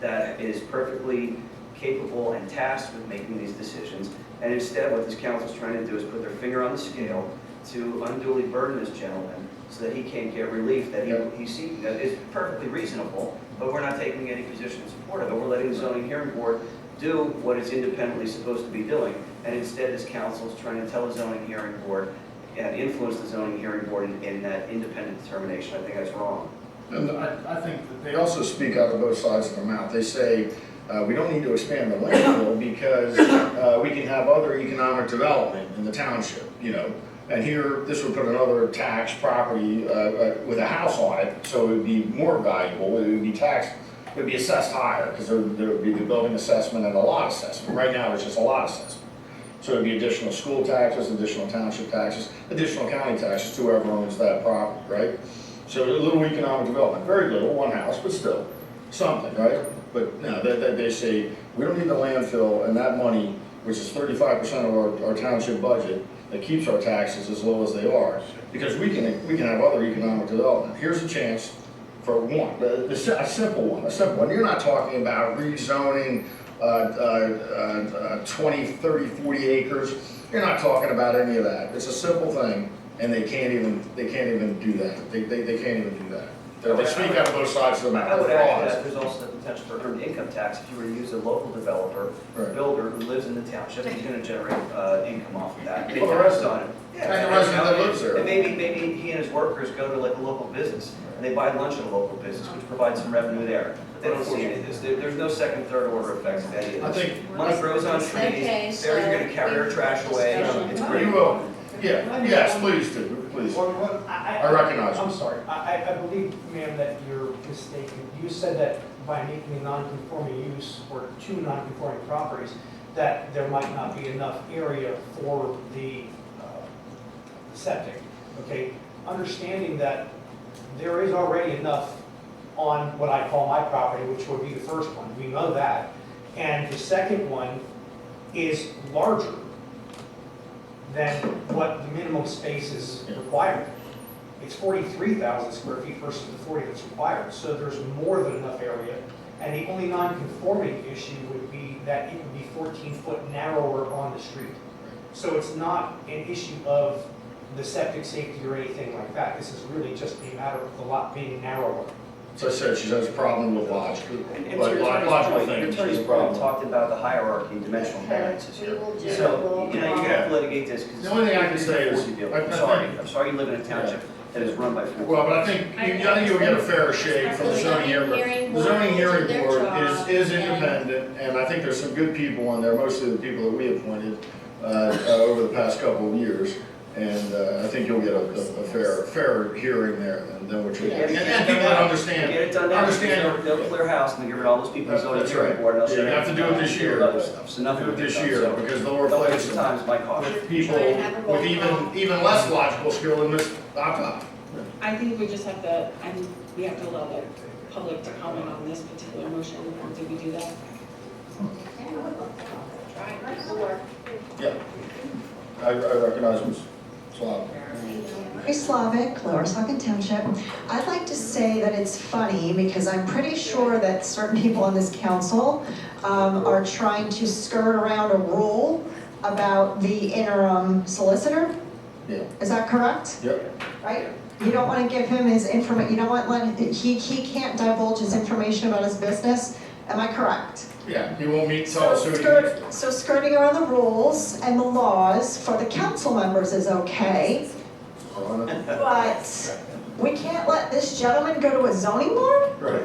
that is perfectly capable and tasked with making these decisions. And instead, what this council is trying to do is put their finger on the scale to unduly burden this gentleman so that he can't get relief that he's seeking. That is perfectly reasonable, but we're not taking any position in support of it. We're letting the zoning hearing board do what it's independently supposed to be doing. And instead, this council is trying to tell the zoning hearing board and influence the zoning hearing board in that independent determination. I think that's wrong. And I think that they also speak out of both sides of their mouth. They say, we don't need to expand the landfill because we can have other economic development in the township, you know. And here, this would put another tax property with a house on it, so it would be more valuable, it would be taxed, it would be assessed higher, because there would be the building assessment and a lot assessment. Right now, it's just a lot assessment. So it'd be additional school taxes, additional township taxes, additional county taxes to whoever owns that property, right? So a little economic development, very little, one house, but still, something, right? But no, they say, we don't need the landfill, and that money, which is 35% of our township budget, that keeps our taxes as low as they are, because we can have other economic development. Here's a chance for one, a simple one. You're not talking about rezoning 20, 30, 40 acres. You're not talking about any of that. It's a simple thing, and they can't even do that. They can't even do that. They speak out of both sides of the mouth. I would add that there's also the potential for earned income tax if you were to use a local developer, or builder who lives in the township, he's gonna generate income off of that. Well, the resident. Yeah, And the resident that lives there. And maybe he and his workers go to like a local business, and they buy lunch at a local business, which provides some revenue there. But they don't see any of this. There's no second, third order effects of any of I this. think- Money grows on trees, Okay, so they're gonna carry their trash away, it's great. You will. Yeah, yes, please do, please. I recognize you. I'm sorry, I believe, ma'am, that you're mistaken. You said that by making a non-conforming use or 2 non-conforming properties, that there might not be enough area for the septic, okay? Understanding that there is already enough on what I call my property, which would be the first one, we know that. And the second one is larger than what the minimum space is required. It's 43,000 square feet versus the 40 that's required, so there's more than enough area. And the only non-conforming issue would be that it would be 14 foot narrower on the street. So it's not an issue of the septic safety or anything like that. This is really just a matter of the lot being narrower. As I said, she has a problem with logic, And to but your logical attorney's thinking, point, she's your a attorney's point problem. talked about the hierarchy and dimensional variances here. We will do, So, you know, you're gonna have to litigate this, because. The only thing I can say is- I'm sorry you live in a township that is run by fools. Well, but I think you'll get a fair shake from the zoning hearing board. The zoning hearing board is independent, and I think there's some good people on there, mostly the people that we appointed over the past couple of years. And I think you'll get a fair hearing there than what you're getting. And people that understand. Get it done now, they'll clear house and they'll get rid of all those people who's on the That's hearing right. board. and they'll Yeah, say you have to do it this they'll year. do other stuff. So nothing Do it will this get done. year, So because they'll don't replace waste your time, is my caution. with people with even less logical skill than this laptop. I think we just have to, we have to allow the public to comment on this particular motion, or did we do that? try it before. Yeah. I recognize Ms. Slavin. Slavic, Lower Saucon Township. I'd like to say that it's funny because I'm pretty sure that certain people on this council are trying to skirt around a rule about the interim solicitor. Yeah. Is that correct? Yep. Right? You don't want to give him his information, you don't want, he can't divulge his information about his business. Am I correct? Yeah, he won't meet till soon. So skirting around the rules and the laws for the council members is okay. But we can't let this gentleman go to a zoning board? Right.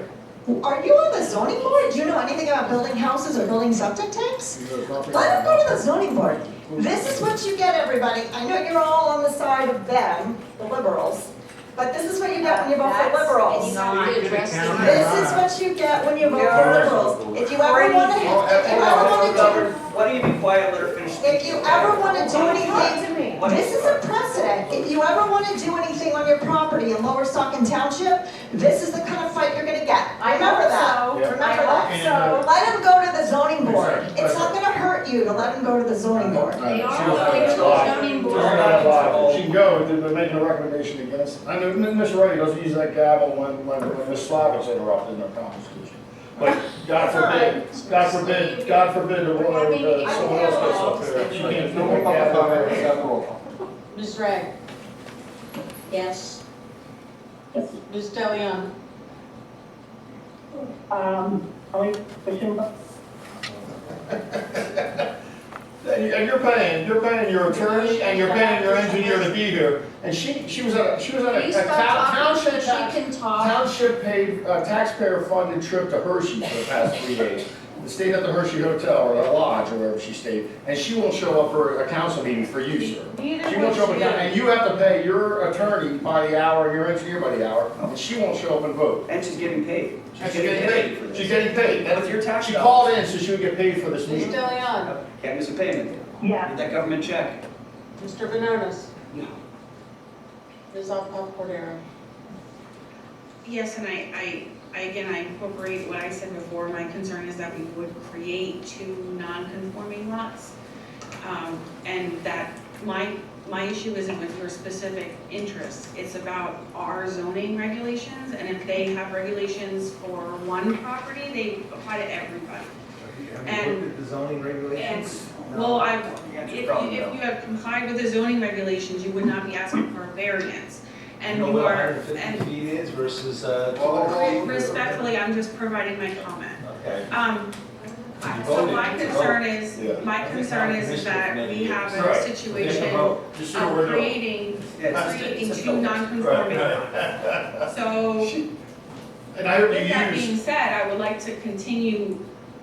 Are you on the zoning board? Do you know anything about building houses or building septic tanks? Let him go to the zoning board. This is what you get, everybody. I know you're all on the side of them, the liberals, but this is what you get when you vote for liberals. This is what you get when you vote for liberals. If you ever want to, Why don't you be quiet, let her finish? if you ever want to do anything, this is a precedent. If you ever want to do anything on your property in Lower Saucon Township, this is the kind of fight you're gonna get. Remember that. Remember that. Let him go to the zoning board. It's not gonna hurt you to let him go to the zoning board. They are going to the zoning board. She can go, they're making a recommendation against it. I know Mr. Reddy doesn't use that gavel when Ms. Slavic's interrupted in their conversation. But God forbid, someone else gets up there. She can't do a gavel. Ms. Ray? Yes. Ms. Delion? And you're paying your attorney and you're paying your engineer to be here. And she was at a township paid, taxpayer funded trip to Hershey for the past 3 days. Stayed at the Hershey Hotel or the lodge or wherever she stayed, and she won't show up for a council meeting for you, sir. She won't show up, and you have to pay your attorney by the hour, your engineer by the hour, and she won't show up and vote. And she's getting paid. She's getting paid. for this. She's getting paid. With your tax She dollars. called in so she would get paid for this Ms. meeting. Delion? Can't miss a payment. Yeah. Get that government check. Mr. Benonis? No. Ms. Cordero? Yes, and I incorporate what I said before. My concern is that we would create 2 non-conforming lots. And that my issue isn't with your specific interests. It's about our zoning regulations, and if they have regulations for one property, they apply to everybody. Have you looked at the zoning regulations? Well, if you have complied with the zoning regulations, you would not be asking for a variance. And You know you what are, 150 and feet is versus, respectfully, I'm just providing my comment. okay. So my concern is that we have a situation of creating 2 non-conforming lots. So, And I heard with that you being use. said, I would like to continue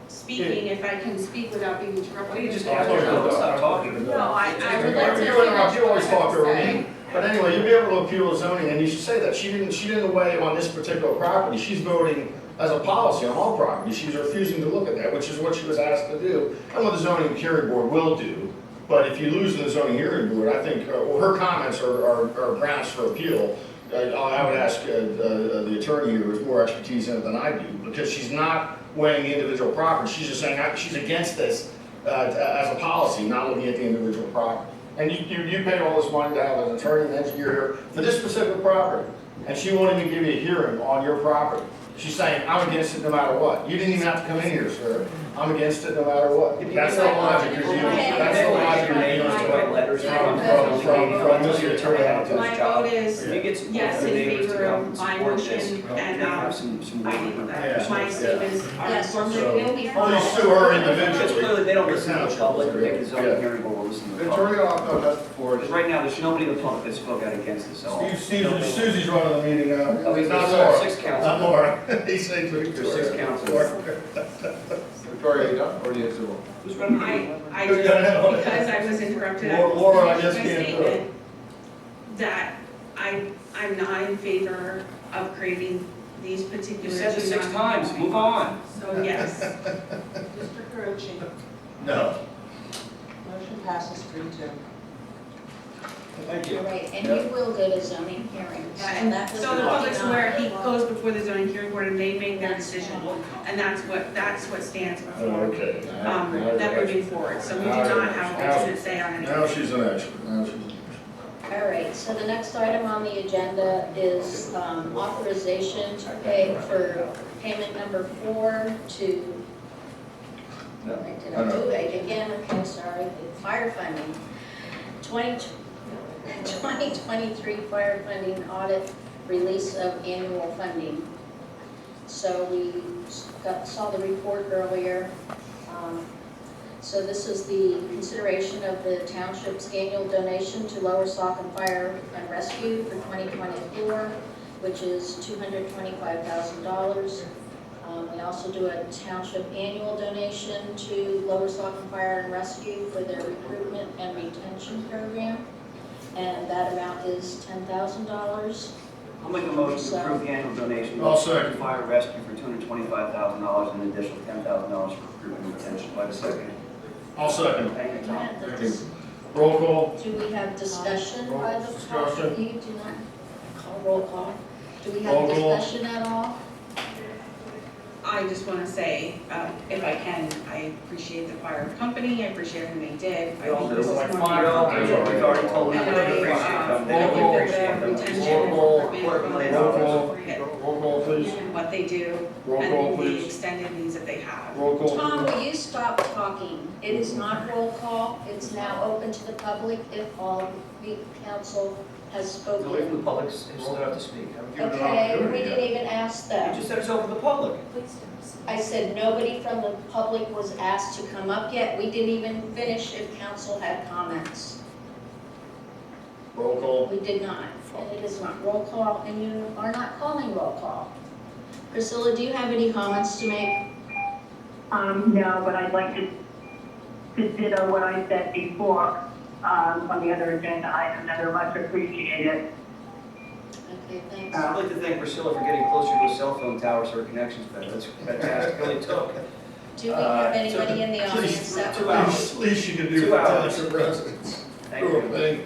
speaking if I can speak without being interrupted. You just stop talking. No, I would like to. You interrupt, you always talk over me. But anyway, you'll be able to appeal the zoning, and you should say that. She didn't weigh on this particular property. She's voting as a policy on all properties. She's refusing to look at that, which is what she was asked to do, and what the zoning hearing board will do. But if you lose in the zoning hearing board, I think, her comments are grounds for appeal. I would ask the attorney who has more expertise in it than I do, because she's not weighing the individual property. She's just saying she's against this as a policy, not looking at the individual property. And you paid all this money to have an attorney and engineer here for this specific property, and she won't even give you a hearing on your property. She's saying, I'm against it no matter what. You didn't even have to come in here, sir. I'm against it no matter what. That's the logic you're using. That's the logic you're using from Mr. Attorney. My vote is If you get some yes in neighbors to favor come of and my support motion, this, and have some I think that my statements are informative. Please sue her Because individually. clearly they don't listen to the public, make the zoning hearing board will listen to the public. Because right now, there's nobody in the public that spoke out against this at all. Susie's running the meeting now. Oh, he's Not not Laura. 6 council. Not Laura. He's saying There's 6 councils. Victoria, you done, or do you have to? Who's running the meeting? I just, because I was interrupted, I Laura, I finished just my can't do it. statement that I'm not in favor of creating these particular. You said it 6 two times, move on. So yes. Mr. Carucci? No. Motion passes 3-2. Thank you. All right, and you will go to zoning hearings. And that was so the public's aware, he goes before the zoning hearing board and they make their decision. And that's what stands before, Okay. that moving forward. So we do not have ultimate say on it. Now she's an expert. Now she's an expert. All right, so the next item on the agenda is authorization to pay for payment number 4 to, did I do it again? Okay, sorry, fire funding. 2023 fire funding audit, release of annual funding. So we saw the report earlier. So this is the consideration of the township's annual donation to Lower Saucon Fire and Rescue for 2024, which is $225,000. We also do a township annual donation to Lower Saucon Fire and Rescue for their recruitment and retention program, and that amount is $10,000. I'll make a motion to approve the annual donation I'll to second. Fire Rescue for $225,000 and an additional $10,000 for recruitment and retention. Do I have a second? I'll second. Thank you, Tom. Roll call. Do we have discussion by the Discussion. You do not call roll call. Do we have Roll call. discussion at all? I just want to say, if I can, I appreciate the fire company, I appreciate everything they did. I think this is Like more fire. than- We've already told them And that I, we appreciate them. I think We appreciate the them. retention and Roll recruitment call. Roll call, please. and what they do, Roll and call, then the please. extended needs that they have. Roll call. Tom, will you stop talking? It is not roll call. It's now open to the public if all the council has Nobody from the spoken. public is old enough to speak. Haven't given an Okay, we opportunity didn't yet. even ask You them. just said it's open to the public. I said nobody from the public was asked to come up yet. We didn't even finish if council had comments. Roll call. We did not, and it is not roll call, and you are not calling roll call. Priscilla, do you have any comments to make? No, but I'd like to ditto what I said before, on the other agenda items, and they're much appreciated. Okay, thanks. I'd like to thank Priscilla for getting closer to a cell phone tower so her connection's better. That's fantastic. It only took. Do we have anybody in the audience that would like? Least you can do 2 for hours. township residents. Thank Poor you. thing.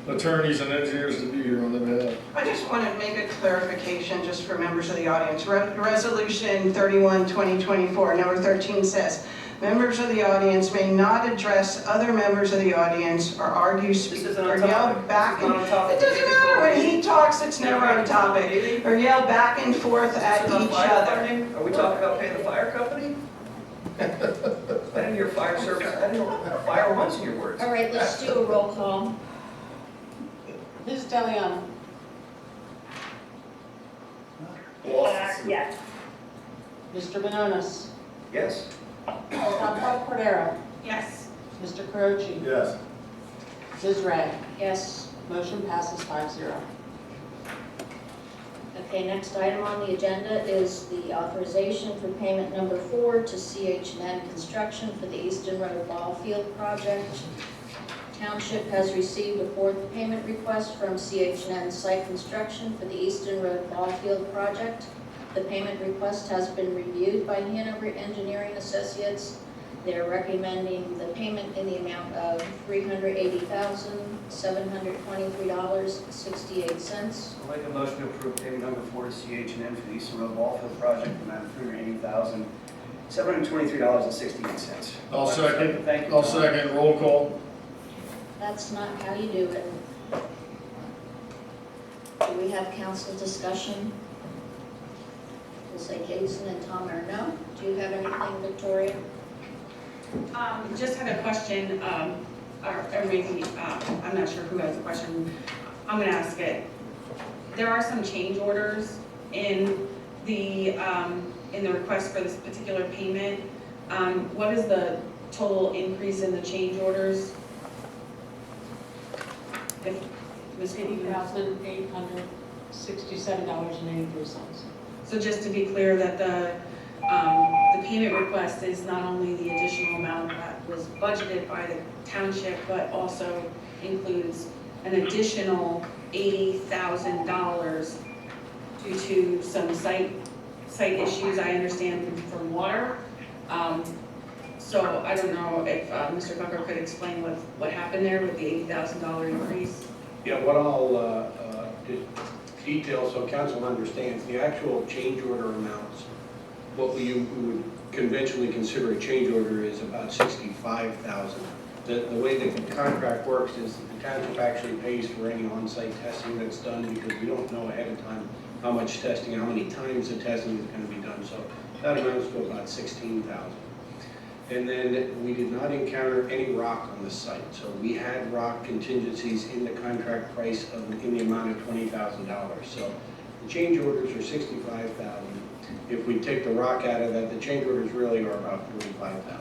Attorneys and engineers to be here on the behalf. I just want to make a clarification just for members of the audience. Resolution 31, 2024, number 13 says, members of the audience may not address other members of the audience or argue, This isn't or on yell topic. back. This is not on topic. It doesn't matter, when he talks, it's never on topic. Or yell back and forth at This is on each fire other. funding? Are we talking about paying the fire company? I didn't hear fire service, I didn't hear fire once in your words. All right, let's do a roll call. Ms. Deliano? Yes. Mr. Benonis? Yes. Councilor Cordero? Yes. Mr. Carochi? Yes. Ms. Ray? Yes. Motion passes 5-0. Okay, next item on the agenda is the authorization for payment number 4 to CH&N Construction for the Easton Road Ball Field project. Township has received a 4th payment request from CH&N Site Construction for the Easton Road Ball Field project. The payment request has been reviewed by Hanover Engineering Associates. They're recommending the payment in the amount of $380,723.68. I'll make a motion to approve payment number 4 to CH&N for the Eastern Road Ball Field project, amount of $380,723.68. I'll second. Thank you. I'll Tom. second. Roll call. That's not how you do it. Do we have council discussion? We'll say Jason and Tom are no. Do you have anything, Victoria? Just had a question, or maybe, I'm not sure who has a question. I'm gonna ask it. There are some change orders in the request for this particular payment. What is the total increase in the change orders? If Ms. Phoebe can- $8,867.83. So just to be clear that the payment request is not only the additional amount that was budgeted by the township, but also includes an additional $80,000 due to some site issues, I understand, from water. So I don't know if Mr. Bucker could explain what happened there with the $80,000 increase. Yeah, what I'll just detail so council understands, the actual change order amounts, what we would conventionally consider a change order is about $65,000 the way that the contract works is that the township actually pays for any on-site testing that's done because we don't know ahead of time how much testing and how many times the testing is going to be done. So that amounts to about $16,000. And then we did not encounter any rock on the site. So we had rock contingencies in the contract price in the amount of $20,000. So the change orders are $65,000. If we take the rock out of that, the change orders really are about $45,000.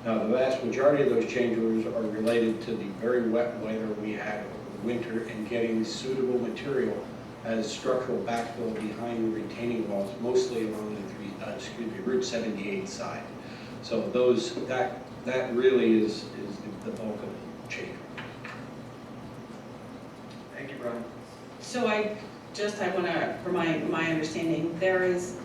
Now, the vast majority of those change orders are related to the very wet weather we had over the winter and getting suitable material as structural backfill behind the retaining walls, mostly along the Route 78 side. So that really is the bulk of the change. Thank you, Brian. So I want to, for my understanding, there is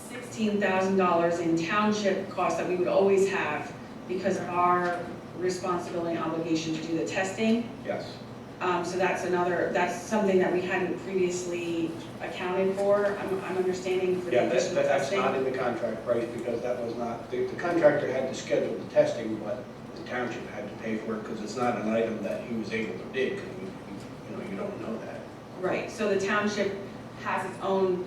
$16,000 in township costs that we would always have because of our responsibility and obligation to do the testing. Yes. So that's something that we hadn't previously accounted for, I'm understanding, for the additional that's testing. not in the contract price because that was not, the contractor had to schedule the testing, but the township had to pay for it because it's not an item that he was able to bid because you don't know that. Right, so the township has its own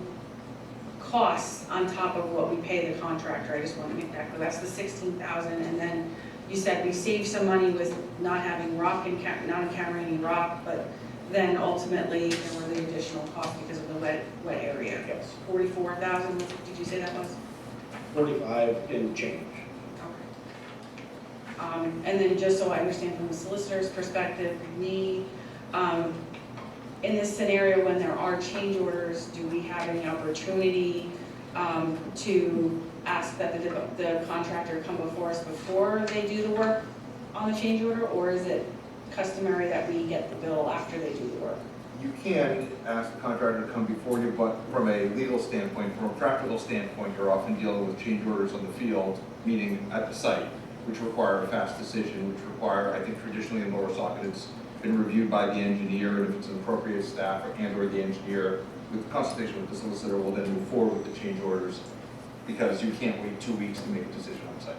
costs on top of what we pay the contractor. I just want to make that clear. That's the $16,000, and then you said we saved some money with not having rock and not encountering any rock, but then ultimately there were the additional costs because of the wet area. Yes. 44,000. Did you say that was? 45 and change. Okay. And then just so I understand from the solicitor's perspective, in this scenario when there are change orders, do we have any opportunity to ask that the contractor come before us before they do the work on the change order, or is it customary that we get the bill after they do the work? You can ask the contractor to come before you, but from a legal standpoint, from a practical standpoint, you're often dealing with change orders on the field, meaning at the site, which require a fast decision, which require, I think traditionally in Lower Saucon, it's been reviewed by the engineer, and if it's an appropriate staff or the engineer, with consultation with the solicitor, will then move forward with the change orders, because you can't wait 2 weeks to make a decision on site.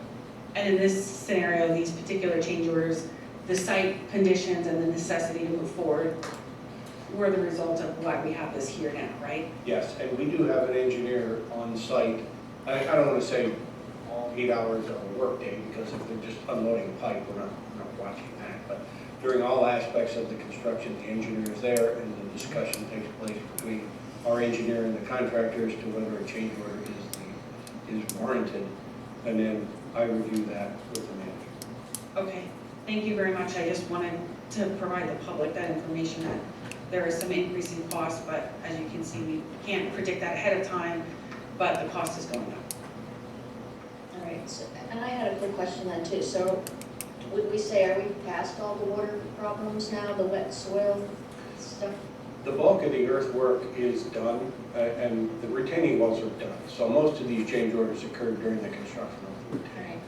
And in this scenario, these particular change orders, the site conditions and the necessity to move forward were the result of why we have this here now, right? Yes, and we do have an engineer on site. I don't want to say all 8 hours of a workday, because if they're just unloading a pipe, we're not watching that. But during all aspects of the construction, the engineer is there, and the discussion takes place between our engineer and the contractor as to whether a change order is warranted, and then I review that with the manager. Okay, thank you very much. I just wanted to provide the public that information that there is some increase in cost, but as you can see, we can't predict that ahead of time, but the cost is going up. All right, so, and I had a quick question then too. So would we say, are we past all the water problems now, the wet soil stuff? The bulk of the earthwork is done, and the retaining walls are done. So most of these change orders occurred during the construction of the retaining.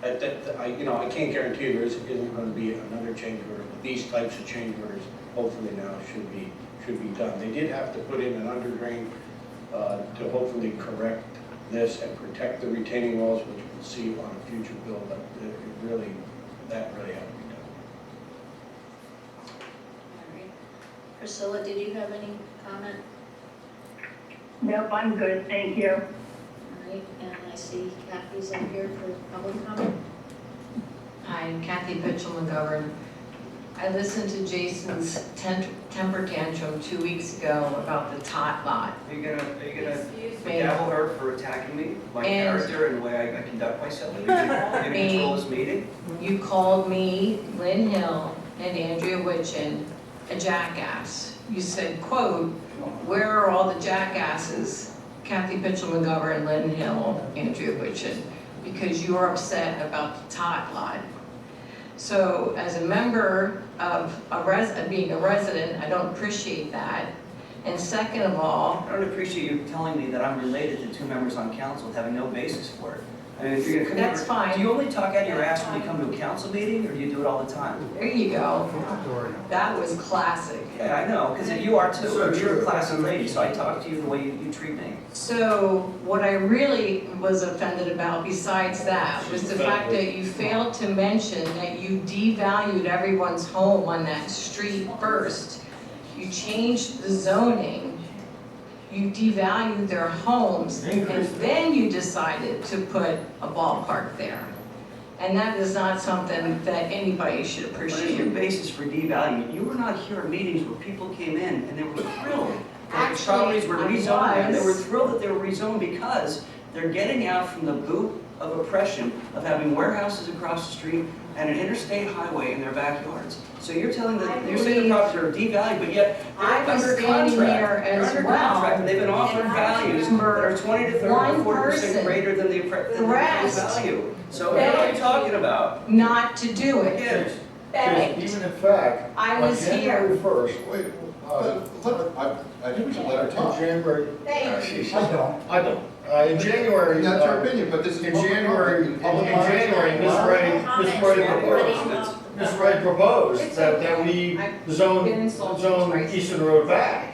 I can't guarantee there isn't going to be another change order, but these types of change orders, hopefully now should be done. They did have to put in an under drain to hopefully correct this and protect the retaining walls, which we'll see on a future bill, but that really had to be done. Priscilla, did you have any comment? Nope, I'm good, thank you. All right, and I see Kathy's up here for public comment. Hi, I'm Kathy Pitchell-McGovern. I listened to Jason's temper tantrum 2 weeks ago about the tot lot. Are you gonna gavel her for attacking me, my character and the way I conduct myself? You're gonna control this meeting? You called me, Lynn Hill, and Andrea Witchin a jackass. You said, quote, "Where are all the jackasses?" Kathy Pitchell-McGovern, Lynn Hill, Andrea Witchin, because you're upset about the tot lot. So as a member of being a resident, I don't appreciate that. And second of all, I don't appreciate you telling me that I'm related to two members on council having no basis for it. I mean, if you're gonna come That's here, fine. do you only talk out your ass when you come to a council meeting, or do you do it all the time? there you go. That was classic. Yeah, I know, because you are too. You're a classy lady, so I talk to you the way you treat me. So what I really was offended about besides that was the fact that you failed to mention that you devalued everyone's home on that street first. You changed the zoning, you devalued their homes, and then you decided to put a ballpark there. And that is not something that anybody should What is your appreciate. basis for devaluing? You were not here at meetings where people came in and they were thrilled that the Actually, properties were I rezoned. And they were was. thrilled that they were rezoned because they're getting out from the boot of oppression of having warehouses across the street and an interstate highway in their backyards. So you're telling them, you're saying the properties are devalued, but yet I they're was under standing contract. here They're as under well, contract, and they've been offered and I values that remember are 20 to 30 to one 40% person greater than the appraised value. So what are you talking about? Not to do it. Again, Begged. Even in fact, I on was January here. 1st, Wait, I think we should let her in talk. January, Thank I don't. In January, That's her opinion, but this is. in public January, comment. in January, Ms. Ray proposed that we zone Eastern Road back.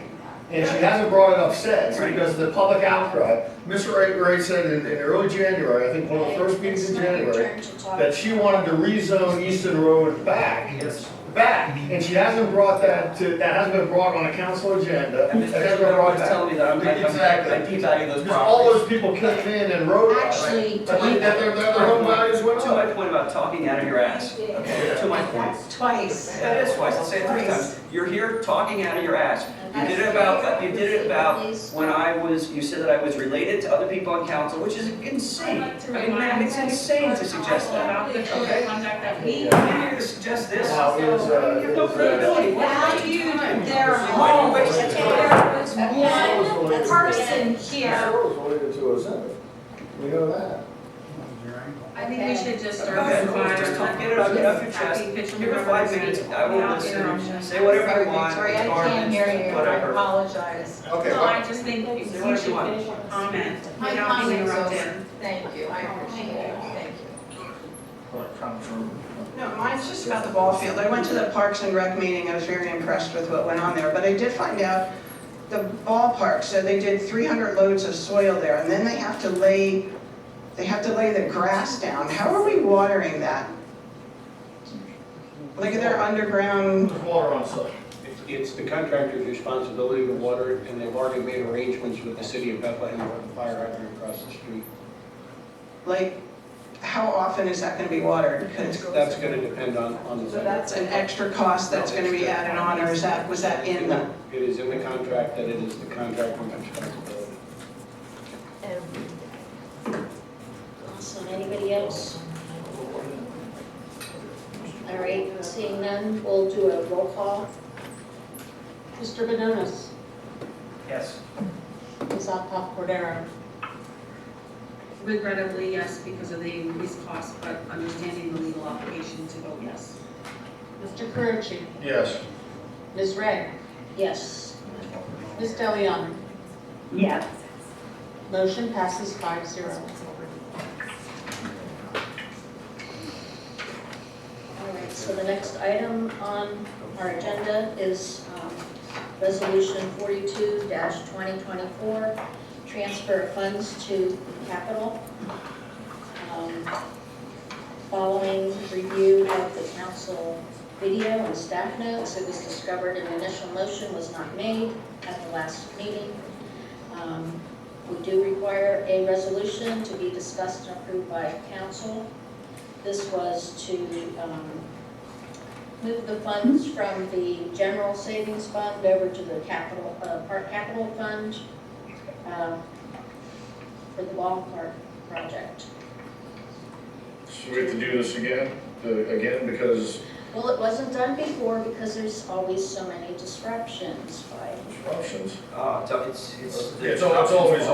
And she hasn't brought it up since because of the public outcry. Ms. Ray said in early January, I think one of the first meetings in January, that she wanted to rezone Eastern Road back. And she hasn't brought that hasn't been brought on a council agenda. And It Mr. hasn't been brought was back. telling me that I devalue those Because all properties. those people came in and wrote about Actually, it. Their home values went To my up. point about talking out of your ass, okay, to my point. Twice. That is twice, I'll say it 3 times. You're here talking out of your ass. You did it about when I was, you said that I was related to other people on council, which is insane. I mean, ma'am, it's insane to suggest that. About the code of conduct that we. You're here to suggest this? Now, You have no credibility. Valued their home. There was one person here. It was related to a center. We know that. I think we should just start Go ahead, with five. just talk, get it out, get off your chest. Give her 5 minutes, I will listen, say whatever you want, Sorry, I can't hear you. I whatever. apologize. Okay, No, well, I just think you Say what should you want. finish your comment My without being comment's interrupted. over. Thank you, I appreciate it, thank you. No, mine's just about the ball field. I went to the Parks and Rec meeting, I was very impressed with what went on there, but I did find out the ballpark, so they did 300 loads of soil there, and then they have to lay the grass down. How are we watering that? Like they're underground, There's water on site. It's the contractor's responsibility to water it, and they've already made arrangements with the city of Bethlehem for the fire hydrant across the street. like, how often is that gonna be watered? Because That's gonna depend on the. so that's an extra cost that's gonna be added on, or was that in the? It is in the contract that it is the contractor's responsibility. Awesome, anybody else? All right, seeing none, we'll do a roll call. Mr. Benonis, Yes. Ms. Altough Cordero, Regrettably, yes, because of the increased cost, but understanding the legal obligation to vote yes. Mr. Carucci, Yes. Ms. Ray, Yes. Ms. Deliano. Yes. Motion passes 5-0. All right, so the next item on our agenda is Resolution 42-2024, transfer of funds to capital. Following review of the council video and staff notes, it was discovered an initial motion was not made at the last meeting. We do require a resolution to be discussed and approved by council. This was to move the funds from the general savings fund over to the capital fund for the ballpark project. So we have to do this again, because Well, it wasn't done before because there's always so many disruptions by. disruptions. It's always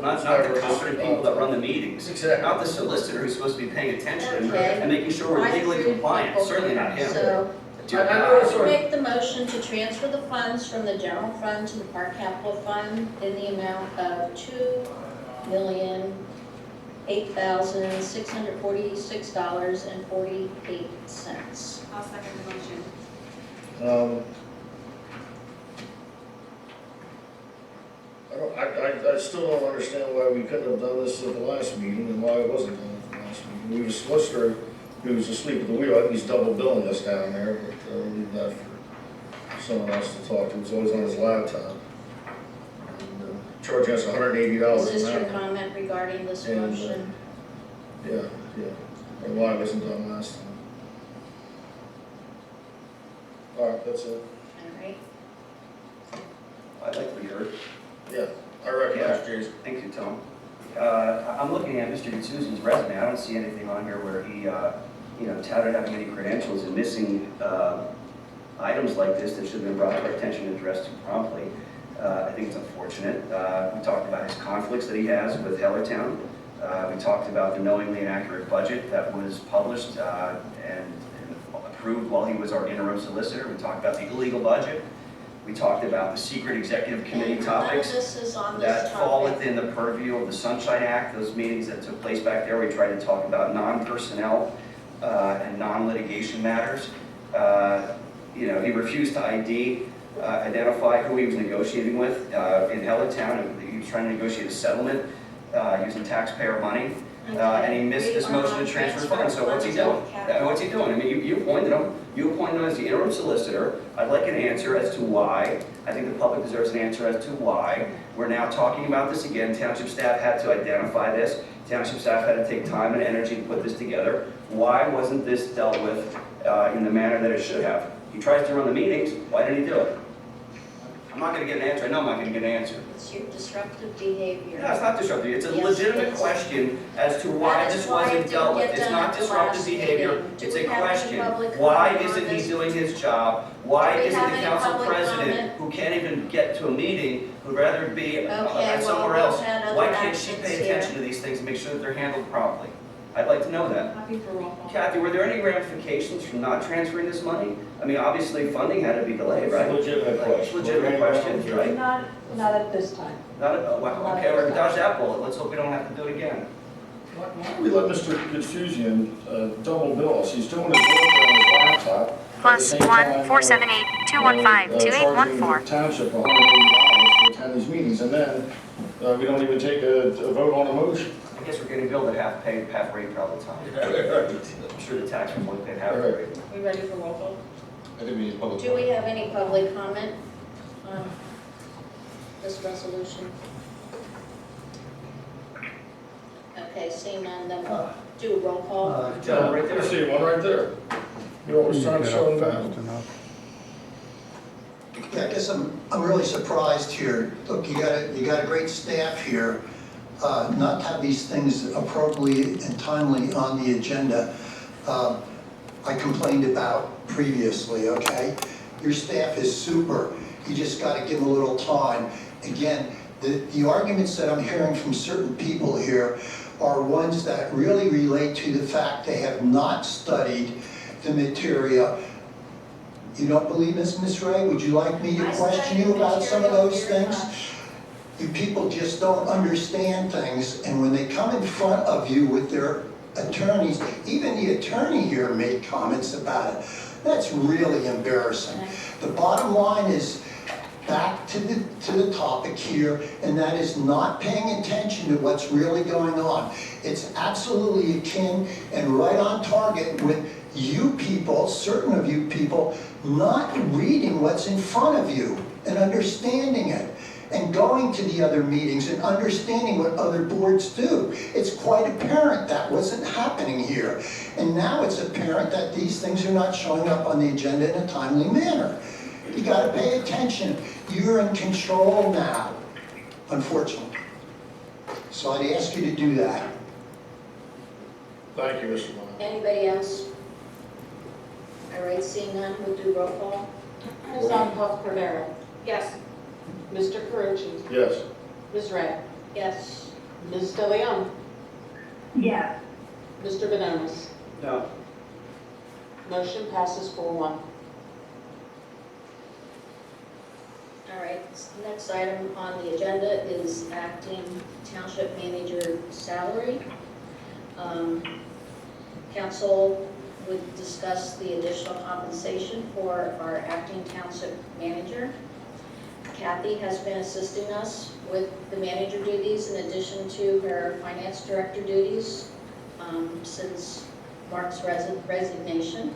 Not the competent people that run the meetings. Exactly. Not the solicitor who's supposed to be paying attention Okay. and making sure we're I legally agree with compliant, people. certainly not him. So I would make the motion to transfer the funds from the general fund to the park capital fund in the amount of $2,008,646.48. I'll second the motion. I still don't understand why we couldn't have done this at the last meeting and why it wasn't done at the last meeting. We have a solicitor who's asleep at the wheel. I think he's double billing us down there, but I'll leave that for someone else to talk to. It's always on his laptop. And, charging us $180 Is this an your hour. comment regarding this And, motion? Yeah, and why it wasn't done last time. All right, that's it. All right. I'd like to be heard. Yeah, I recognize Jason. Thank you, Tom. I'm looking at Mr. Gutsuzi's resume. I don't see anything on here where he, touted having any credentials and missing items like this that should have been brought to our attention and addressed promptly. I think it's unfortunate. We talked about his conflicts that he has with Hellertown. We talked about the knowingly inaccurate budget that was published and approved while he was our interim solicitor. We talked about the illegal budget. We talked about the secret executive committee topics None of this is on this that fall topic. within the purview of the Sunshine Act. Those meetings that took place back there, we tried to talk about non-personnel and non-litigation matters. He refused to identify who he was negotiating with in Hellertown. He was trying to negotiate a settlement using taxpayer money. And he missed this motion to transfer funds, so what's he doing? What's he doing? I mean, you appointed him as the interim solicitor. I'd like an answer as to why. I think the public deserves an answer as to why. We're now talking about this again. Township staff had to identify this. Township staff had to take time and energy to put this together. Why wasn't this dealt with in the manner that it should have? He tries to run the meetings, why didn't he do it? I'm not gonna get an answer, I know I'm not gonna get an answer. It's your disruptive behavior. No, it's not disruptive, it's a Yes, legitimate it is. question as to why That is this why it wasn't didn't dealt with. get It's done not at the disruptive last behavior, meeting. Do it's we a have any question. public Why comment on isn't he this? doing his job? Why Do we isn't have the any council public president, comment? who can't even get to a meeting, who'd rather be Okay, somewhere well, else? we've had other Why can't she actions pay here. attention to these things and make sure that they're handled properly? I'd like to know that. Happy for roll call. Kathy, were there any ramifications from not transferring this money? I mean, obviously, funding had to be delayed, right? Legitimate question. Legitimate questions, right? Not at this time. Not, well, okay, we're dodge that bullet, let's hope we don't have to do it again. Why don't we let Mr. Gutsuzian double bill us? He's doing his work on his laptop. +1 478 215 2814. Charging the township $180 to attend these meetings, and then we don't even take a vote on a motion. I guess we're getting billed at half rate all the time. I'm sure the taxman won't pay half rate. We ready for roll call? I think we need public. Do we have any public comment on this resolution? Okay, seeing none, then we'll do a roll call. Joe, right I there. see one right there. You're always trying to show them. Yeah, I guess I'm really surprised here. Look, you got a great staff here. Not to have these things appropriately and timely on the agenda, I complained about previously, okay? Your staff is super. You just got to give them a little time. Again, the arguments that I'm hearing from certain people here are ones that really relate to the fact they have not studied the material. You don't believe this, Ms. Ray? Would you like me to question you about some of those things? You people just don't understand things, and when they come in front of you with their attorneys, even the attorney here made comments about it. That's really embarrassing. The bottom line is back to the topic here, and that is not paying attention to what's really going on. It's absolutely akin and right on target with you people, certain of you people, not reading what's in front of you and understanding it, and going to the other meetings and understanding what other boards do. It's quite apparent that wasn't happening here. And now it's apparent that these things are not showing up on the agenda in a timely manner. You gotta pay attention. You're in control now, unfortunately. So I'd ask you to do that. Thank you, Mr. Lyon. Anybody else? All right, seeing none, we'll do roll call. Ms. Alhoff Cordero. Yes. Mr. Carucci. Yes. Ms. Ray. Yes. Ms. DeLeon. Yes. Mr. Benonis. No. Motion passes 4-1. All right, next item on the agenda is acting township manager salary. Council would discuss the additional compensation for our acting township manager. Kathy has been assisting us with the manager duties in addition to her finance director duties since Mark's resignation.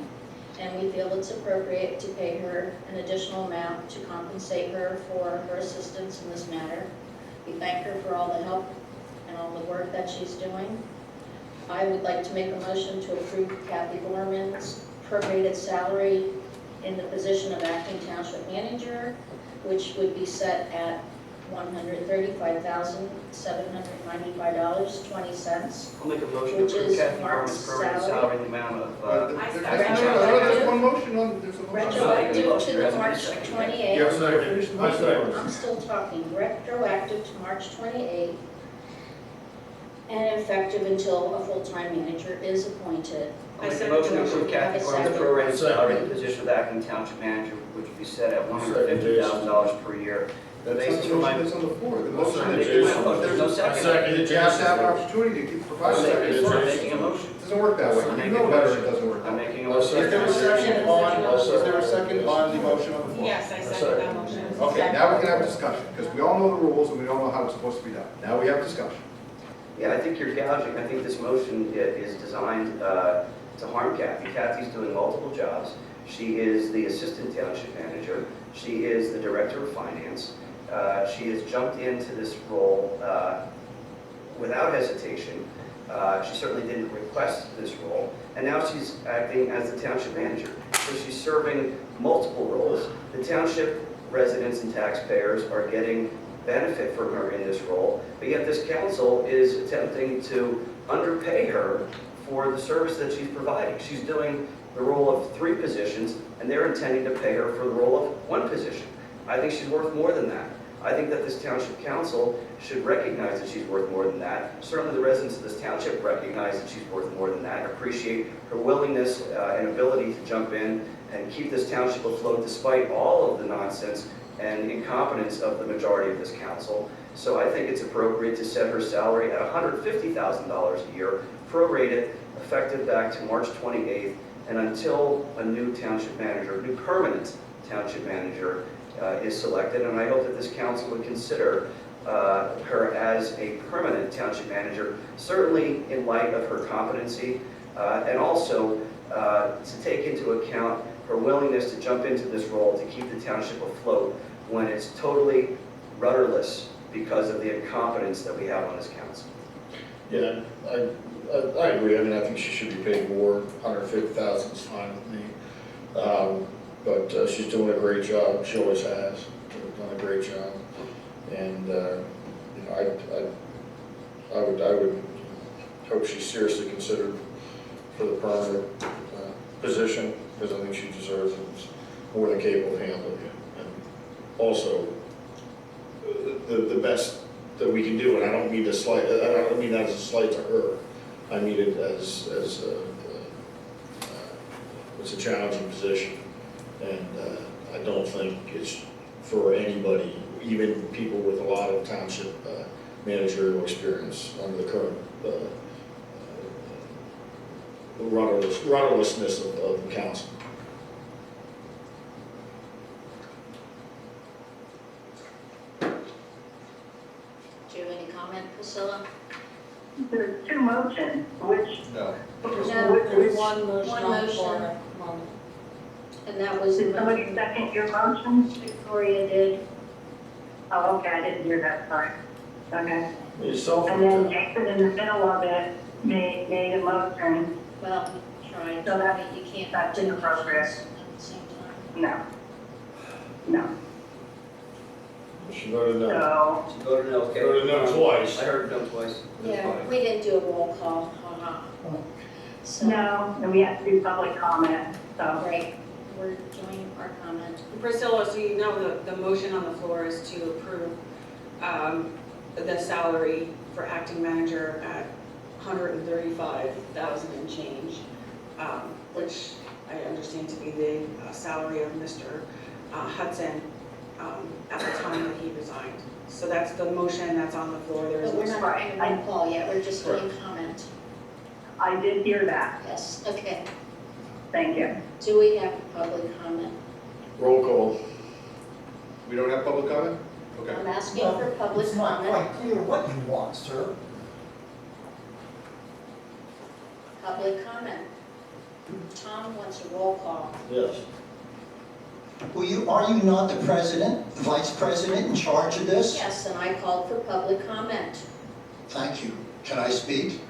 And we feel it's appropriate to pay her an additional amount to compensate her for her assistance in this matter. We thank her for all the help and all the work that she's doing. I would like to make a motion to approve Kathy Borman's prorated salary in the position of acting township manager, which would be set at $135,795.20. I'll make a motion to Which approve is Kathy Mark's Borman's prorated salary. salary in the amount of, There's one motion on, there's a motion. Retroactive to the March 28th. Yes, second. I second. I'm still talking, retroactive to March 28th, and effective until a full-time manager is appointed. I'll make a motion to approve Kathy Borman's prorated salary in the position of acting township manager, which would be set at $150,000 per year. The That's basis not for the my. motion that's on the floor. The motion I'm that making you, my motion. There's no second. you have to have an opportunity to provide a I'm second. making a motion. It doesn't work that way. You know better, it doesn't work that I'm way. making a Is motion. there a second on, is there a second on the motion on the floor? Yes, I second that motion. Okay, now we can have discussion, because we all know the rules and we all know how it's supposed to be done. Now we have discussion. Yeah, I think you're gouging. I think this motion is designed to harm Kathy. Kathy's doing multiple jobs. She is the assistant township manager. She is the director of finance. She has jumped into this role without hesitation. She certainly didn't request this role. And now she's acting as the township manager. So she's serving multiple roles. The township residents and taxpayers are getting benefit from her in this role, but yet this council is attempting to underpay her for the service that she's providing. She's doing the role of 3 positions, and they're intending to pay her for the role of 1 position. I think she's worth more than that. I think that this township council should recognize that she's worth more than that. Certainly the residents of this township recognize that she's worth more than that, appreciate her willingness and ability to jump in and keep this township afloat despite all of the nonsense and incompetence of the majority of this council. So I think it's appropriate to set her salary at $150,000 a year, prorated, effective back to March 28th, and until a new township manager, a new permanent township manager is selected. And I hope that this council would consider her as a permanent township manager, certainly in light of her competency, and also to take into account her willingness to jump into this role to keep the township afloat when it's totally rudderless because of the incompetence that we have on this council. Yeah, I agree. I mean, I think she should be paid more. 150,000 is fine with me. But she's doing a great job. She always has done a great job. And you know, I would hope she's seriously considered for the permanent position, because I think she deserves it. She's more than capable of handling it. And also, the best that we can do, and I don't mean that as a slight to her. I mean it as it's a challenging position, and I don't think it's for anybody, even people with a lot of township managerial experience under the current rudderlessness of the council. Do you have any comment, Priscilla? There's 2 motions, which, No. No, which, there's one motion on the floor. And that was. did somebody second your motion? Victoria did. Oh, okay, I didn't hear that, sorry. Okay. Yourself. And then Jason in the middle of it made a motion. Well, tried. So that, You can't. that's do inappropriate. motions at the same time. No. No. She voted no. So, She voted no, okay? Voted no twice. I heard no twice. Yeah, we didn't do a roll call. So, no, and we have to do public comment, so. right, we're doing our comment. Priscilla, so you know the motion on the floor is to approve the salary for acting manager at $135,000 and change, which I understand to be the salary of Mr. Hudson. at the time that he resigned. So that's the motion that's on the floor. There is But we're no not having a roll call yet, we're just doing comment. I did hear that. Yes, okay. Thank you. Do we have public comment? Roll call. We don't have public comment? Okay. I'm asking for public It's not comment. quite clear what you want, sir. Public comment. Tom wants a roll call. Yes. Well, are you not the president, the vice president in charge of this? Yes, and I called for public comment. Thank you. Can I speak?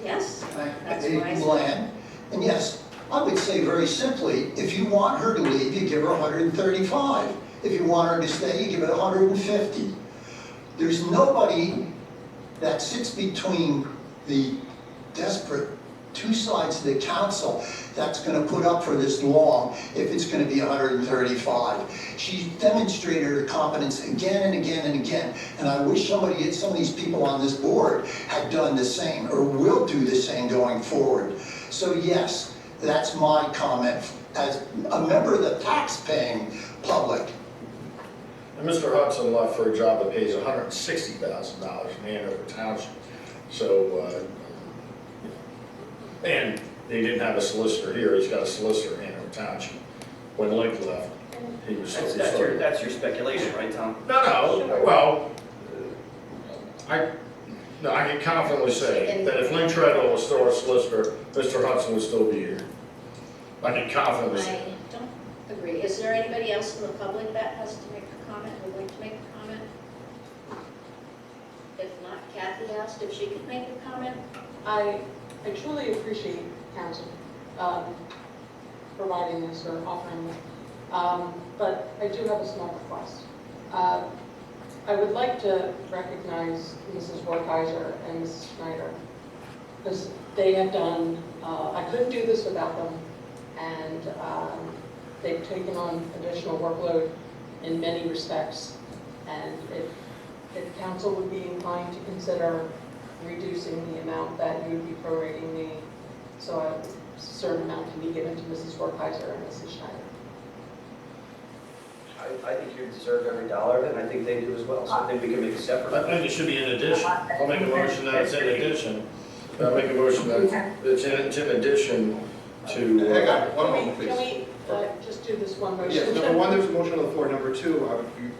Yes, that's Dave why I said. Bland. And yes, I would say very simply, if you want her to leave, you give her 135. If you want her to stay, you give it 150. There's nobody that sits between the desperate two sides of the council that's going to put up for this long if it's going to be 135. She's demonstrated her competence again and again and again, and I wish some of these people on this board had done the same or will do the same going forward. So yes, that's my comment as a member of the tax-paying public. And Mr. Hudson left for a job that pays $160,000 in Hanover Township. So, and they didn't have a solicitor here. He's got a solicitor in Hanover Township. When Link left, he was still. That's your speculation, right, Tom? No. Well, I can confidently say that if Link Treadwell was still our solicitor, Mr. Hudson would still be here. I can confidently say. I don't agree. Is there anybody else in the public that has to make a comment, would like to make a comment? If not, Kathy asked if she could make a comment. I truly appreciate council providing this or offering this, but I do have a small request. I would like to recognize Mrs. Wertheiser and Mrs. Schneider, because they have done, I couldn't do this without them, and they've taken on additional workload in many respects, and if council would be inclined to consider reducing the amount that you would be prorating me, so a certain amount can be given to Mrs. Wertheiser and Mrs. Schneider. I think you deserve every dollar of it, and I think they do as well, so I think we can make a separate. I think it should be in addition. I'll make a motion that it's in addition. I'll make a motion that it's in addition to. Hang on, one moment, please. Can we just do this one motion? Yes, number one, there's a motion on the floor. Number two,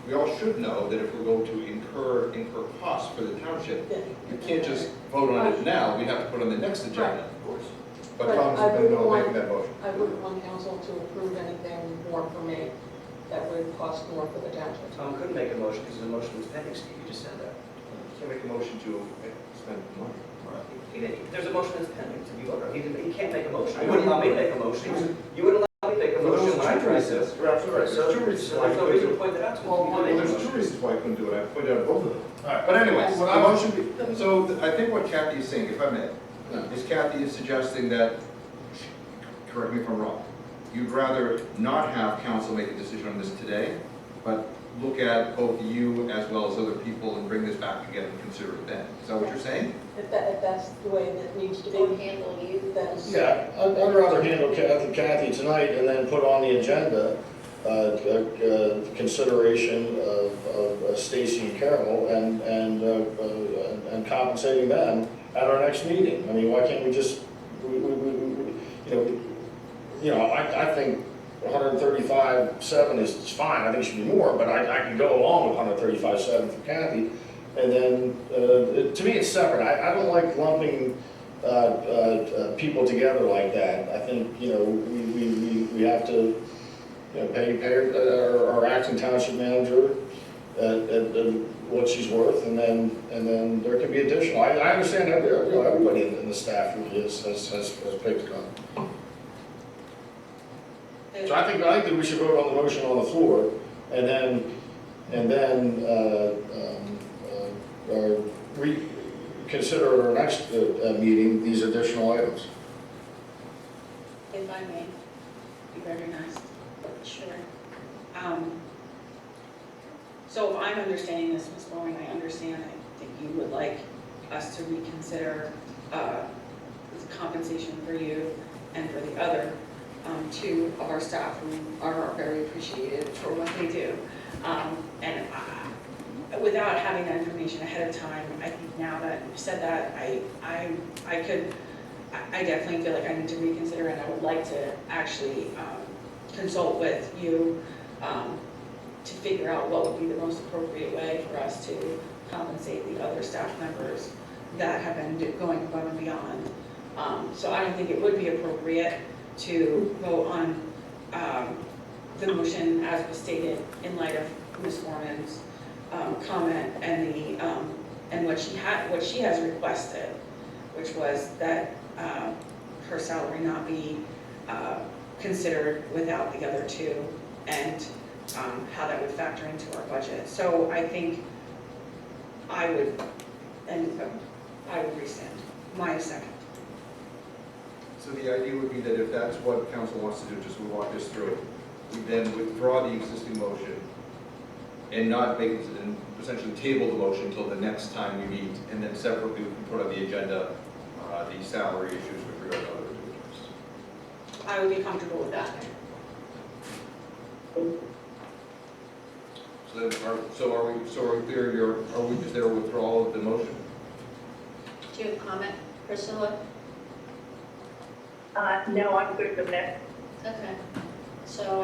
we all should know that if we're going to incur costs for the township, you can't just vote on it now. We have to put on the next agenda, of course. But Tom's been making that motion. I wouldn't want council to approve anything more for me that would cost more for the township. Tom couldn't make a motion because the motion was pending, Steve, you just said that. You can't make a motion to spend money. There's a motion that's pending to be voted on. He can't make a motion. You wouldn't allow me to make a motion. You wouldn't allow me to make a motion when I tried to. You're absolutely right. There's two reasons So why there's I no reason to couldn't. point that out to me. Well, there's two reasons why I couldn't do it. I pointed out both of them. All right. But anyway, the motion, so I think what Kathy is saying, if I may, is Kathy is suggesting that, correct me if I'm wrong, you'd rather not have council make a decision on this today, but look at both you as well as other people and bring this back together and consider it then. Is that what you're saying? If that's the way that needs to be. Or handle you, That's. Yeah, I'd rather handle Kathy tonight and then put on the agenda consideration of Stacy and Carol and compensating them at our next meeting. I mean, why can't we just, I think 135.7 is fine. I think it should be more, but I can go along with 135.7 for Kathy. And then, to me, it's separate. I don't like lumping people together like that. I think, we have to pay our acting township manager what she's worth, and then there can be additional. I understand everybody in the staff really has picked it up. So I think that we should vote on the motion on the floor, and then reconsider at our next meeting these additional items. If I may, be very nice. sure. So if I'm understanding this, Ms. Bowen, I understand that you would like us to reconsider compensation for you and for the other two of our staff who are very appreciated for what they do. And without having that information ahead of time, I think now that you've said that, I definitely feel like I need to reconsider, and I would like to actually consult with you to figure out what would be the most appropriate way for us to compensate the other staff members that have been going above and beyond. So I don't think it would be appropriate to vote on the motion as was stated in light of Ms. Foreman's comment and what she has requested, which was that her salary not be considered without the other two, and how that would factor into our budget. So I think I would rescind my second. So the idea would be that if that's what council wants to do, just we walk this through, we then withdraw the existing motion and not make it, and essentially table the motion until the next time we meet, and then separately we can put on the agenda the salary issues with regard to other individuals. I would be comfortable with that. So are we clear, is there a withdrawal of the motion? Do you have a comment, Priscilla? No, I'm good with that. Okay. So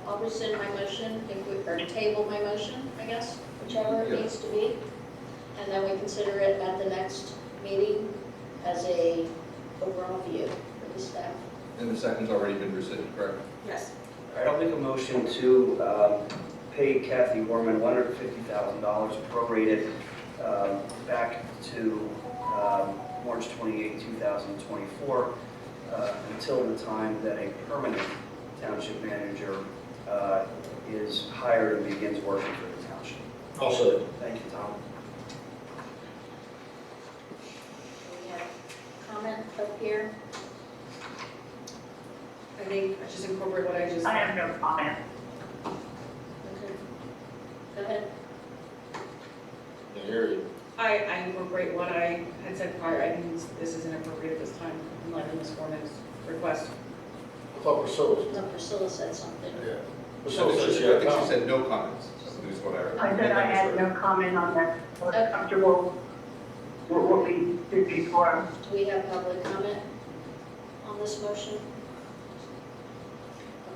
I'll rescind my motion, or table my motion, I guess, whichever it needs to be. And then we consider it at the next meeting as a overall view for the staff. And the second's already been rescinded, correct? Yes. All right, I'll make a motion to pay Kathy Warman $150,000 prorated back to March 28, 2024, until the time that a permanent township manager is hired and begins working for the township. I'll say. Thank you, Tom. We have comment up here. I think I just incorporate what I just. I have no comment. Okay. Go ahead. I hear you. I incorporate what I had said prior. I think this is inappropriate at this time in light of Ms. Foreman's request. I thought Priscilla. No, Priscilla said something. Yeah. I Priscilla said she think had she comments. said no comments, is what I heard. I said I had no comment on that. I was comfortable with what we did before. Do we have public comment on this motion?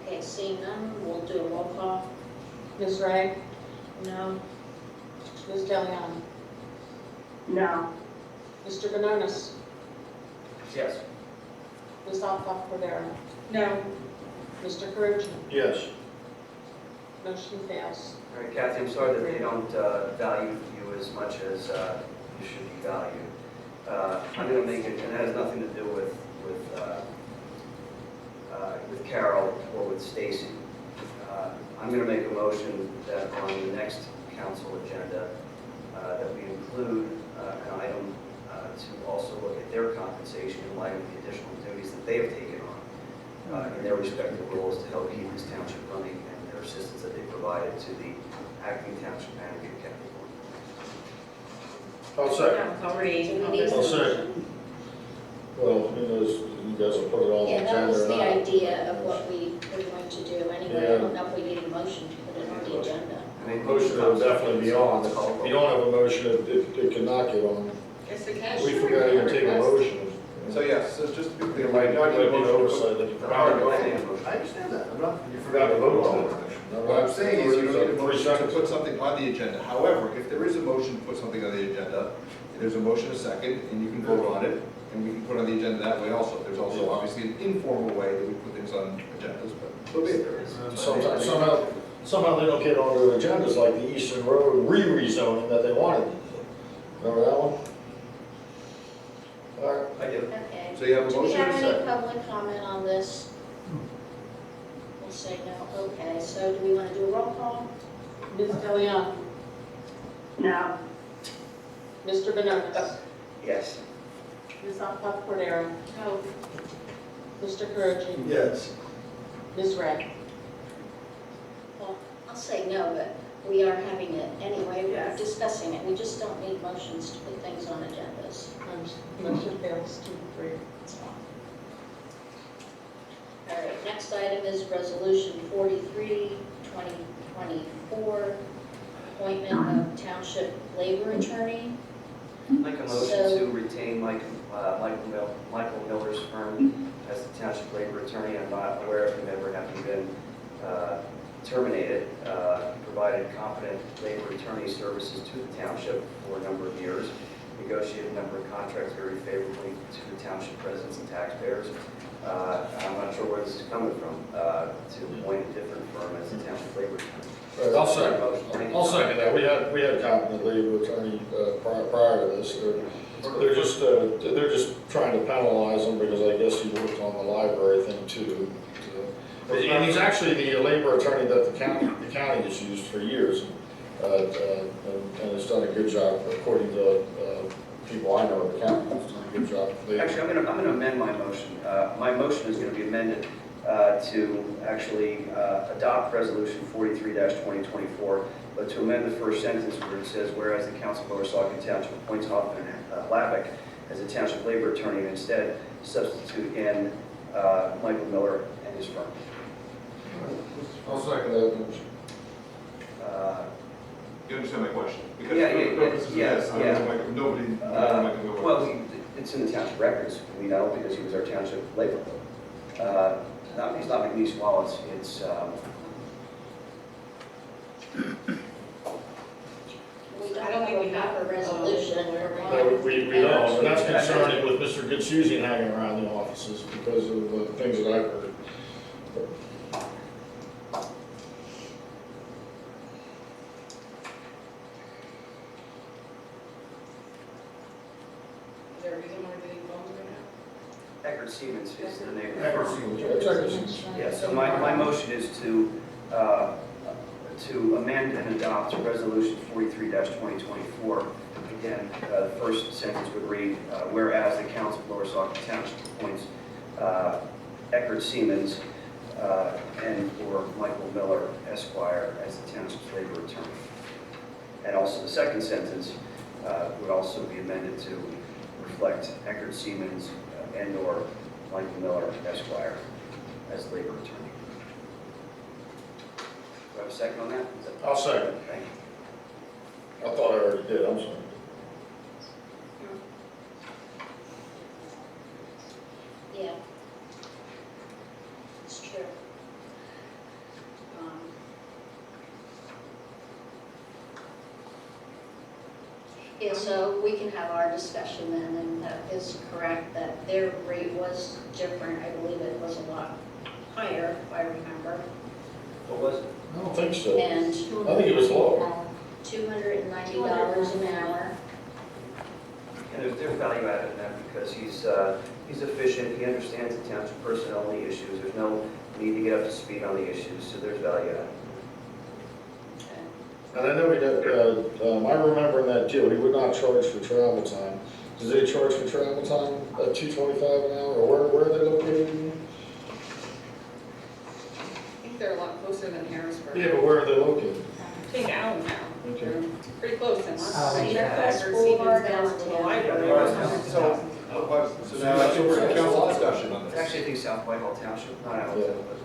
Okay, seeing none, we'll do a roll call. Ms. Ray? No. Ms. Delion? No. Mr. Benonis? Yes. Ms. Alcock Cordero? No. Mr. Carucci? Yes. Motion fails. All right, Kathy, I'm sorry that they don't value you as much as you should be valued. I'm going to make it, and that has nothing to do with Carol or with Stacy. I'm going to make a motion that on the next council agenda, that we include an item to also look at their compensation in light of the additional duties that they have taken on in their respective roles to help keep this township running, and their assistance that they provided to the acting township manager, Kathy Warren. I'll say. That was already. Do we need I'll a say. motion? Well, you guys will put it on the Yeah, that agenda was or the not. idea of what we were going to do anyway. I don't know if we need a motion to put it on the agenda. Motion will definitely be on. If you don't have a motion, it cannot get on. It's the cash. We forgot to even take a motion. So yes, so just to be clear, There might not be an oversight that you forgot to vote I on. understand that, I'm not. You forgot to vote on it. What I'm saying is you don't need a 3 motion to seconds. put something on the agenda. However, if there is a motion to put something on the agenda, there's a motion a second, and you can vote on it, and we can put on the agenda that way also. There's also obviously an informal way that we put things on agendas, but so be it. Sometimes, somehow they don't get on their agendas, like the Eastern Road rezoning that they wanted to do. Remember that one? All right. I do. Okay. So you have a Do we motion have and a any second. public comment on this? We'll say no. Okay, so do we want to do a roll call? Ms. Delion? No. Mr. Benonis? Yes. Ms. Alcock Cordero? No. Mr. Carucci? Yes. Ms. Ray? Well, I'll say no, but we are having it anyway. We're Yes. discussing it. We just don't need motions to put things on agendas. Motion fails 2-3. It's fine. All right. Next item is Resolution 43, 2024, appointment of Township Labor Attorney. Make a motion So- to retain Michael Miller's firm as the township labor attorney. I'm not aware of him ever having been terminated. He provided competent labor attorney services to the township for a number of years, negotiated a number of contracts very favorably to the township residents and taxpayers. I'm not sure where this is coming from, to appoint a different firm as the township labor attorney. Right, I'll second that. We had a competent labor attorney prior to this. They're just trying to penalize him because I guess he worked on the library thing too. And he's actually the labor attorney that the county has used for years, and has done a good job according to people I know in the county. He's done a good job. Actually, I'm going to amend my motion. My motion is going to be amended to actually adopt Resolution 43-2024, but to amend the first sentence where it says, whereas the Council of Lower Saucon Township appoints Hoffman and Labick as a township labor attorney, and instead substitute in Michael Miller and his firm. I'll second that motion. You understand my question? Because Yes. nobody. Well, it's in the township records, we know, because he was our township labor clerk. He's not McNeese Wallace, it's, I don't think we have a resolution. No, we don't, and that's concerning with Mr. Gitsuzian hanging around the offices because of the things that I've heard. Is there a reason why they didn't vote right now? Eckert Siemens is the name of the Eckert firm. Siemens, it's Eckert Siemens. Yeah, so my motion is to amend and adopt Resolution 43-2024. Again, the first sentence would read, whereas the Council of Lower Saucon Township appoints Eckert Siemens and for Michael Miller, Esquire, as the township's labor attorney. And also the second sentence would also be amended to reflect Eckert Siemens and/or Michael Miller, Esquire, as labor attorney. Do I have a second on that? I'll second. Thank you. I thought I already did, I'm sorry. Yeah. It's true. Yeah, so we can have our discussion then, and that is correct that their rate was different. I believe it was a lot higher, if I remember. What was it? I don't think so. And I think it was lower. $290 an hour. And there's value added in that because he's efficient, he understands the township personnel and the issues, there's no need to get up to speed on the issues, so there's value added. And I know we did, I remember in that deal, he would not charge for travel time. Do they charge for travel time at $225 an hour, or where are they located? I think they're a lot closer than Harrisburg. Yeah, but where are they located? Take Allen now. Okay. Pretty close, and Boulevard downtown. So now that's over to council discussion on It's this. actually, I think South Whitehall Township, not Allentown, but.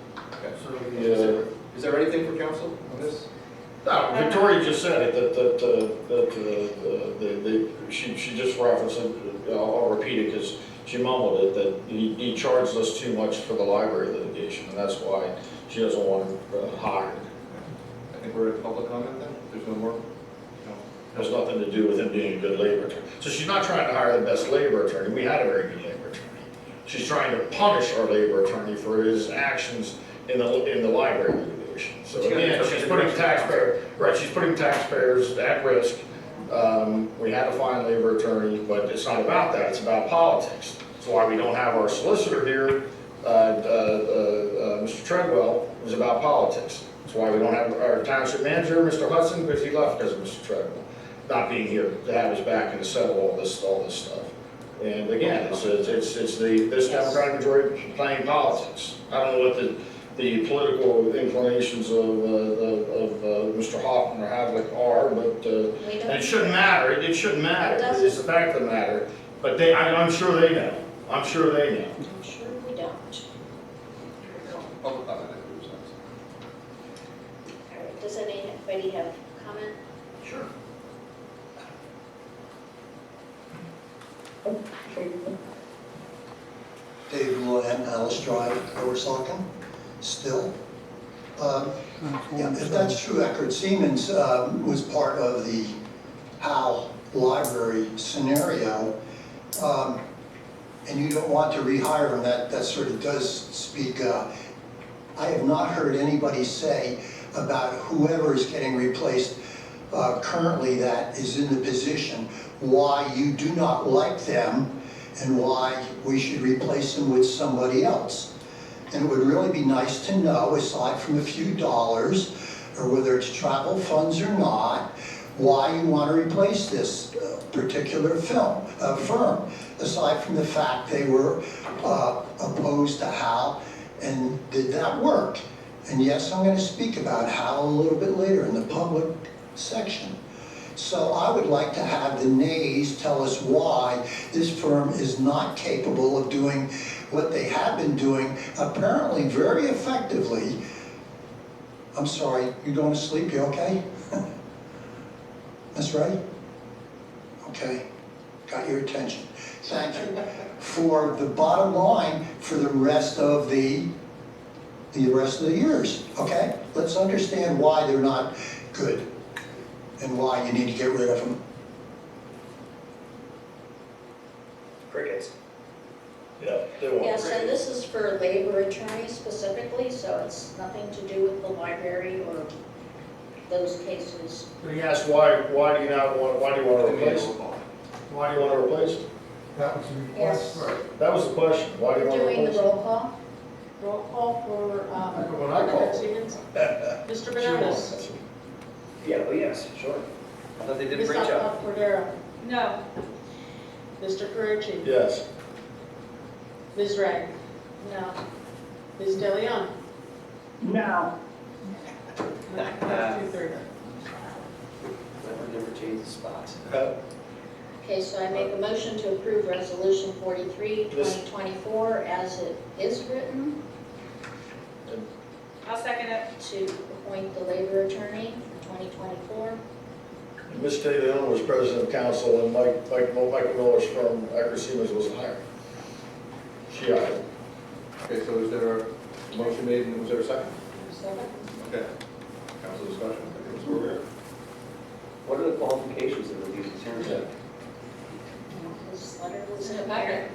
Yeah. Is there anything for council on this? No, Victoria just said it, she just referenced it, I'll repeat it because she mumbled it, that he charged us too much for the library litigation, and that's why she doesn't want him hired. I think we're at public comment then? There's no more? Has nothing to do with him being a good labor attorney. So she's not trying to hire the best labor attorney. We had a very good labor attorney. She's trying to punish our labor attorney for his actions in the library litigation. So again, she's putting taxpayers at risk. We had to find a labor attorney, but it's not about that. It's about politics. That's why we don't have our solicitor here, Mr. Treadwell, is about politics. That's why we don't have our township manager, Mr. Hudson, because he left because of Mr. Treadwell not being here to have his back and to settle all this stuff. And again, it's this Democratic majority playing politics. I don't know what the political inclinations of Mr. Hoffman or Havlick are, but and it shouldn't matter. It shouldn't matter. It's the fact of the matter. But I'm sure they know. I'm sure they know. I'm sure we don't. Public comment, I believe, so. All right, does anybody have comment? Sure. Dave Luan, Alice Drive, Lower Saucon, still. Yeah, if that's true, Eckerd Siemens was part of the HAL library scenario, and you don't want to rehire him, that sort of does speak. I have not heard anybody say about whoever is getting replaced currently that is in the position, why you do not like them and why we should replace them with somebody else. And it would really be nice to know, aside from a few dollars, or whether it's travel funds or not, why you want to replace this particular firm, aside from the fact they were opposed to HAL, and did that work? And yes, I'm going to speak about HAL a little bit later in the public section. So I would like to have the nays tell us why this firm is not capable of doing what they have been doing, apparently very effectively. I'm sorry, you going to sleep? You okay? Miss Ray? Okay, got your attention. Thank you. For the bottom line for the rest of the years, okay? Let's understand why they're not good and why you need to get rid of them. Crickets. Yeah, they want. Yes, and this is for labor attorneys specifically, so it's nothing to do with the library or those cases. But he asked why do you want to replace it? Why do you want to replace it? That was the Yes. request. That was the question, why do you We're want to doing replace the it? roll call. Roll call for, When I call. Stevens. Mr. Benonis. Yeah, oh yes, sure. I thought they did a Ms. great job. Cordero. No. Mr. Carucci. Yes. Ms. Ray. No. Ms. DeLeon. No. 2-3. Never change the spots. Okay, so I make a motion to approve Resolution 43, 2024, as it is written, I'll second it. to appoint the labor attorney for 2024. Ms. DeLeon was president of council, and Michael Miller's firm, Eckerd Siemens, was hired. She hired. Okay, so is there a motion made, and was there a second? Second. Okay. Council discussion, I think it was over. What are the qualifications of these attorneys? This letter was It's in in the the packet.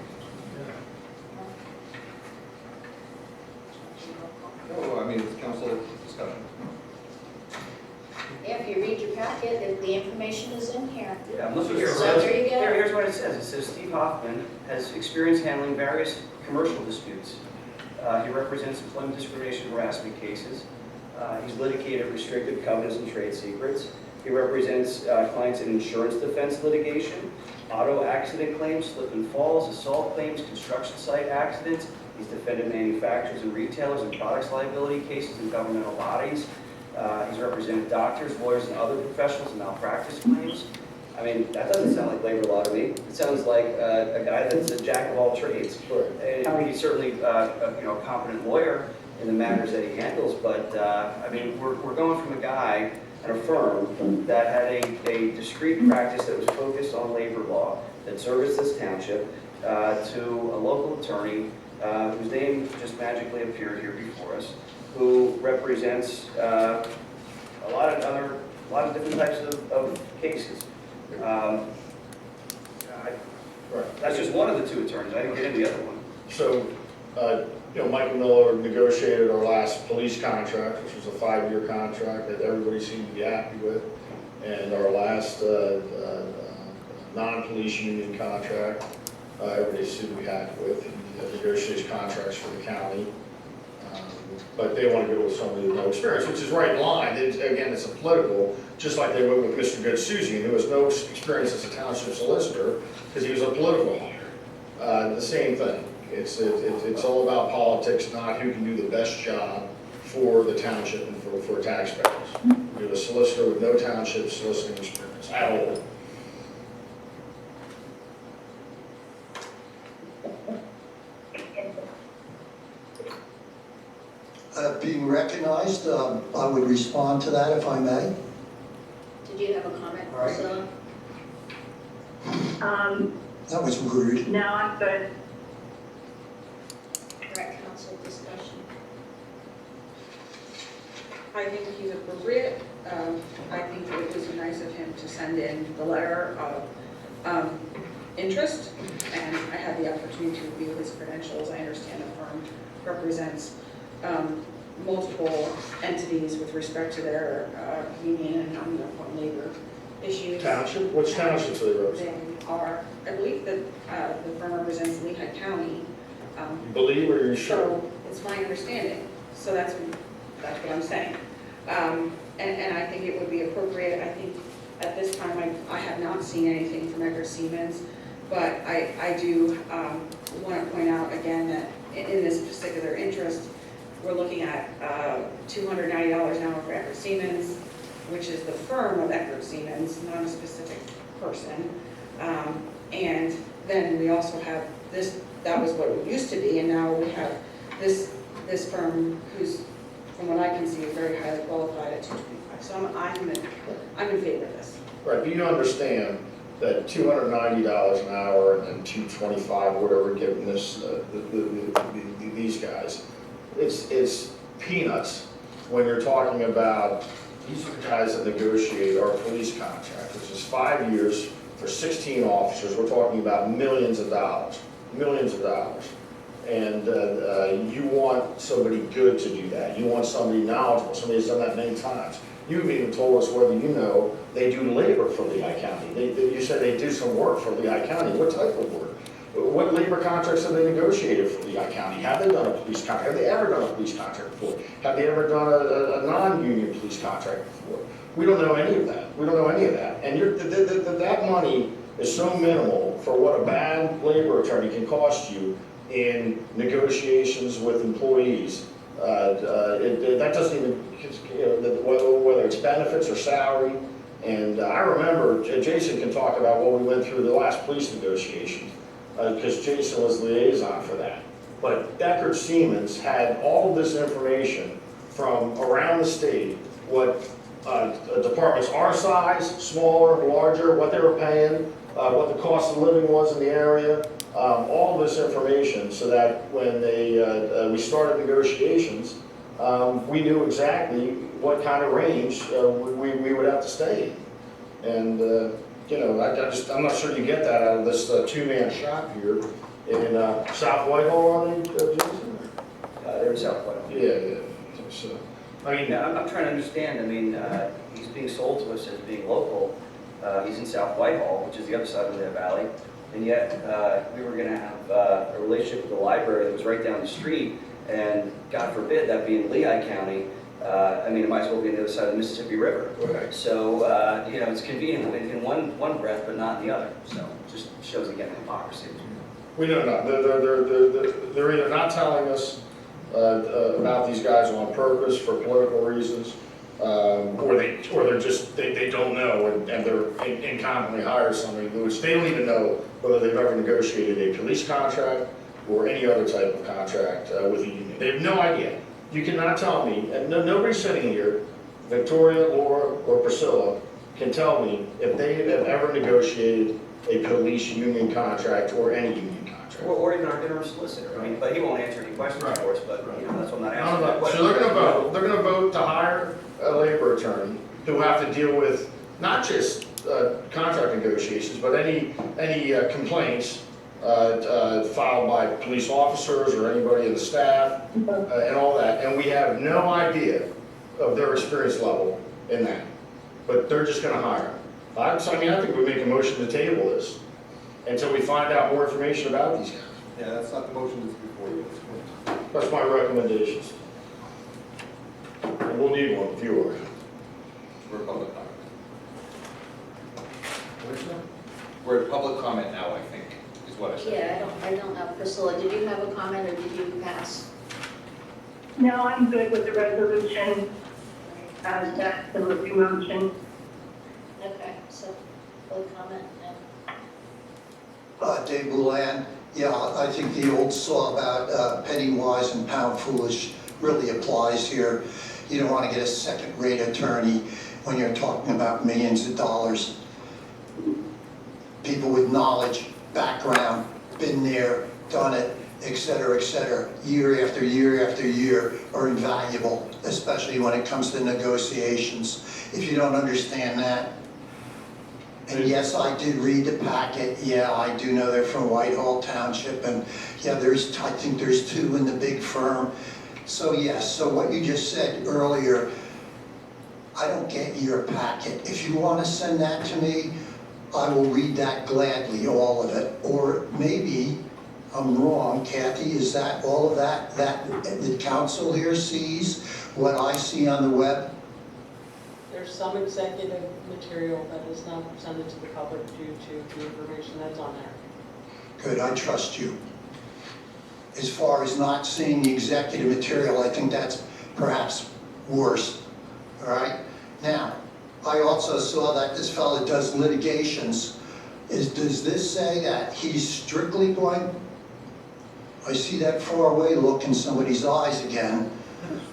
No, I mean, it's council discussion. Yeah, if you read your packet, the information is in here. Yeah, I'm looking here. It So says- there you go. Here's what it says. It says Steve Hoffman has experience handling various commercial disputes. He represents employment discrimination harassment cases. He's litigated restricted covenants and trade secrets. He represents clients in insurance defense litigation, auto accident claims, slip and falls, assault claims, construction site accidents. He's defended manufacturers and retailers in products liability cases and governmental bodies. He's represented doctors, lawyers, and other professionals in malpractice claims. I mean, that doesn't sound like labor law to me. It sounds like a guy that's a jack of all trades. And I mean, he's certainly a competent lawyer in the matters that he handles, but I mean, we're going from a guy and a firm that had a discrete practice that was focused on labor law, that serviced this township, to a local attorney whose name just magically appeared here before us, who represents a lot of different types of cases. That's just one of the two attorneys. I didn't get into the other one. So, Michael Miller negotiated our last police contract, which was a 5-year contract that everybody seemed to be happy with, and our last non-police union contract, everybody seemed to be happy with. He negotiates contracts for the county, but they want to go with somebody with no experience, which is right in line. Again, it's a political, just like they went with Mr. Good Susie, who has no experience as a township solicitor, because he was a political hire. The same thing. It's all about politics, not who can do the best job for the township and for taxpayers. We have a solicitor with no township soliciting experience at all. being recognized. I would respond to that if I may. Did you have a comment, All right. Priscilla? That was rude. No, I'm good. Correct, council discussion. I think he's appropriate. I think it was nice of him to send in the letter of interest, and I had the opportunity to review his credentials. I understand the firm represents multiple entities with respect to their union and non-uniform labor issues. Township? Which townships do they represent? They are, I believe that the firm represents Lehigh County. You believe or are you sure? So it's my understanding. So that's what I'm saying. And I think it would be appropriate. I think at this time I have not seen anything from Edgar Siemens, but I do want to point out again that in this particular interest, we're looking at $290 an hour for Edgar Siemens, which is the firm of Edgar Siemens, not a specific person. And then we also have this, that was what it used to be, and now we have this firm who's, from what I can see, is very highly qualified at $225. So I'm in favor of this. Right, but you understand that $290 an hour and then $225, whatever we're giving this, these guys, it's peanuts when you're talking about these are the guys that negotiate our police contract, which is 5 years for 16 officers. We're talking about millions of dollars, millions of dollars. And you want somebody good to do that. You want somebody knowledgeable, somebody who's done that many times. You've even told us whether you know they do labor for Lehigh County. You said they do some work for Lehigh County. What type of work? What labor contracts have they negotiated for Lehigh County? Have they done a police contract? Have they ever done a police contract before? Have they ever done a non-union police contract before? We don't know any of that. We don't know any of that. And that money is so minimal for what a bad labor attorney can cost you in negotiations with employees. That doesn't even, whether it's benefits or salary. And I remember, Jason can talk about what we went through the last police negotiations, because Jason was liaison for that. But Deckard Siemens had all of this information from around the state, what departments our size, smaller, larger, what they were paying, what the cost of living was in the area, all of this information, so that when we started negotiations, we knew exactly what kind of range we would have to stay in. And you know, I'm not sure you get that out of this two-man shop here in South Whitehall, I think, Jason? They're in South Whitehall. Yeah. So, I mean, yeah, I'm trying to understand. I mean, he's being sold to us as being local. He's in South Whitehall, which is the other side of the valley, and yet we were going to have a relationship with the library that was right down the street, and God forbid that be in Lehigh County. I mean, it might as well be on the other side of the Mississippi River. Right. So, you know, it's convenient in one breath, but not in the other. So, it just shows again the hypocrisy. we know not. They're either not telling us about these guys on purpose for political reasons, or they're just they don't know, and they're incompetently hire somebody which they don't even know whether they've ever negotiated a police contract or any other type of contract with a union. They have no idea. You cannot tell me, and nobody sitting here, Victoria, Laura, or Priscilla, can tell me if they have ever negotiated a police union contract or any union contract. Or even our interim solicitor. I mean, but he won't answer any questions, of course, but you know, that's what I'm not asking. That question. So they're going to vote. They're going to vote to hire a labor attorney who have to deal with not just contract negotiations, but any complaints filed by police officers or anybody in the staff and all that. And we have no idea of their experience level in that. But they're just going to hire them. So I mean, I think we make a motion to table this until we find out more information about these guys. Yeah, that's not the motion that's before you. That's my recommendations. And we'll need one if you are. We're at public comment. We're at public comment now, I think, is what I said. Yeah, I don't know. Priscilla, did you have a comment or did you pass? No, I'm good with the resolution, that's the motion. Okay, so, public comment now. Dave Boulan, yeah, I think the old saw about penny wise and pound foolish really applies here. You don't want to get a second-rate attorney when you're talking about millions of dollars. People with knowledge, background, been there, done it, et cetera, year after year after year are invaluable, especially when it comes to negotiations. If you don't understand that, and yes, I did read the packet, yeah, I do know they're from Whitehall Township, and yeah, I think there's 2 in the big firm. So yes, so what you just said earlier, I don't get your packet. If you want to send that to me, I will read that gladly, all of it. Or maybe I'm wrong, Kathy, is that all of that the council here sees, what I see on the web? There's some executive material that is not presented to the public due to the information that's on there. Good, I trust you. As far as not seeing the executive material, I think that's perhaps worse, all right? Now, I also saw that this fellow does litigations. Does this say that he's strictly going, I see that far away look in somebody's eyes again.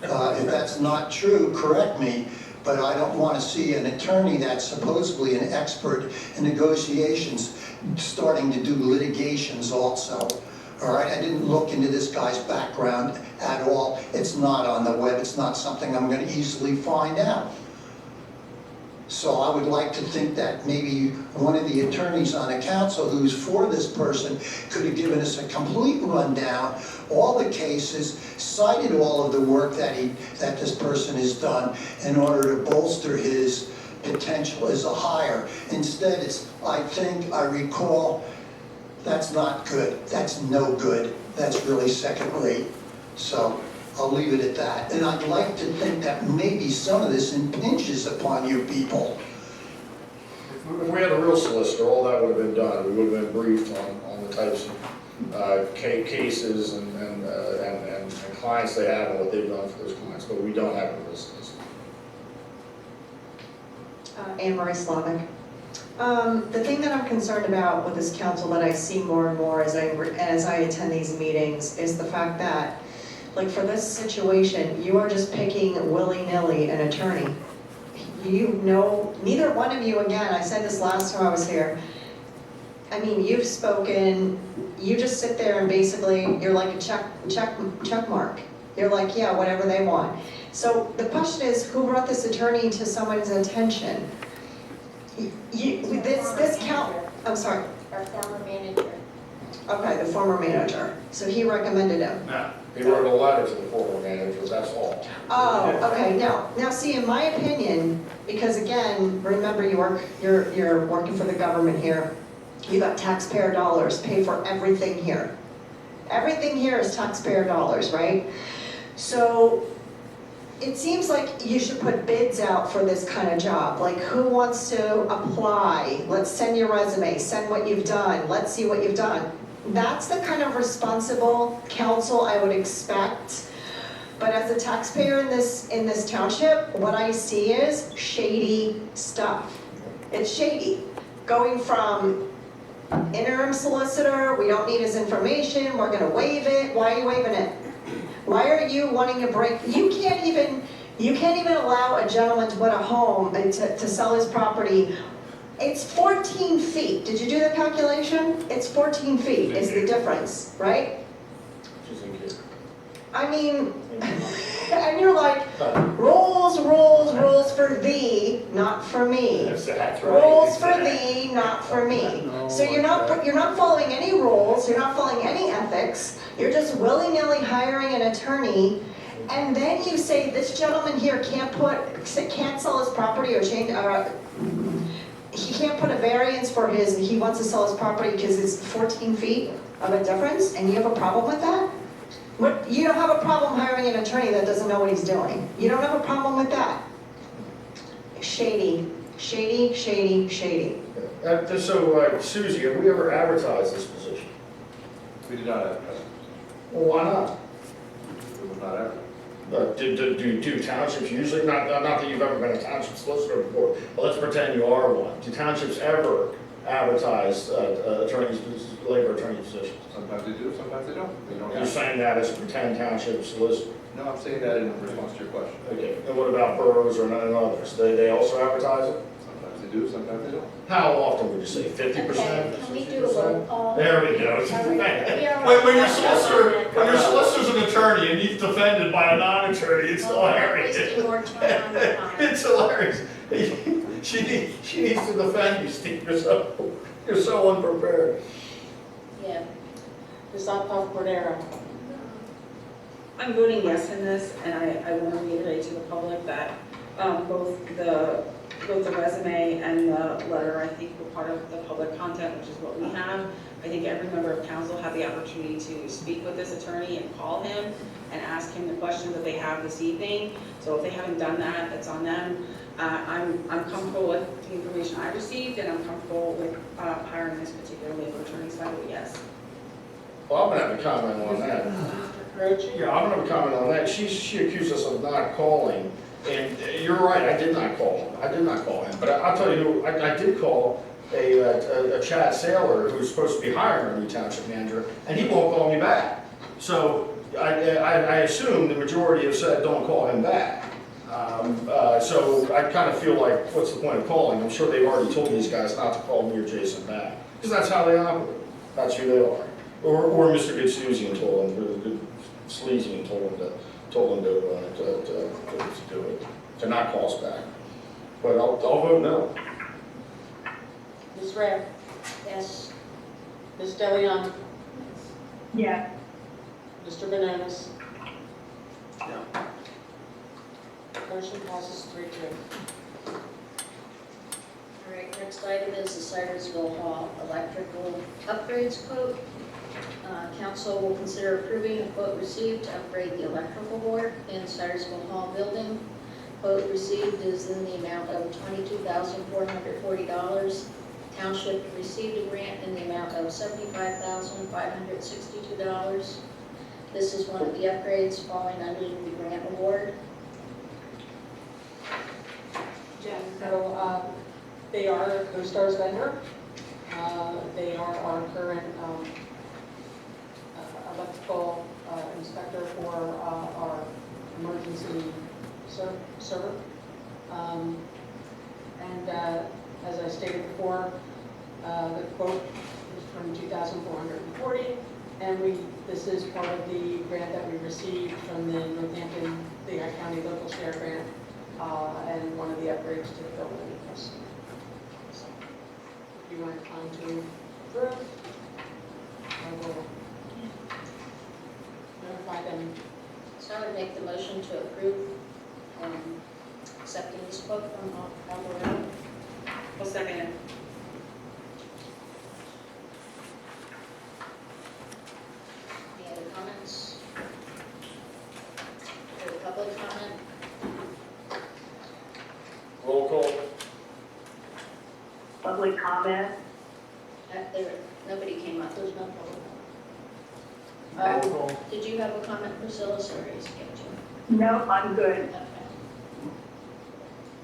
If that's not true, correct me, but I don't want to see an attorney that's supposedly an expert in negotiations starting to do litigations also. All right, I didn't look into this guy's background at all. It's not on the web. It's not something I'm going to easily find out. So I would like to think that maybe one of the attorneys on the council who's for this person could have given us a complete rundown, all the cases, cited all of the work that this person has done in order to bolster his potential as a hire. Instead, it's, I think, I recall, that's not good. That's no good. That's really second rate. So I'll leave it at that. And I'd like to think that maybe some of this impinges upon you people. If we had a real solicitor, all that would have been done. We would have been briefed on the types of cases and clients they have and what they've done for those clients, but we don't have a real solicitor. Anne Marie Slavic. The thing that I'm concerned about with this council that I see more and more as I attend these meetings is the fact that, like for this situation, you are just picking willy-nilly an attorney. You know, neither one of you, again, I said this last time I was here, I mean, you've spoken, you just sit there and basically, you're like a check mark. You're like, yeah, whatever they want. So the question is, who brought this attorney to someone's attention? This count, I'm sorry. Our former manager. Okay, the former manager. So he recommended him. No, he wrote a letter to the former manager, that's all. Oh, okay. Now see, in my opinion, because again, remember you're working for the government here. You got taxpayer dollars, pay for everything here. Everything here is taxpayer dollars, right? So it seems like you should put bids out for this kind of job. Like, who wants to apply? Let's send your resume, send what you've done, let's see what you've done. That's the kind of responsible council I would expect. But as a taxpayer in this township, what I see is shady stuff. It's shady. Going from interim solicitor, we don't need his information, we're gonna waive it. Why are you waiving it? Why are you wanting to break? You can't even allow a gentleman to put a home and to sell his property. It's 14 feet. Did you do the calculation? It's 14 feet is the difference, right? I mean, and you're like, rules for thee, not for me. That's right. Rules for thee, not for me. So you're not following any rules, you're not following any ethics, you're just willy-nilly hiring an attorney, and then you say this gentleman here can't sell his property or change, he can't put a variance for he wants to sell his property because it's 14 feet of a difference, and you have a problem with that? You don't have a problem hiring an attorney that doesn't know what he's doing. You don't have a problem with that. Shady, shady, shady, shady. So, Susie, have we ever advertised this position? We did not advertise. Well, why not? We would not advertise. Do townships usually, not that you've ever been a township solicitor before, but let's pretend you are one. Do townships ever advertise labor attorney positions. Sometimes they do, sometimes they don't. They don't You're have. saying that as a pretend township solicitor? No, I'm saying that in response to your question. Okay, and what about boroughs or none others? They also advertise it? Sometimes they do, sometimes they don't. How often would you say, 50%? Okay, can we do a roll call? There we go. When your solicitor's an attorney and he's defended by a non-attorney, it's hilarious. Wasting more time on the comments. It's hilarious. She needs to defend you, Steve. You're so unprepared. Yeah. Ms. Cordero? I'm voting yes in this, and I want to reiterate to the public that both the resume and the letter, I think, were part of the public content, which is what we have. I think every member of council had the opportunity to speak with this attorney and call him and ask him the questions that they have this evening. So if they haven't done that, that's on them. I'm comfortable with the information I received, and I'm comfortable with hiring this particular labor attorney, so I vote yes. Well, I'm gonna have a comment on that. Yeah, I'm gonna have a comment on that. She accused us of not calling, and you're right, I did not call him. I did not call him, but I'll tell you who, I did call a Chad Saylor who's supposed to be hiring our new township manager, and he won't call me back. So I assume the majority have said don't call him back. So I kind of feel like, what's the point of calling? I'm sure they've already told these guys not to call me or Jason back, because that's how they operate. That's who they are. Or Mr. Good Susie told him, Good Sleazy and told him to do it, to not call us back. But I'll vote no. Ms. Ray? Yes. Ms. Deleon? Yes. Mr. Benonis? No. Motion passes 3-2. All right, next item is the Cyrusville Hall electrical upgrades quote. Council will consider approving a quote received to upgrade the electrical board in Cyrusville Hall building. Quote received is in the amount of $22,440. Township received a grant in the amount of $75,562. This is one of the upgrades falling under the grant award. So they are CoStar's vendor. They are our current electrical inspector for our emergency server. And as I stated before, the quote is from $2,440, and this is part of the grant that we received from the Northampton Lehigh County Local Share Grant, and one of the upgrades to the building. So, if you want time to approve, I will notify them. So I would make the motion to approve accepting this quote from Alvarado. I'll second it. Any other comments? Any public comment? Roll call. Public comment? Nobody came up. There's no public. Did you have a comment, Priscilla? Sorry, I skipped you. No, I'm good. Okay.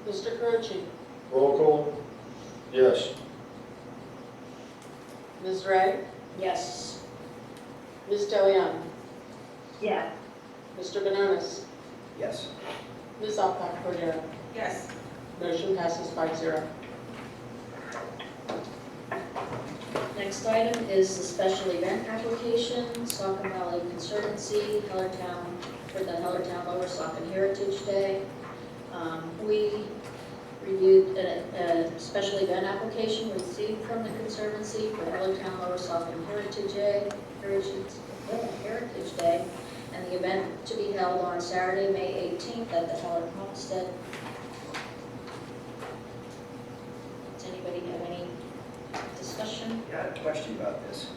Mr. Carucci? Roll call. Yes. Ms. Ray? Yes. Ms. Deleon? Yes. Mr. Benonis? Yes. Ms. Alcock Cordero? Yes. Motion passes 5-0. Next item is the special event application, Saucon Valley Conservancy, Hellertown, for the Hellertown Lower Saucon Heritage Day. We reviewed a special event application received from the Conservancy for Hellertown Lower Saucon Heritage Day, and the event to be held on Saturday, May 18th at the Heller Homestead. Does anybody have any discussion? Yeah, I have a question about this.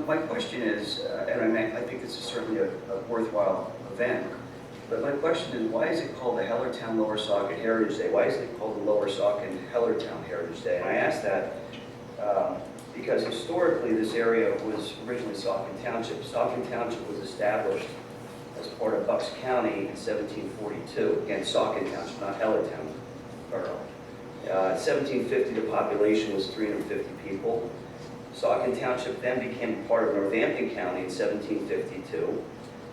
My question is, and I think this is certainly a worthwhile event, but my question is, why is it called the Hellertown Lower Saucon Heritage Day? Why is it called the Lower Saucon Hellertown Heritage Day? And I ask that because historically this area was originally Saucon Township. Saucon Township was established as part of Bucks County in 1742. Again, Saucon Township, not Hellertown Borough. 1750, the population was 350 people. Saucon Township then became part of Northampton County in 1752.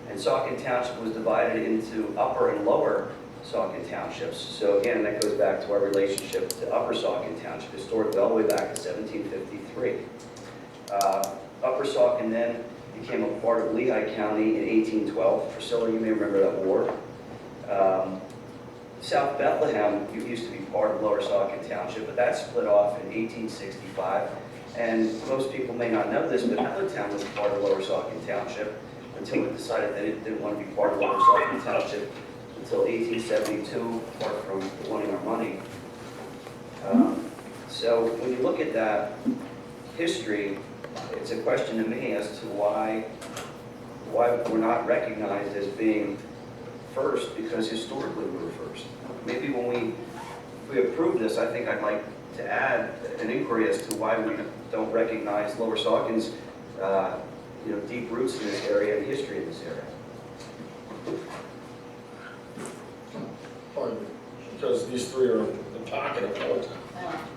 And Saucon Township was divided into upper and lower Saucon Townships. So again, that goes back to our relationship to Upper Saucon Township, historically all the way back to 1753. Upper Saucon then became a part of Lehigh County in 1812. Priscilla, you may remember that war. South Bethlehem used to be part of Lower Saucon Township, but that split off in 1865. And most people may not know this, but Hellertown was part of Lower Saucon Township until it decided that it didn't want to be part of Lower Saucon Township until 1872, apart from wanting our money. So when you look at that history, it's a question to me as to why we're not recognized as being first, because historically we were first. Maybe when if we approve this, I think I'd like to add an inquiry as to why we don't recognize Lower Saucon's deep roots in this area and history in this area. Because these three are in pocket of Hellertown.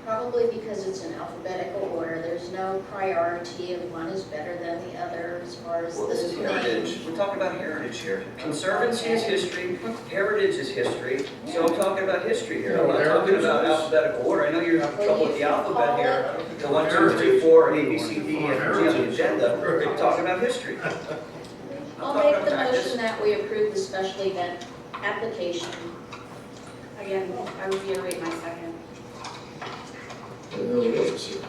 Probably because it's in alphabetical order. There's no priority of one is better than the other as far as Well, this is heritage. We're talking about heritage here. Conservancy is history, heritage is history. So I'm talking about history here. I'm not talking about alphabetical order. I know you're having trouble with the alphabet here. The 1, 2, 3, 4, A, B, C, D, F, G on the agenda. I'm talking about history. I'll make the motion that we approve the special event application. Again, I would reiterate my second. It really is. Do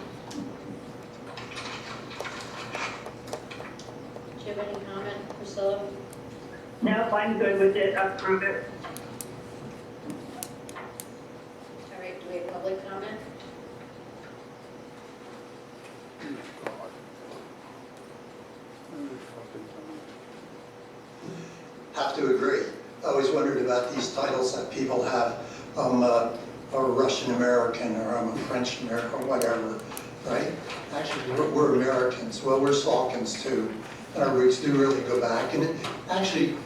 you have any comment, Priscilla? No, I'm good with it, approve it. All right, do we have public comment? Have to agree. I always wondered about these titles that people have. I'm a Russian American, or I'm a French American, or whatever, right? Actually, we're Americans. Well, we're Saucons too, and our roots do really go back. And actually,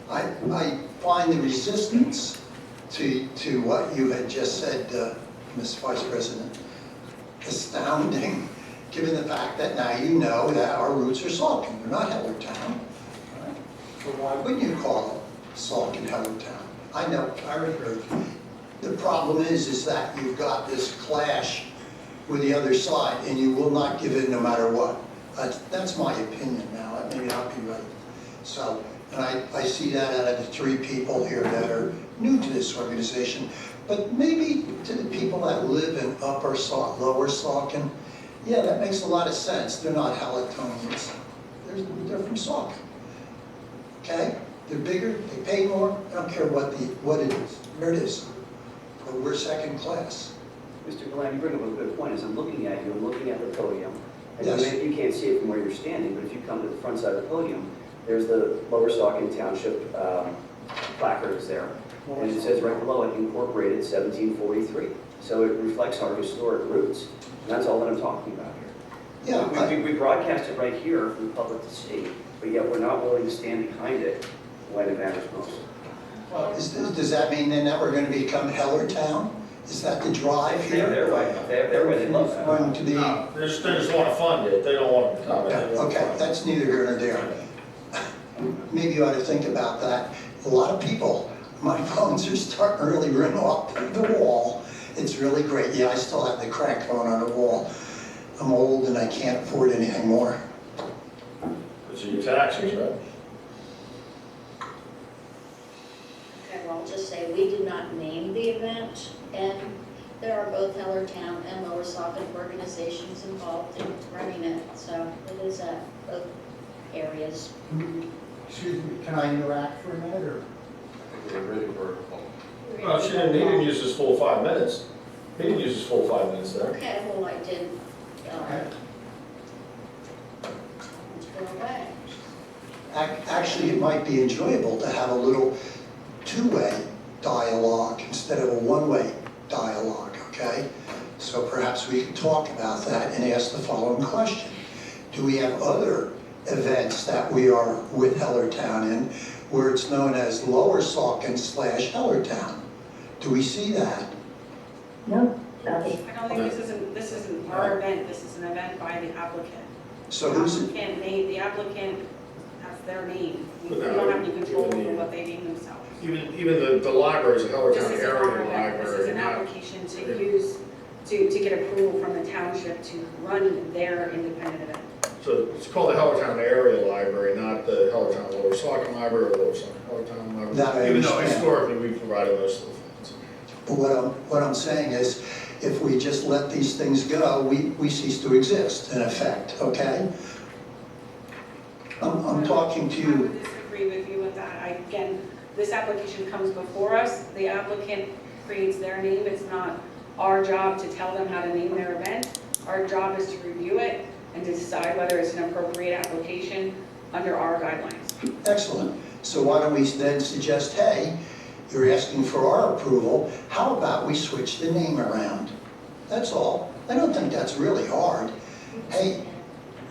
I find the resistance to what you had just said, Ms. Vice President, astounding, given the fact that now you know that our roots are Saucon. They're not Hellertown. Right? But why wouldn't you call it Saucon Hellertown? I know, I agree. The problem is that you've got this clash with the other side, and you will not give in no matter what. That's my opinion now. That may not be right. So, and I see that out of the three people here that are new to this organization. But maybe to the people that live in Lower Saucon, yeah, that makes a lot of sense. They're not Hellertonians. They're from Saucon. Okay? They're bigger, they pay more. I don't care what it is. There it is. But we're second class. Mr. Glenn, you bring up a good point. As I'm looking at you, I'm looking at the podium. And Yes. you can't see it from where you're standing, but if you come to the front side of the podium, there's the Lower Saucon Township placard is there. And it says right below it, incorporated 1743. So it reflects our historic roots. And that's all that I'm talking about here. Yeah, We broadcast it right here for the public to see, but yet we're not willing to stand behind it when it matters most. Well, does that mean then that we're going to become Hellertown? Is that the drive here? They're right. They're right. They love that. Going to be? No, they just want to fund it. They don't want to become it. Okay, that's neither here nor there. Maybe you ought to think about that. A lot of people, my phones are starting to really ring off the wall. It's really great. Yeah, I still have the crack phone on the wall. I'm old and I can't afford anything more. It's your taxes, right? Okay, well, I'll just say we did not name the event, and there are both Hellertown and Lower Saucon organizations involved in running it, so it is at both areas. Excuse me, can I interact for a minute, or? They're really vertical. No, he didn't use his full 5 minutes. He didn't use his full 5 minutes there. Okay, well, I did, let's go away. Actually, it might be enjoyable to have a little two-way dialogue instead of a one-way dialogue, okay? So perhaps we could talk about that and ask the following question. Do we have other events that we are with Hellertown in where it's known as Lower Saucon / Hellertown? Do we see that? No, nothing. I don't think this isn't our event, this is an event by the applicant. So The who's, the applicant has their name. We don't have any control over what they name themselves. Even the library is a This Hellertown isn't our area event, this is library, an not, application to use, to get approval from the township to run their independent event. so it's called the Hellertown area library, not the Hellertown Lower Saucon Library or Lower Saucon Hellertown Library. That I Even though understand. historically we provided most of the funds. but what I'm saying is, if we just let these things go, we cease to exist, in effect, okay? I'm talking to I you, would disagree with you with that. Again, this application comes before us, the applicant creates their name, it's not our job to tell them how to name their event. Our job is to review it and to decide whether it's an appropriate application under our guidelines. excellent. So why don't we then suggest, hey, you're asking for our approval, how about we switch the name around? That's all. I don't think that's really hard. Hey,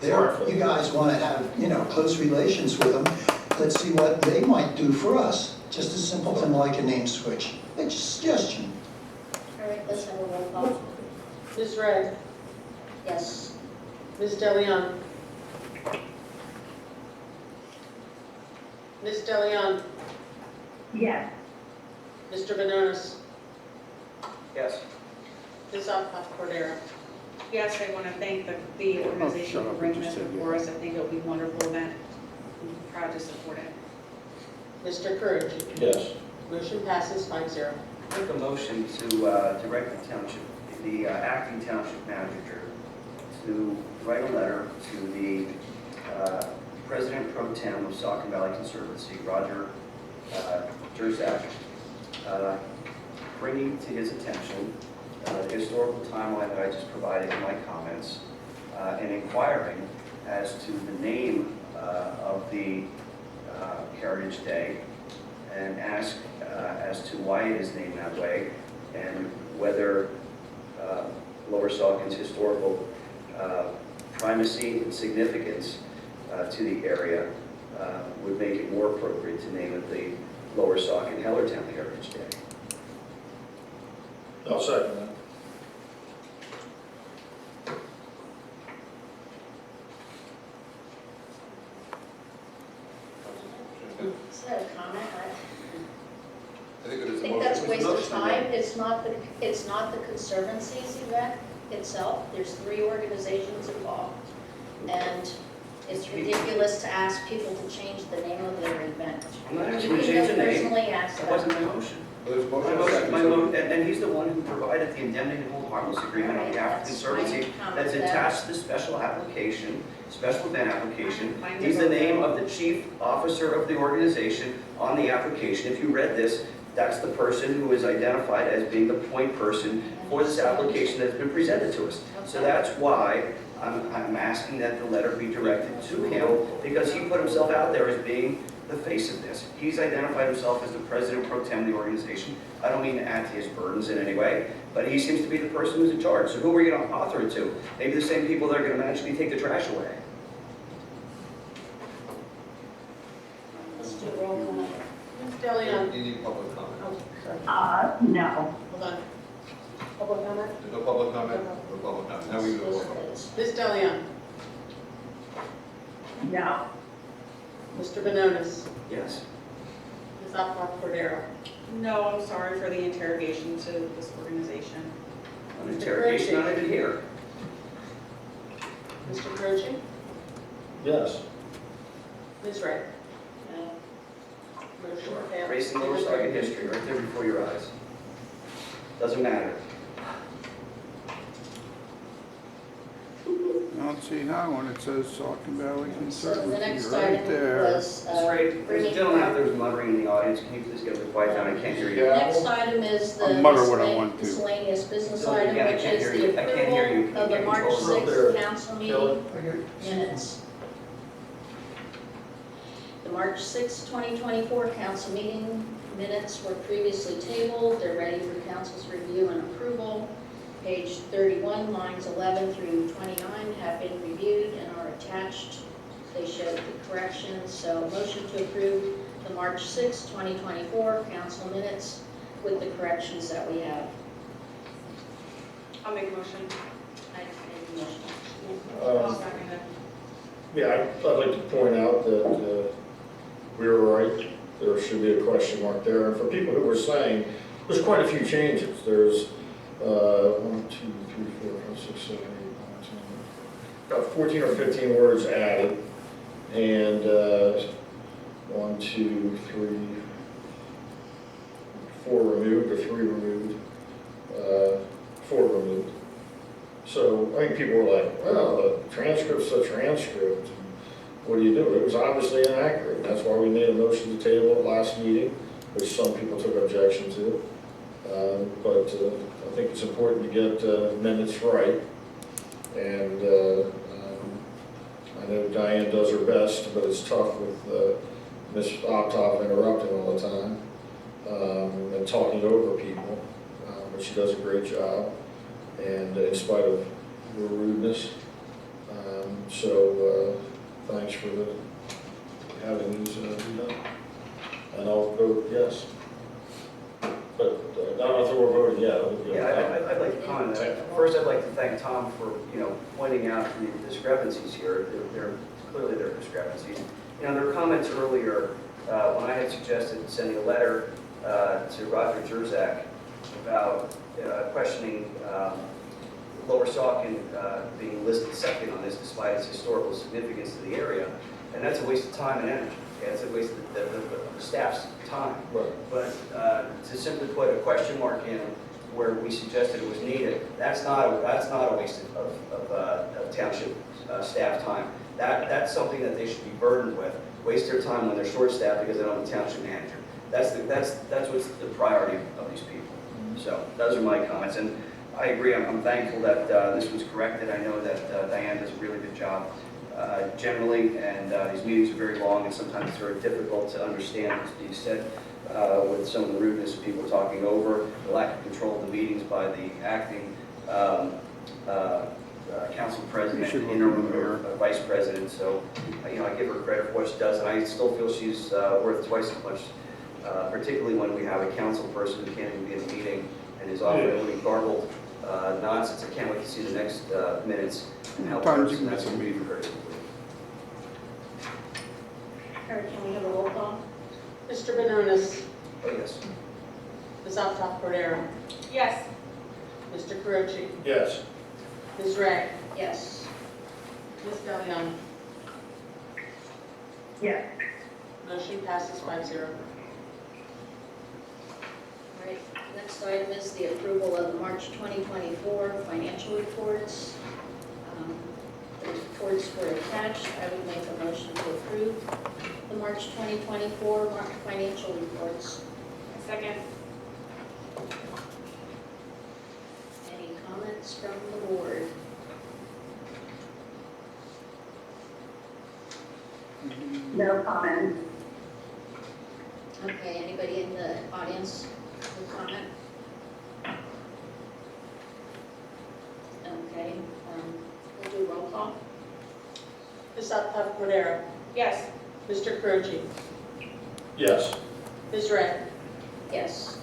you guys want to have, close relations with them, let's see what they might do for us. Just a simple thing like a name switch. It's a suggestion. All right, let's have a roll call. Ms. Ray, Yes. Ms. DeLeon. Ms. DeLeon, Yes. Mr. Benonis, Yes. Ms. Cordero. Yes, I want to thank the organization for bringing this before us. I think it'll be a wonderful event. I'm proud to support it. Mr. Courage. Yes. Motion passes 5-0. Make a motion to direct the township, the acting township manager to write a letter to the President Pro Tem of Saucon Valley Conservancy, Roger Jerzak, bringing to his attention the historical timeline that I just provided in my comments, and inquiring as to the name of the Heritage Day, and ask as to why it is named that way, and whether Lower Saucon's historical primacy and significance to the area would make it more appropriate to name it the Lower Saucon Hellertown Heritage Day. I'll second that. Is that a comment? I think it I is a think motion. that's a waste of motion. time. It's not the Conservancy's event itself. There's 3 organizations involved. And it's ridiculous to ask people to change the name of their event. I'm not You asking you to can change go the name. personally ask That them. wasn't my motion. There's a motion, My second. motion, and he's the one who provided the indemnity and hold harmless agreement on behalf of the Conservancy that's attached to the special application, special event application. He's the name of the chief officer of the organization on the application. If you read this, that's the person who is identified as being the point person for this application that's been presented to us. So that's why I'm asking that the letter be directed to him, because he put himself out there as being the face of this. He's identified himself as the president pro tem of the organization. I don't mean to add to his burdens in any way, but he seems to be the person who's in charge. So who are we going to author it to? Maybe the same people that are going to magically take the trash away. Let's do a roll call. Ms. DeLeon. You need public comment. Oh, sorry. No. Hold on. Public comment? There's no public comment? No public comment. Now we go. Ms. DeLeon. No. Mr. Benonis. Yes. Ms. Cordero. No, I'm sorry for the interrogation to this organization. An interrogation not even here. Mr. Croce. Yes. Ms. Ray. No. Motion fails. Racing Lower Saucon history right there before your eyes. Doesn't matter. I don't see how when it says Saucon Valley So the Conservancy, next right item there. was That's right. There's a gentleman out there who's muttering in the audience. Can you please get a bit quiet down? I can't hear you. Next item is the I'll mutter what I want to. miscellaneous business No, item, again, I which can't is hear you. the I can't hear you. approval of the Can't March control it. 6th council meeting minutes. The March 6th, 2024 council meeting minutes were previously tabled. They're ready for council's review and approval. Page 31, lines 11 through 29 have been reviewed and are attached. They show the corrections. So motion to approve the March 6th, 2024 council minutes with the corrections that we have. I'll make a motion. I made the motion. I'll second it. Yeah, I'd like to point out that we were right. There should be a question mark there. And for people who were saying, there's quite a few changes. There's 1, 2, 3, 4, 5, 6, 7, 8, 9, 10, about 14 or 15 words added. And 1, 2, 3, 4 removed, or 3 removed, 4 removed. So I think people were like, well, the transcript's a transcript. What do you do? It was obviously inaccurate. That's why we made a motion to table at last meeting, which some people took objection to. But I think it's important to get minutes right. And I know Diane does her best, but it's tough with Ms. Optoff interrupting all the time and talking over people. But she does a great job, and in spite of her rudeness. Thanks for having these done. And I'll vote yes. But I don't know if we're voting yet. Yeah, I'd like to comment on that. First, I'd like to thank Tom for, pointing out the discrepancies here. Clearly there are discrepancies. There were comments earlier when I had suggested sending a letter to Roger Jerzak about questioning Lower Saucon being listed second on this despite its historical significance to the area. And that's a waste of time and energy. Okay? It's a waste of the staff's time. Right. But to simply put a question mark in where we suggested it was needed, that's not a waste of township staff time. That's something that they should be burdened with. Waste their time when they're short-staffed because they don't have a township manager. That's what's the priority of these people. So those are my comments. And I agree. I'm thankful that this was corrected. I know that Diane does a really good job generally, and these meetings are very long, and sometimes it's very difficult to understand what's being said with some of the rudeness of people talking over, the lack of control of the meetings by the acting council president, interim vice president. So, I give her credit for what she does, and I still feel she's worth twice as much, particularly when we have a council person who can't even be in the meeting and is often really garbled nonsense. I can't wait to see the next minutes and how Sometimes you that's miss a going to be meeting. very quickly. Kurt, can we have a roll call? Mr. Benonis, Oh, yes. Ms. Altough Cordero, Yes. Mr. Carucci, Yes. Ms. Ray, Yes. Ms. DeLeon. Yes. Motion passes 5-0. All right, next item is the approval of the March 2024 financial reports. The reports were attached. I would make a motion to approve the March 2024 financial reports. Second. Any comments from the board? No comment. Okay, anybody in the audience with comment? Okay, we'll do roll call. Ms. Altough Cordero, Yes. Mr. Carucci, Yes. Ms. Ray, Yes.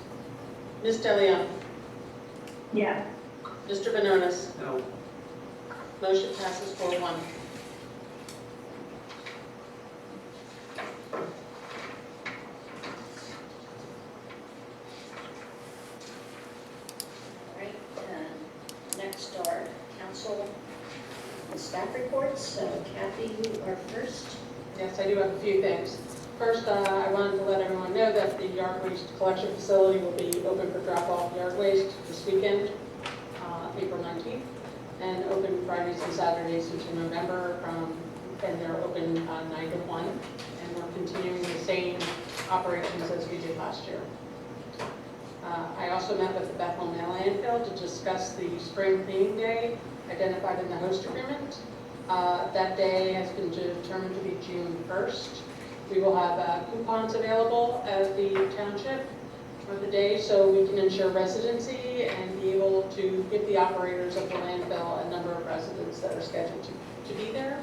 Ms. DeLeon, Yes. Mr. Benonis. No. Motion passes 4-1. All right, next are council and staff reports. So Kathy, you are first. Yes, I do have a few things. First, I wanted to let everyone know that the yard waste collection facility will be open for drop-off yard waste this weekend, April 19th, and open Fridays and Saturdays into November, and they're open 9 to 1, and we're continuing the same operations as we did last year. I also met with the Bethel landfill to discuss the spring cleaning day identified in the host agreement. That day has been determined to be June 1st. We will have coupons available at the township for the day so we can ensure residency and be able to give the operators of the landfill a number of residents that are scheduled to be there.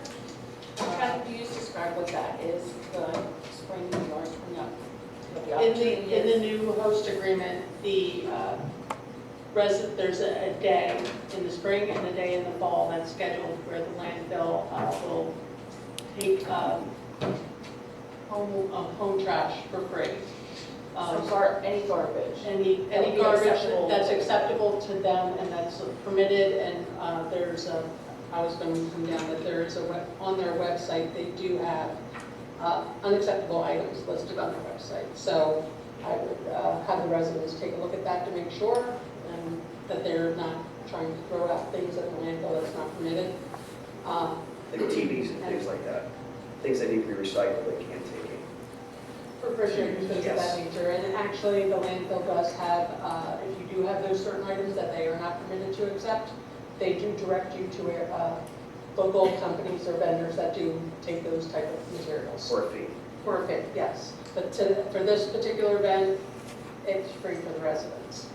Kathy, can you just describe what that is, the spring yard cleanup? In the new host agreement, the there's a day in the spring and a day in the fall that's scheduled where the landfill will take home trash for free. Any garbage. Any That'll be garbage acceptable. that's acceptable to them and that's permitted, and I was going to come down that there is on their website, they do have unacceptable items listed on their website. So I would have the residents take a look at that to make sure that they're not trying to throw out things at the landfill that's not permitted. Like TVs and things like that. Things that need to be recycled, they can't take it. For sure, things of that nature. And actually, the landfill does have, if you do have those certain items that they are not permitted to accept, they do direct you to local companies or vendors that do take those type of materials. For a fee. For a fee, yes. But for this particular event, it's free for the residents.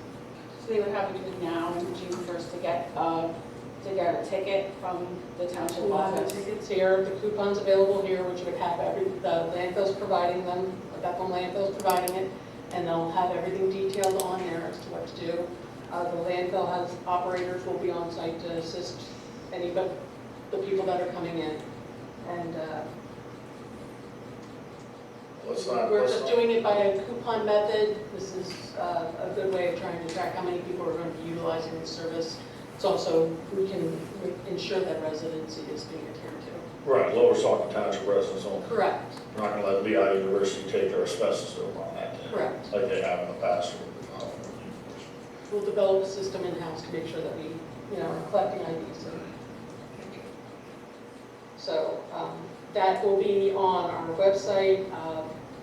So they would have to do it now in June 1st to get a ticket from the township We'll have the office. tickets here, the coupons available here, which would have the landfill's providing them, the Bethlehem landfill's providing it, and they'll have everything detailed on there as to what to do. The landfill has operators will be on site to assist the people that are coming in. And we're just doing it by a coupon method. This is a good way of trying to track how many people are going to be utilizing the service. It's also, we can ensure that residency is being adhered to. Right, Lower Saucon Township residents don't. Correct. We're not going to let Lehigh University take their asbestos over on that day. Correct. Like they have in the past. We'll develop a system in-house to make sure that we, are collecting IDs. So that will be on our website.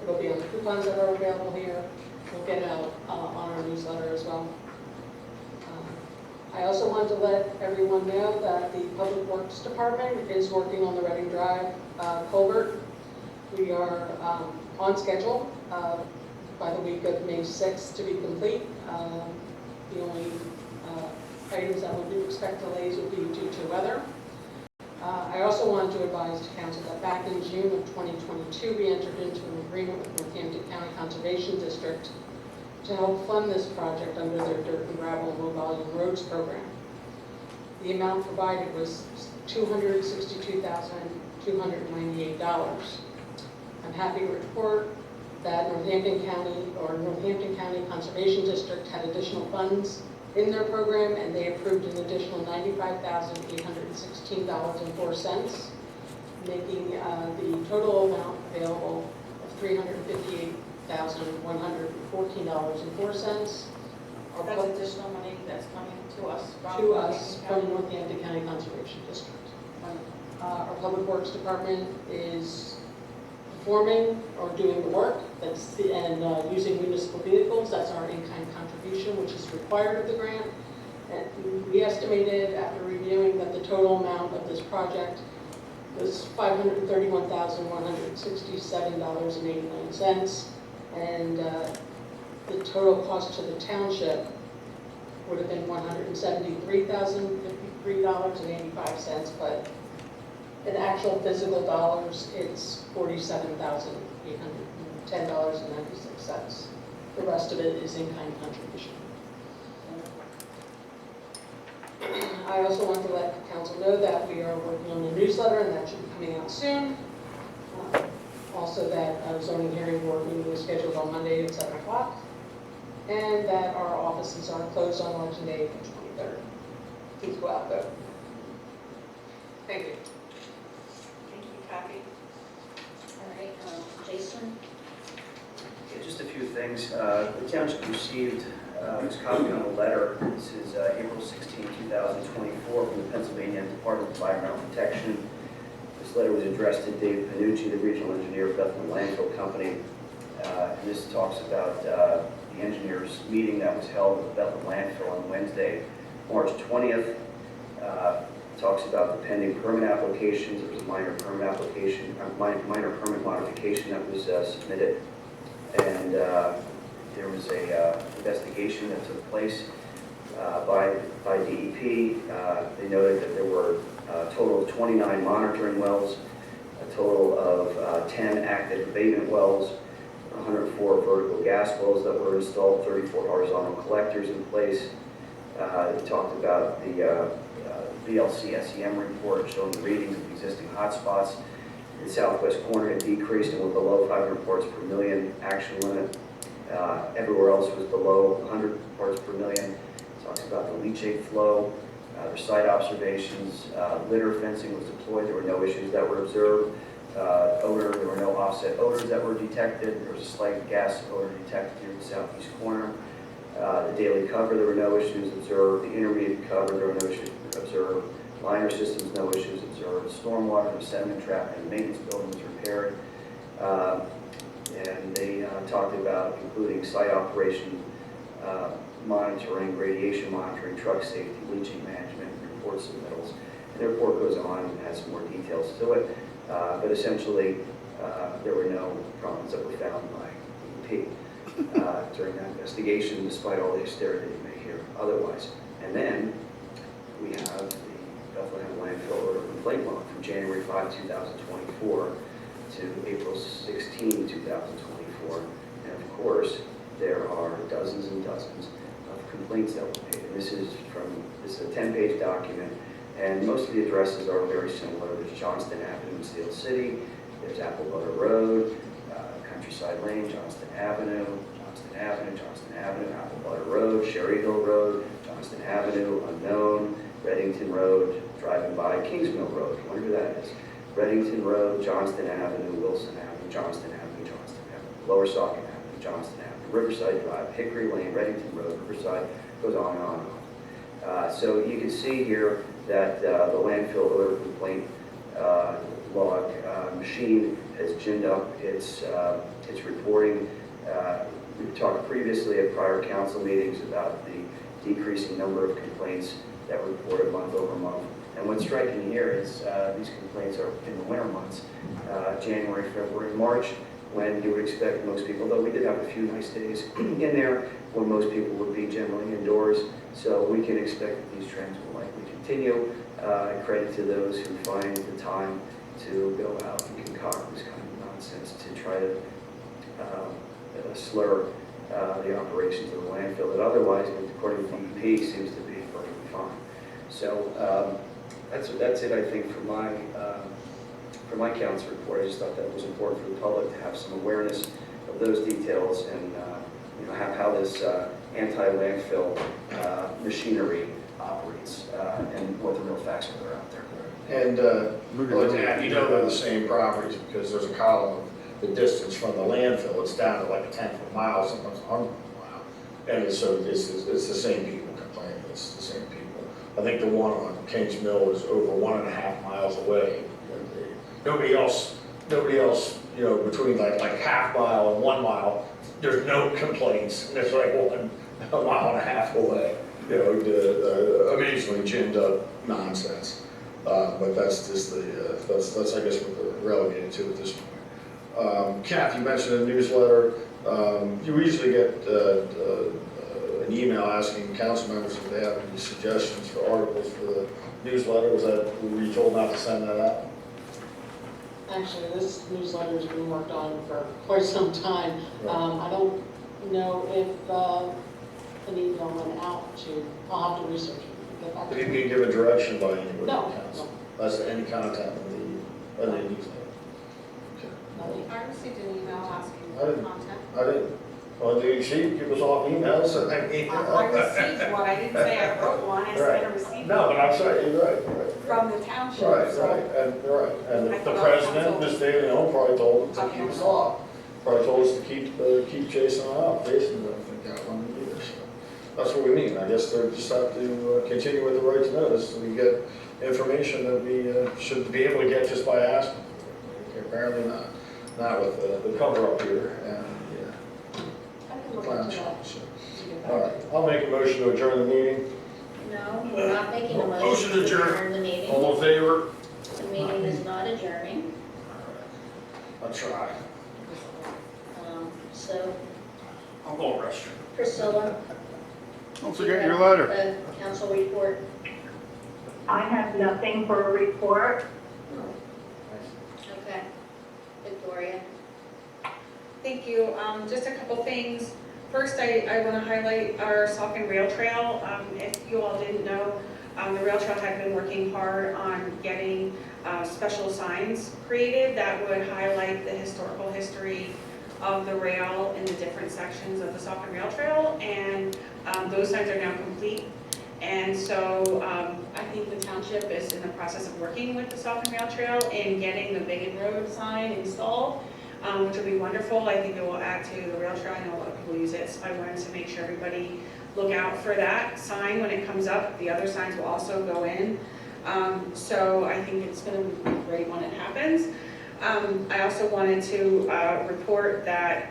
It'll be on the coupons that are available here. We'll get it out on our newsletter as well. I also wanted to let everyone know that the Public Works Department is working on the Reading Drive culvert. We are on schedule by the week of May 6th to be complete. The only items that would expect delays would be due to weather. I also wanted to advise to council that back in June of 2022, we entered into an agreement with Northampton County Conservation District to help fund this project under their dirt and gravel and low volume roads program. The amount provided was $262,298. I'm happy to report that Northampton County Conservation District had additional funds in their program, and they approved an additional $95,816.04, making the total amount available of $358,114.04. That's additional money that's coming to us From Northampton County Conservation District. Our Public Works Department is performing or doing the work and using municipal vehicles. That's our in-kind contribution, which is required of the grant. And we estimated after reviewing that the total amount of this project was $531,167.89, and the total cost to the township would have been $173,053.85, but in actual physical dollars, it's $47,810.96. The rest of it is in-kind contribution. I also want to let the council know that we are working on a newsletter, and that should be coming out soon. Also, that a zoning hearing board meeting is scheduled on Monday at 7 o'clock, and that our offices are closed on election day, April 23rd. Please go out, vote. Thank you. Thank you, Kathy. All right, Jason? Yeah, just a few things. The township received its copy on a letter. This is April 16, 2024 from the Pennsylvania Department of Environmental Protection. This letter was addressed to Dave Panucci, the regional engineer of Bethlehem Landfill Company. And this talks about the engineers meeting that was held at the Bethlehem Landfill on Wednesday, March 20th. Talks about the pending permit applications. There was a minor permit application, minor permit modification that was submitted, and there was a investigation that took place by DEP. They noted that there were a total of 29 monitoring wells, a total of 10 active abatement wells, 104 vertical gas wells that were installed, 34 horizontal collectors in place, They talked about the VLC SEM report showing the readings of existing hotspots. The southwest corner had decreased and were below 500 parts per million action limit. Everywhere else was below 100 parts per million. Talks about the leachate flow, their site observations, litter fencing was deployed. There were no issues that were observed. Odor, there were no offset odors that were detected. There was a slight gas odor detected near the southeast corner. The daily cover, there were no issues observed. The intermediate cover, there were no issues observed. Liner systems, no issues observed. Stormwater and sediment trap and maintenance building was repaired. And they talked about including site operation monitoring, radiation monitoring, truck safety, leaching management, report submittals. And the report goes on and has some more details to it. But essentially, there were no problems that were found by EP during that investigation, despite all the hysteria that you may hear otherwise. And then we have the Bethlehem landfill odor complaint log from January 5, 2024 to April 16, 2024. And of course, there are dozens and dozens of complaints that were made. And this is a 10-page document, and most of the addresses are very similar. There's Johnston Avenue in Steel City, there's Apple Butter Road, Countryside Lane, Johnston Avenue, Apple Butter Road, Sherry Hill Road, Johnston Avenue, Unknown, Reddington Road, driving by Kings Mill Road, wonder who that is. Reddington Road, Johnston Avenue, Wilson Avenue, Johnston Avenue, Lower Saucon Avenue, Johnston Avenue, Riverside Drive, Hickory Lane, Reddington Road, Riverside, goes on and on and on. So you can see here that the landfill odor complaint log machine has ginned up its reporting. We talked previously at prior council meetings about the decreasing number of complaints that were reported month over month. And what's striking here is these complaints are in the winter months, January, February, March, when you would expect most people, though we did have a few nice days in there, when most people would be generally indoors. So we can expect that these trends will likely continue. Credit to those who find the time to go out and concoct this kind of nonsense to try to slur the operations of the landfill that otherwise, according to DEP, seems to be perfectly fine. So that's it, I think, for my council report. I just thought that was important for the public to have some awareness of those details and have how this anti-landfill machinery operates and what the real facts are out there. And they're the same properties because there's a column of the distance from the landfill. It's down to like a 10th of a mile, sometimes 100th of a mile. And it's the same people complaining. It's the same people. I think the one on Kings Mill is over 1.5 miles away. Nobody else, between like half mile and 1 mile, there's no complaints. And it's like 1.5 miles away. Amazingly ginned up nonsense. But that's just that's I guess what they're relegated to at this point. Kath, you mentioned a newsletter. You usually get an email asking council members if they have any suggestions for articles for the newsletter. Were you told not to send that out? Actually, this newsletter's been worked on for quite some time. I don't know if an email went out to, I'll have to research it. But you can give a direction by anybody in No. council. That's any content in the newsletter. I received an email asking I for didn't. content. I didn't. Well, do you see? Give us all emails. I received one, I didn't say I wrote one, I said I received No, one but I'm sorry, you're right. from the township. Right, so- and you're right. And I the thought president, council- Ms. Daly, probably told us to keep us off. Probably told us to keep chasing them out. Jason didn't think that one either. So that's what we mean. I guess they just have to continue with the right to notice. So we get information that we should be able to get just by asking. Apparently not with the cover up here and the clown show. So. All right, I'll make a motion to adjourn the meeting. No, we're not making a Motion motion to to adjourn. adjourn the meeting. All in favor? The meeting is not adjourning. I'll try. So, I'll go restroom. Priscilla. Don't do you forget your have letter. The council report. I have nothing for a report. Okay. Victoria. Thank you. Just a couple things. First, I want to highlight our Saucon Rail Trail. If you all didn't know, the rail trail had been working hard on getting special signs created that would highlight the historical history of the rail in the different sections of the Saucon Rail Trail, and those signs are now complete. And so I think the township is in the process of working with the Saucon Rail Trail in getting the Biggin Road sign installed, which will be wonderful. I think it will add to the rail trail. I know a lot of people use it, so I wanted to make sure everybody look out for that sign when it comes up. The other signs will also go in. So I think it's going to be great when it happens. I also wanted to report that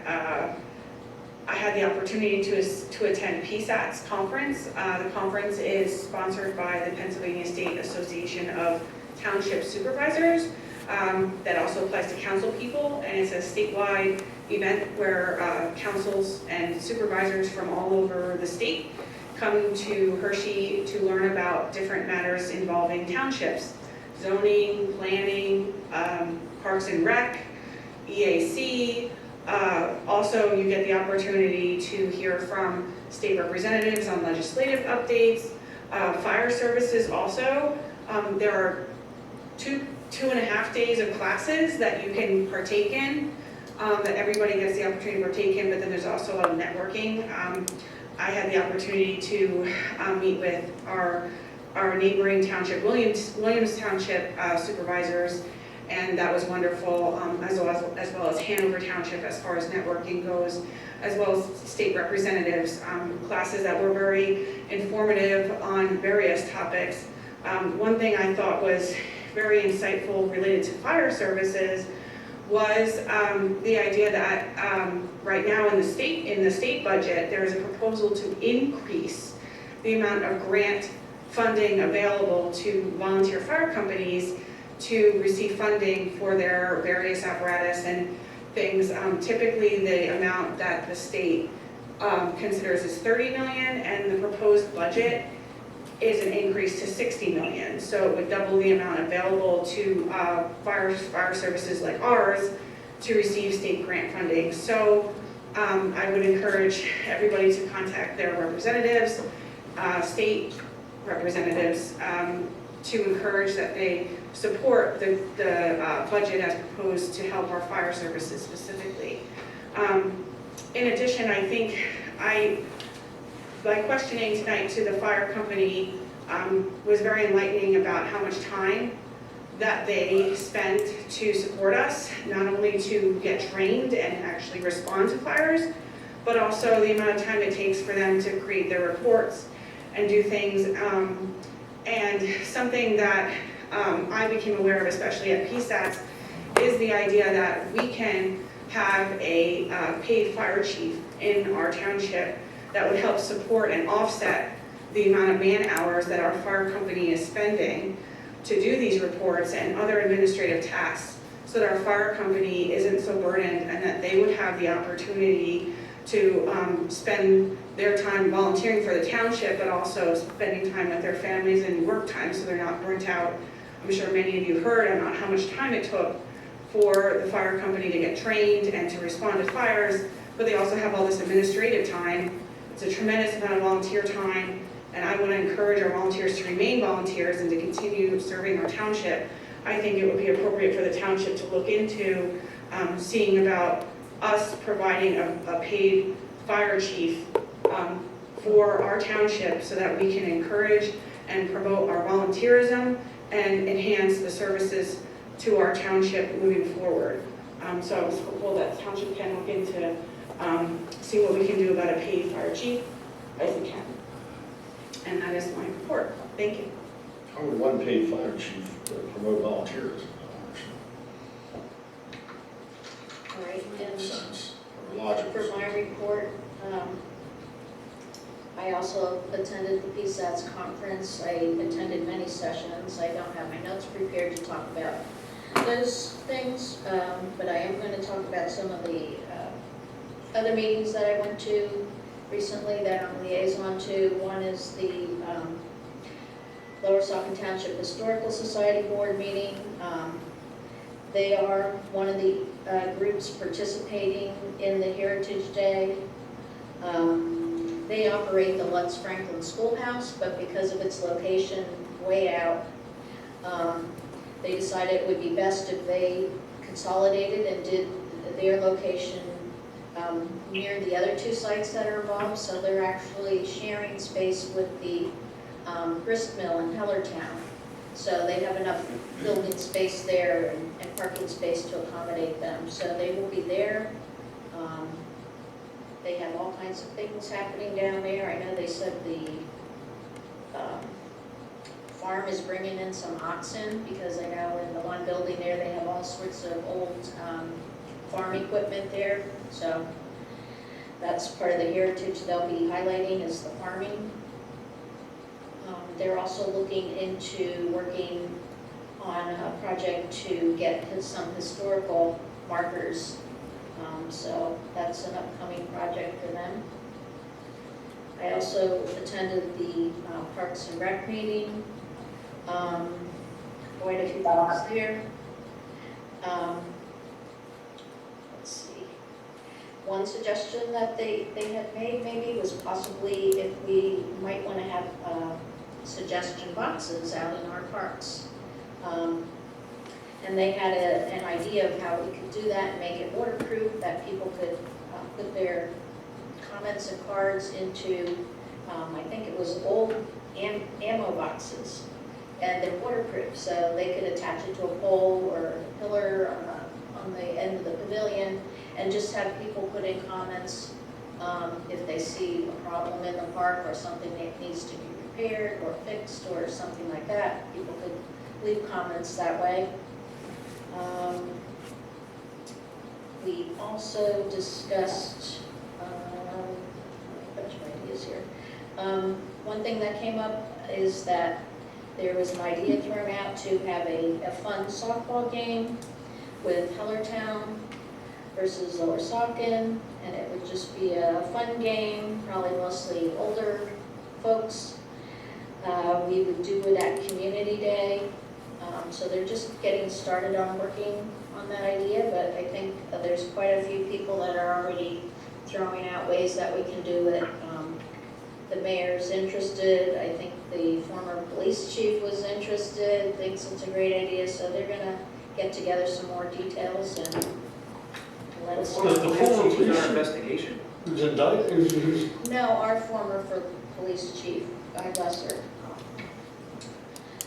I had the opportunity to attend PSAT's conference. The conference is sponsored by the Pennsylvania State Association of Township Supervisors. That also applies to council people, and it's a statewide event where councils and supervisors from all over the state come to Hershey to learn about different matters involving townships, zoning, planning, parks and rec, EAC. Also, you get the opportunity to hear from state representatives on legislative updates, fire services also. There are two and a half days of classes that you can partake in, that everybody gets the opportunity to partake in, but then there's also a lot of networking. I had the opportunity to meet with our neighboring township, Williams Township supervisors, and that was wonderful, as well as Hanover Township as far as networking goes, as well as state representatives, classes that were very informative on various topics. One thing I thought was very insightful related to fire services was the idea that right now in the state budget, there is a proposal to increase the amount of grant funding available to volunteer fire companies to receive funding for their various apparatus and things. Typically, the amount that the state considers is $30 million, and the proposed budget is an increase to $60 million. So it would double the amount available to fire services like ours to receive state grant funding. So I would encourage everybody to contact their representatives, state representatives, to encourage that they support the budget as proposed to help our fire services specifically. In addition, I think by questioning tonight to the fire company was very enlightening about how much time that they spend to support us, not only to get trained and actually respond to fires, but also the amount of time it takes for them to create their reports and do things. And something that I became aware of, especially at PSATs, is the idea that we can have a paid fire chief in our township that would help support and offset the amount of man hours that our fire company is spending to do these reports and other administrative tasks, so that our fire company isn't so burdened, and that they would have the opportunity to spend their time volunteering for the township, but also spending time with their families and work time so they're not burnt out. I'm sure many of you heard about how much time it took for the fire company to get trained and to respond to fires, but they also have all this administrative time. It's a tremendous amount of volunteer time, and I want to encourage our volunteers to remain volunteers and to continue serving our township. I think it would be appropriate for the township to look into seeing about us providing a paid fire chief for our township, so that we can encourage and promote our volunteerism and enhance the services to our township moving forward. So I was hopeful that the township can look into see what we can do about a paid fire chief as we can. And that is my report. Thank you. How would one paid fire chief promote volunteers? All right, and Sense or logical. for my report, I also attended the PSATS conference. I attended many sessions. I don't have my notes prepared to talk about those things, but I am going to talk about some of the other meetings that I went to recently that I'm liaison to. One is the Lower Saucon Township Historical Society Board meeting. They are one of the groups participating in the Heritage Day They operate the Lutz Franklin Schoolhouse, but because of its location way out, they decided it would be best if they consolidated and did their location near the other two sites that are involved. So they're actually sharing space with the grist mill in Hellertown. So they have enough building space there and parking space to accommodate them. So they will be there. They have all kinds of things happening down there. I know they said the farm is bringing in some oxen, because I know in the one building there, they have all sorts of old farm equipment there. So that's part of the heritage they'll be highlighting, is the farming. They're also looking into working on a project to get some historical markers. So that's an upcoming project for them. I also attended the Parks and Rec meeting. Quite a few things there. Let's see. One suggestion that they had made maybe was possibly if we might want to have suggestion boxes out in our parks. And they had an idea of how we could do that and make it waterproof, that people could put their comments and cards into, I think it was old ammo boxes, and they're waterproof, so they could attach it to a pole or a pillar on the end of the pavilion, and just have people put in comments if they see a problem in the park or something that needs to be repaired or fixed or something like that. People could leave comments that way. We also discussed, bunch of ideas here. One thing that came up is that there was an idea thrown out to have a fun softball game with Hellertown versus Lower Saucon, and it would just be a fun game, probably mostly older folks. We would do it at Community Day. So they're just getting started on working on that idea, but I think there's quite a few people that are already throwing out ways that we can do it. The mayor's interested. I think the former police chief was interested, thinks it's a great idea, so they're gonna get together some more details and let us know. The former police investigation? Who's indicted? No, our former police chief, God bless her.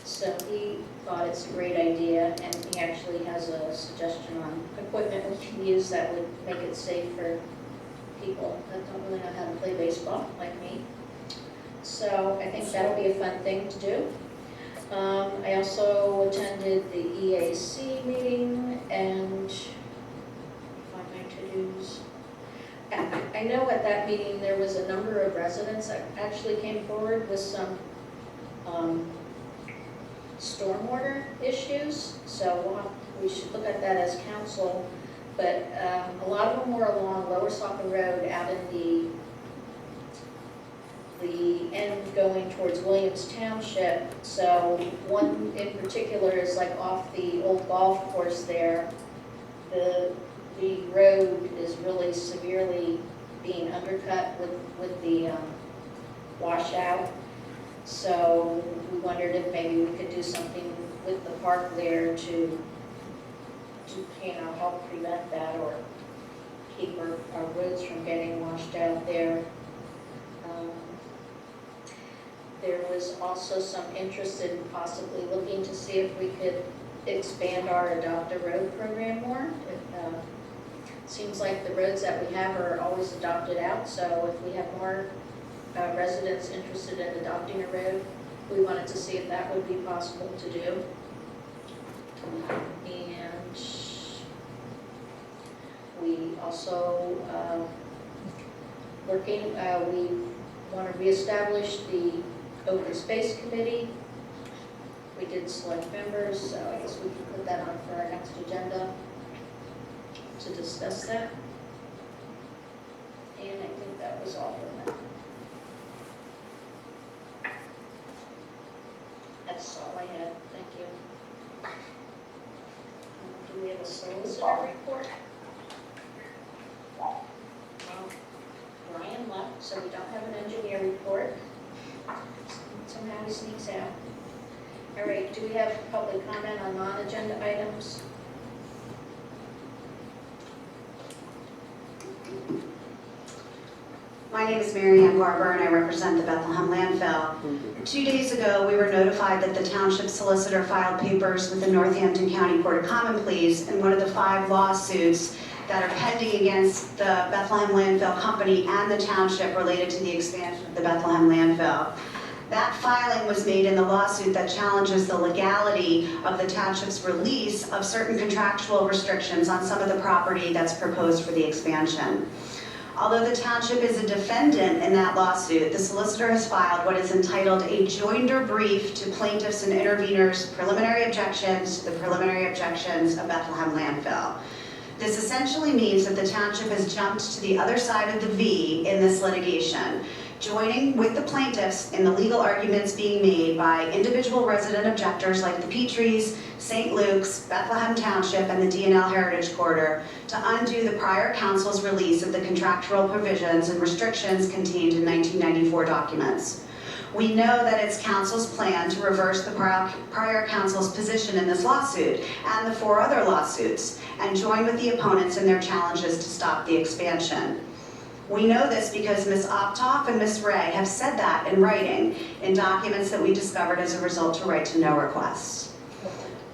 So he thought it's a great idea, and he actually has a suggestion on equipment we can use that would make it safe for people that don't really know how to play baseball, like me. So I think that'll be a fun thing to do. I also attended the EAC meeting, and find my to-dos. I know at that meeting there was a number of residents that actually came forward with some stormwater issues, so we should look at that as council. But a lot of them were along Lower Saucon Road, out in the end going towards Williams Township. So one in particular is like off the old golf course there. The road is really severely being undercut with the washout. So we wondered if maybe we could do something with the park there to help prevent that, or keep our roads from getting washed out there. There was also some interest in possibly looking to see if we could expand our Adopt a Road program more. It seems like the roads that we have are always adopted out, so if we have more residents interested in adopting a road, we wanted to see if that would be possible to do. And we also we want to reestablish the Open Space Committee. We did select members, so I guess we can put that on for our next agenda to discuss that. And I think that was all for that. That's all I had, thank you. Do we have a solicitor report? Brian left. So we don't have an engineer report. Somehow he sneaks out. All right, do we have public comment on non-agenda items? My name is Mary Ann Barber and I represent the Bethlehem landfill. 2 days ago, we were notified that the township solicitor filed papers with the Northampton County Court of Common Pleas in one of the 5 lawsuits that are pending against the Bethlehem Landfill Company and the township related to the expansion of the Bethlehem landfill. That filing was made in the lawsuit that challenges the legality of the township's release of certain contractual restrictions on some of the property that's proposed for the expansion. Although the township is a defendant in that lawsuit, the solicitor has filed what is entitled a joinder brief to plaintiffs and interveners' preliminary objections to the preliminary objections of Bethlehem landfill. This essentially means that the township has jumped to the other side of the V in this litigation, joining with the plaintiffs in the legal arguments being made by individual resident objectors like the Petries, St. Luke's, Bethlehem Township, and the D&L Heritage Corridor to undo the prior council's release of the contractual provisions and restrictions contained in 1994 documents. We know that it's council's plan to reverse the prior council's position in this lawsuit and the 4 other lawsuits and join with the opponents in their challenges to stop the expansion. We know this because Ms. Optoff and Ms. Ray have said that in writing in documents that we discovered as a result to right-to-know requests.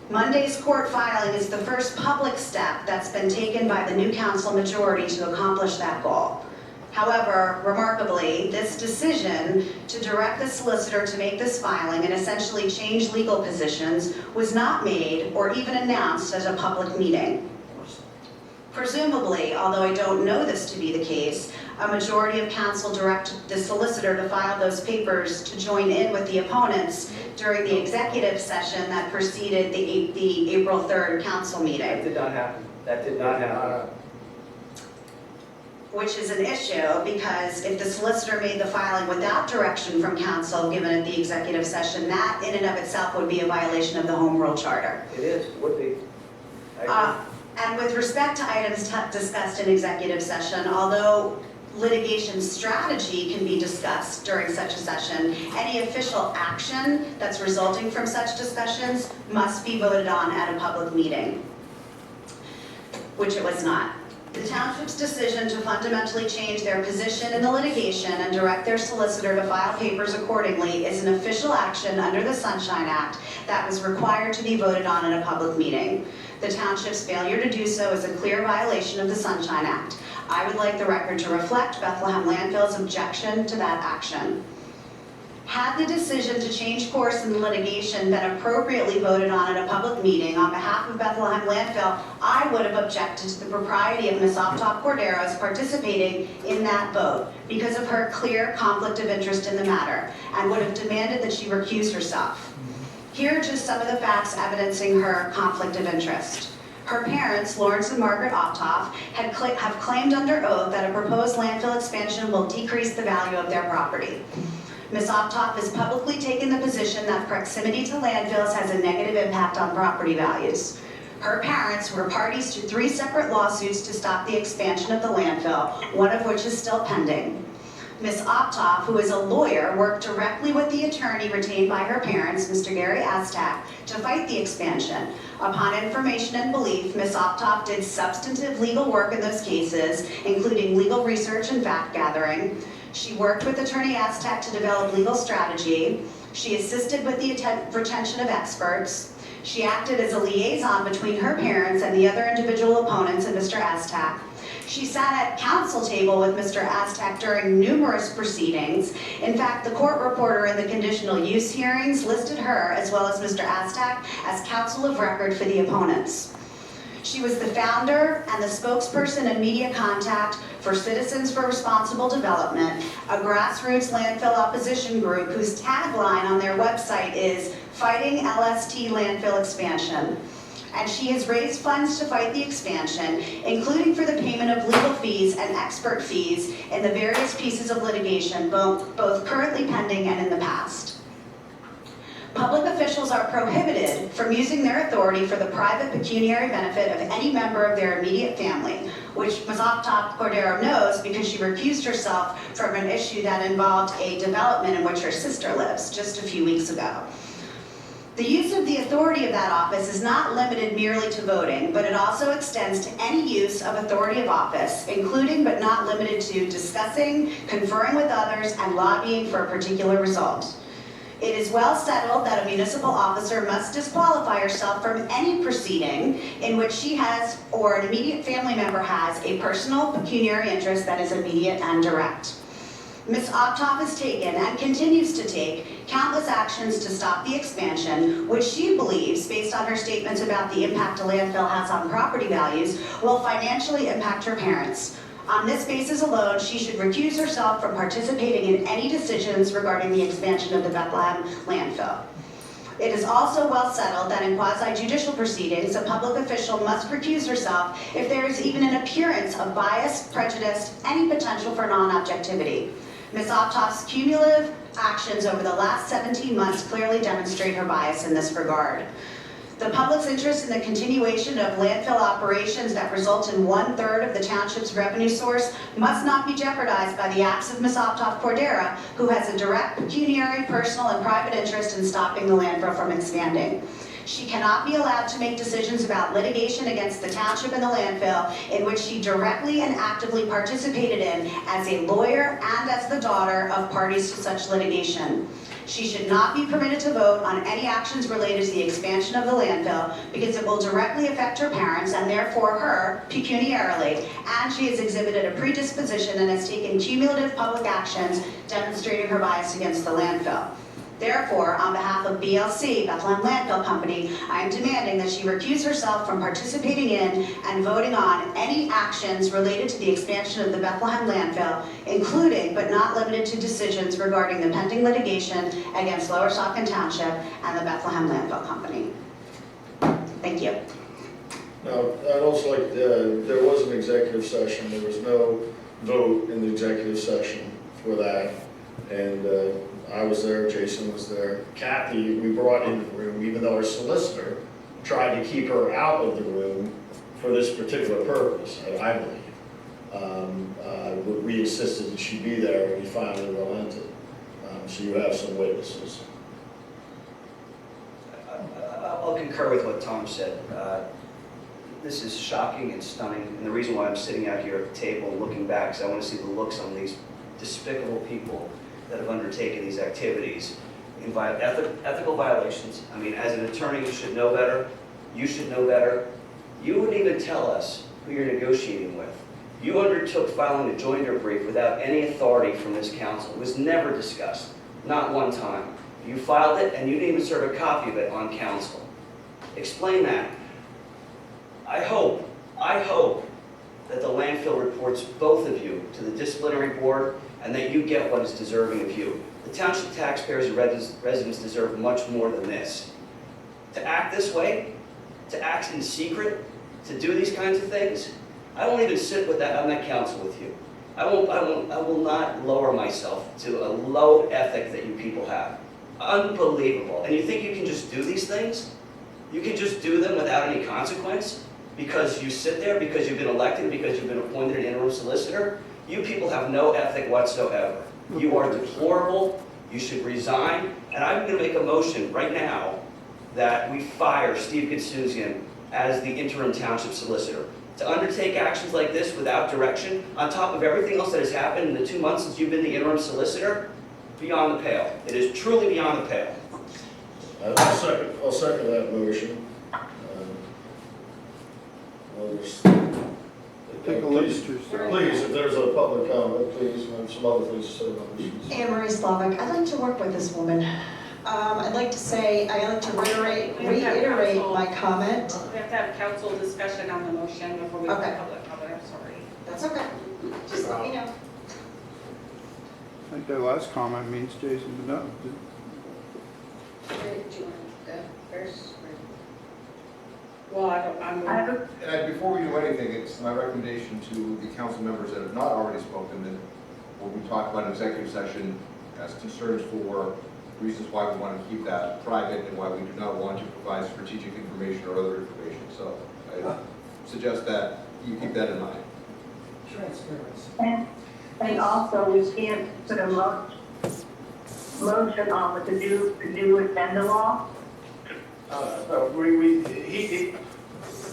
Monday's court filing is the first public step that's been taken by the new council majority to accomplish that goal. However, remarkably, this decision to direct the solicitor to make this filing and essentially change legal positions was not made or even announced at a public meeting. Presumably, although I don't know this to be the case, a majority of council directed the solicitor to file those papers to join in with the opponents during the executive session that preceded the April 3rd council meeting. That did not happen. That did not happen. Which is an issue because if the solicitor made the filing without direction from council given at the executive session, that in and of itself would be a violation of the Home Rule Charter. It is, it would be. And with respect to items discussed in executive session, although litigation strategy can be discussed during such a session, any official action that's resulting from such discussions must be voted on at a public meeting, which it was not. The township's decision to fundamentally change their position in the litigation and direct their solicitor to file papers accordingly is an official action under the Sunshine Act that was required to be voted on at a public meeting. The township's failure to do so is a clear violation of the Sunshine Act. I would like the record to reflect Bethlehem Landfill's objection to that action. Had the decision to change course in the litigation been appropriately voted on at a public meeting on behalf of Bethlehem Landfill, I would have objected to the propriety of Ms. Optoff Cordero's participating in that vote because of her clear conflict of interest in the matter and would have demanded that she recuse herself. Here are just some of the facts evidencing her conflict of interest. Her parents, Lawrence and Margaret Optoff, have claimed under oath that a proposed landfill expansion will decrease the value of their property. Ms. Optoff has publicly taken the position that proximity to landfills has a negative impact on property values. Her parents were parties to 3 separate lawsuits to stop the expansion of the landfill, one of which is still pending. Ms. Optoff, who is a lawyer, worked directly with the attorney retained by her parents, Mr. Gary Aztak, to fight the expansion. Upon information and belief, Ms. Optoff did substantive legal work in those cases, including legal research and fact gathering. She worked with attorney Aztak to develop legal strategy. She assisted with the retention of experts. She acted as a liaison between her parents and the other individual opponents and Mr. Aztak. She sat at council table with Mr. Aztak during numerous proceedings. In fact, the court reporter in the conditional use hearings listed her, as well as Mr. Aztak, as counsel of record for the opponents. She was the founder and the spokesperson and media contact for Citizens for Responsible Development, a grassroots landfill opposition group whose tagline on their website is "Fighting LST Landfill Expansion." And she has raised funds to fight the expansion, including for the payment of legal fees and expert fees in the various pieces of litigation, both currently pending and in the past. public officials are prohibited from using their authority for the private pecuniary benefit of any member of their immediate family, which Ms. Cordero knows because she recused herself from an issue that involved a development in which her sister lives just a few weeks ago. The use of the authority of that office is not limited merely to voting, but it also extends to any use of authority of office, including but not limited to discussing, conferring with others, and lobbying for a particular result. It is well settled that a municipal officer must disqualify herself from any proceeding in which she has or an immediate family member has a personal pecuniary interest that is immediate and direct. Ms. Optoff has taken and continues to take countless actions to stop the expansion, which she believes, based on her statements about the impact a landfill has on property values, will financially impact her parents. On this basis alone, she should recuse herself from participating in any decisions regarding the expansion of the Bethlehem landfill. It is also well settled that in quasi-judicial proceedings, a public official must recuse herself if there is even an appearance of bias, prejudice, any potential for non-objectivity. Ms. Optoff's cumulative actions over the last 17 months clearly demonstrate her bias in this regard. The public's interest in the continuation of landfill operations that result in 1/3 of the township's revenue source must not be jeopardized by the acts of Ms. Optoff Cordera, who has a direct pecuniary, personal, and private interest in stopping the landfill from expanding. She cannot be allowed to make decisions about litigation against the township and the landfill in which she directly and actively participated in as a lawyer and as the daughter of parties to such litigation. She should not be permitted to vote on any actions related to the expansion of the landfill because it will directly affect her parents and therefore her pecuniarily, and she has exhibited a predisposition and has taken cumulative public actions demonstrating her bias against the landfill. Therefore, on behalf of BLC, Bethlehem Landfill Company, I am demanding that she recuse herself from participating in and voting on any actions related to the expansion of the Bethlehem landfill, including but not limited to decisions regarding the pending litigation against Lower Saucon Township and the Bethlehem Landfill Company. Thank you. Now, I'd also like, there was an executive session, there was no vote in the executive session for that, and I was there, Jason was there. Kathy, we brought into the room, even though our solicitor tried to keep her out of the room for this particular purpose, I believe. We insisted that she be there, and we finally relented. So you have some witnesses. I'll concur with what Tom said. This is shocking and stunning, and the reason why I'm sitting out here at the table looking back is I want to see the looks on these despicable people that have undertaken these activities in ethical violations. I mean, as an attorney, you should know better. You should know better. You wouldn't even tell us who you're negotiating with. You undertook filing a joinder brief without any authority from this council. It was never discussed, not one time. You filed it and you didn't even serve a copy of it on council. Explain that. I hope that the landfill reports both of you to the disciplinary board and that you get what is deserving of you. The township taxpayers and residents deserve much more than this. To act this way, to act in secret, to do these kinds of things, I won't even sit on that council with you. I will not lower myself to a low ethic that you people have. Unbelievable. And you think you can just do these things? You can just do them without any consequence? Because you sit there, because you've been elected, because you've been appointed an interim solicitor? You people have no ethic whatsoever. You are deplorable. You should resign. And I'm going to make a motion right now that we fire Steve Gitsuzian as the interim township solicitor. To undertake actions like this without direction, on top of everything else that has happened in the 2 months since you've been the interim solicitor, beyond the pale. It is truly beyond the pale. I'll second that motion. Take a look at yourself. Please, if there's a public comment, please, and some other things to say about this. Anne Marie Slavic, I'd like to work with this woman. I'd like to reiterate my comment. We have to have council discussion on the motion before we have public comment, I'm sorry. That's okay, just let me know. I think that last comment means Jason would know. Do you want to go first? Well, I'm Before we do anything, it's my recommendation to the council members that have not already spoken that when we talk about executive session as concerns for reasons why we want to keep that private and why we do not want to provide strategic information or other information. So I suggest that you keep that in mind. Transparency. And also, we can't put a motion on with the new agenda law.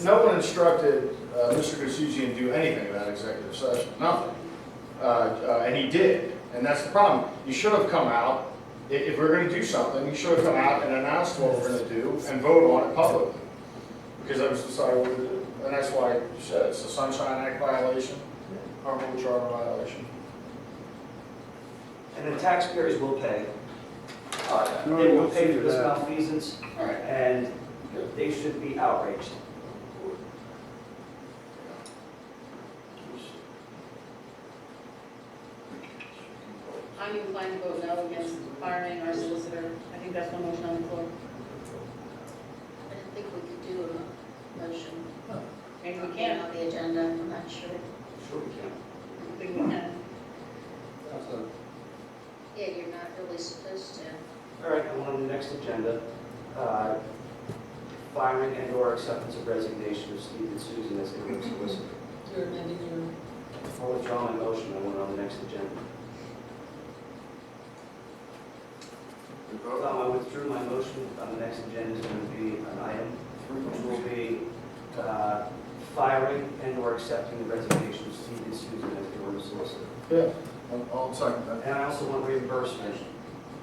No one instructed Mr. D'Souza to do anything about executive session, nothing. And he did, and that's the problem. You should have come out, if we're going to do something, you should have come out and announced what we're going to do and vote on it publicly. Because that was decided what to do. And that's why you said it's a Sunshine Act violation, or a charter violation. And the taxpayers will pay. No, They you will don't pay see for this that. malfeasance, and they should be outraged. I'm inclined to vote no against firing our solicitor. I think that's one motion on the floor. I didn't think we could do a motion. Maybe we can. On the agenda, I'm not sure. Sure we can. I think we can. Yeah, you're not really supposed to. All right, and on the next agenda, firing and/or acceptance of resignation of Steve D'Souza as interim solicitor. You're amending your, I'll withdraw my motion, I want it on the next agenda. I withdrew my motion, on the next agenda is going to be an item, which will be firing and/or accepting the resignation of Steve D'Souza as interim solicitor. Yeah, I'll second that. And I also want reimbursement,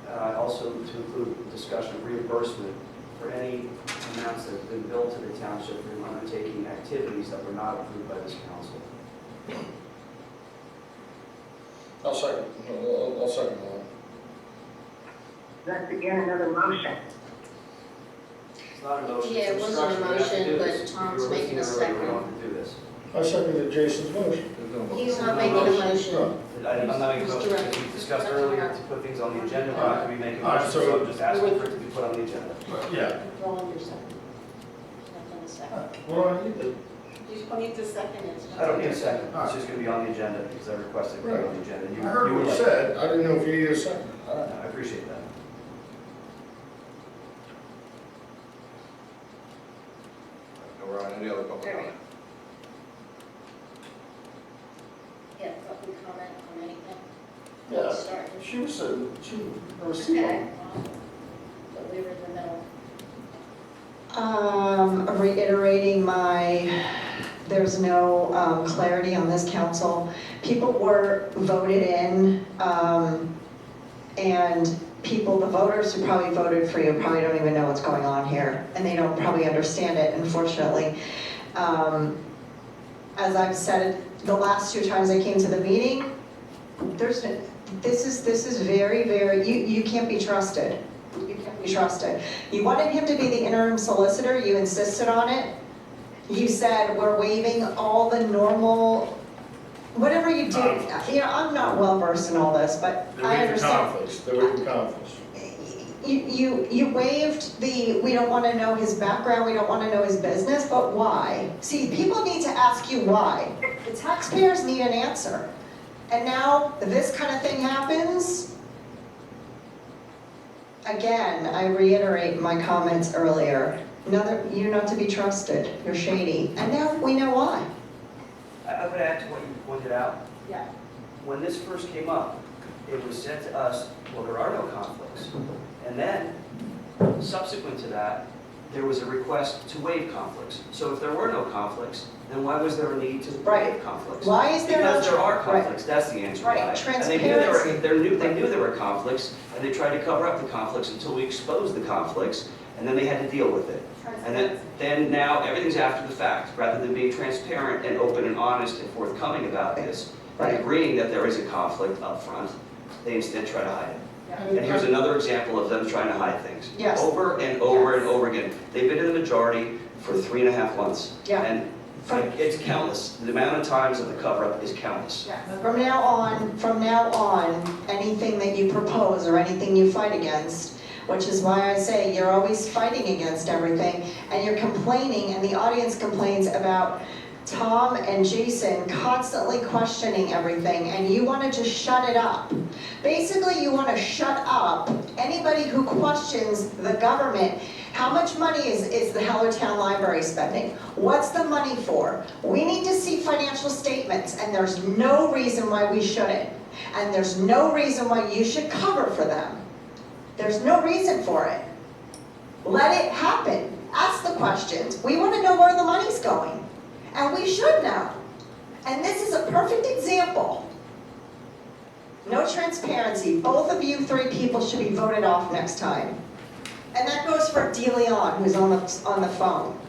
also to include discussion of reimbursement for any amounts that have been billed to the township for undertaking activities that were not approved by this council. I'll second that. That's again another motion. It's not a motion, Yeah, it it's wasn't a instruction, we have to motion, do but this. Tom's You were making a listening earlier, we second. don't have to do this. I seconded Jason's motion. He's not making a motion. I'm not making a motion, as we discussed earlier, to put things on the agenda, we're not going to be making a motion, so I'm just asking for it to be put on the agenda. Yeah. Withdrawing your second. Nothing to second. What do I need to? You just need to second it. I don't need a second, it's just going to be on the agenda, because I requested it to be on the agenda. I heard what you said, I didn't know if you needed a second. I appreciate that. No, we're on any other public comment? Yeah, public comment on anything? Yeah, Start. she was Okay, but we were in the middle. Reiterating there's no clarity on this council. People were voted in, and the voters who probably voted for you probably don't even know what's going on here, and they don't probably understand it, unfortunately. As I've said it the last 2 times I came to the meeting, this is very, very, you can't be trusted. You can't be trusted. You wanted him to be the interim solicitor, you insisted on it. You said, we're waiving all the normal, whatever you do. You know, I'm not well versed in all this, but I understand. They're waiving conflicts. You waived we don't want to know his background, we don't want to know his business, but why? See, people need to ask you why. The taxpayers need an answer. And now this kind of thing happens. Again, I reiterate my comments earlier. You're not to be trusted, you're shady. And now we know why. I would add to what you pointed out. Yeah. When this first came up, it was said to us, well, there are no conflicts. And then, subsequent to that, there was a request to waive conflicts. So if there were no conflicts, then why was there a need to waive conflicts? Why is there no? Because there are conflicts, that's the answer. Right, why. transparency. And they knew there were conflicts, and they tried to cover up the conflicts until we exposed the conflicts, and then they had to deal with it. And then now everything's after the fact, rather than being transparent and open and honest and forthcoming about this, and agreeing that there is a conflict up front, they instead try to hide it. And here's another example of them trying to hide things. Yes. Over and over and over again. They've been in the majority for 3.5 months. Yeah. And it's countless. The amount of times of the cover-up is countless. From now on, anything that you propose or anything you fight against, which is why I say you're always fighting against everything, and you're complaining, and the audience complains about Tom and Jason constantly questioning everything, and you want to just shut it up. Basically, you want to shut up anybody who questions the government. How much money is the Hellertown Library spending? What's the money for? We need to see financial statements, and there's no reason why we shouldn't. And there's no reason why you should cover for them. There's no reason for it. Let it happen. Ask the questions. We want to know where the money's going. And we should know. And this is a perfect example. No transparency. Both of you three people should be voted off next time. And that goes for DeLeon, who's on the phone.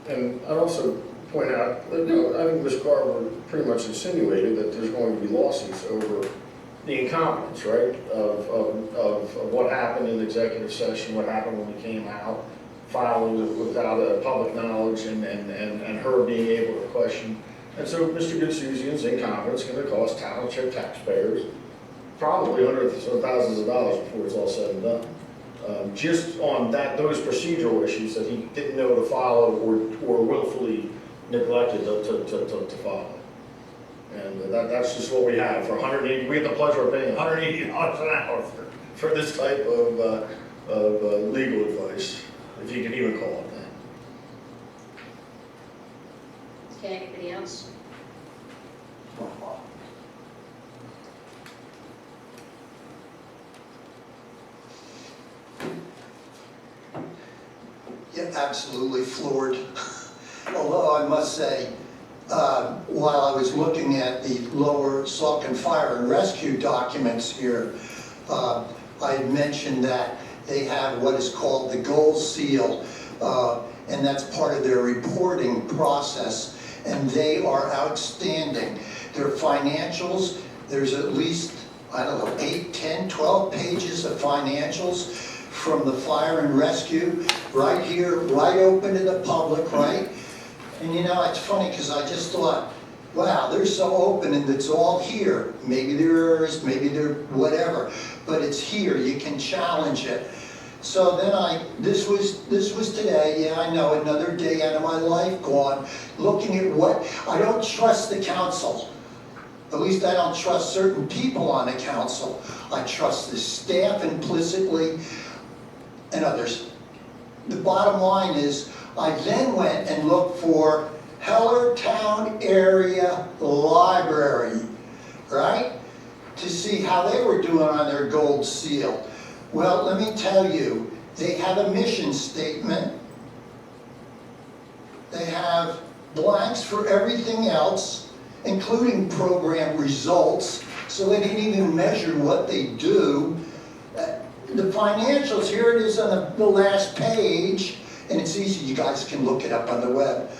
And I'd also point out, that, I think Ms. Carver pretty much insinuated that there's going to be lawsuits over the incompetence, right, of what happened in executive session, what happened when we came out, filing without public knowledge, and her being able to question. And so Mr. Goodsuzian's incompetence is going to cost township taxpayers probably hundreds of thousands of dollars before it's all said and done. Just on those procedural issues that he didn't know to follow or willfully neglected to follow. And that's just what we have for 180. We have the pleasure of paying $180 an hour for this type of legal advice, if you can even call it that. Okay, anybody else? Yeah, absolutely floored. Although I must say, while I was looking at the lower Saucon Fire and Rescue documents here, I had mentioned that they have what is called the Gold Seal, and that's part of their reporting process, and they are outstanding. Their financials, there's at least, I don't know, 8, 10, 12 pages of financials from the fire and rescue, right here, right open to the public, right? And you know, it's funny because I just thought, wow, they're so open and it's all here. Maybe they're errors, maybe they're whatever, but it's here, you can challenge it. So then this was today, yeah, I know, another day out of my life gone, looking at what, I don't trust the council. At least I don't trust certain people on the council. I trust the staff implicitly and others. The bottom line is, I then went and looked for Hellertown Area Library, right? To see how they were doing on their gold seal. Well, let me tell you, they have a mission statement. They have blanks for everything else, including program results, so they didn't even measure what they do. The financials, here it is on the last page, and it's easy, you guys can look it up on the web.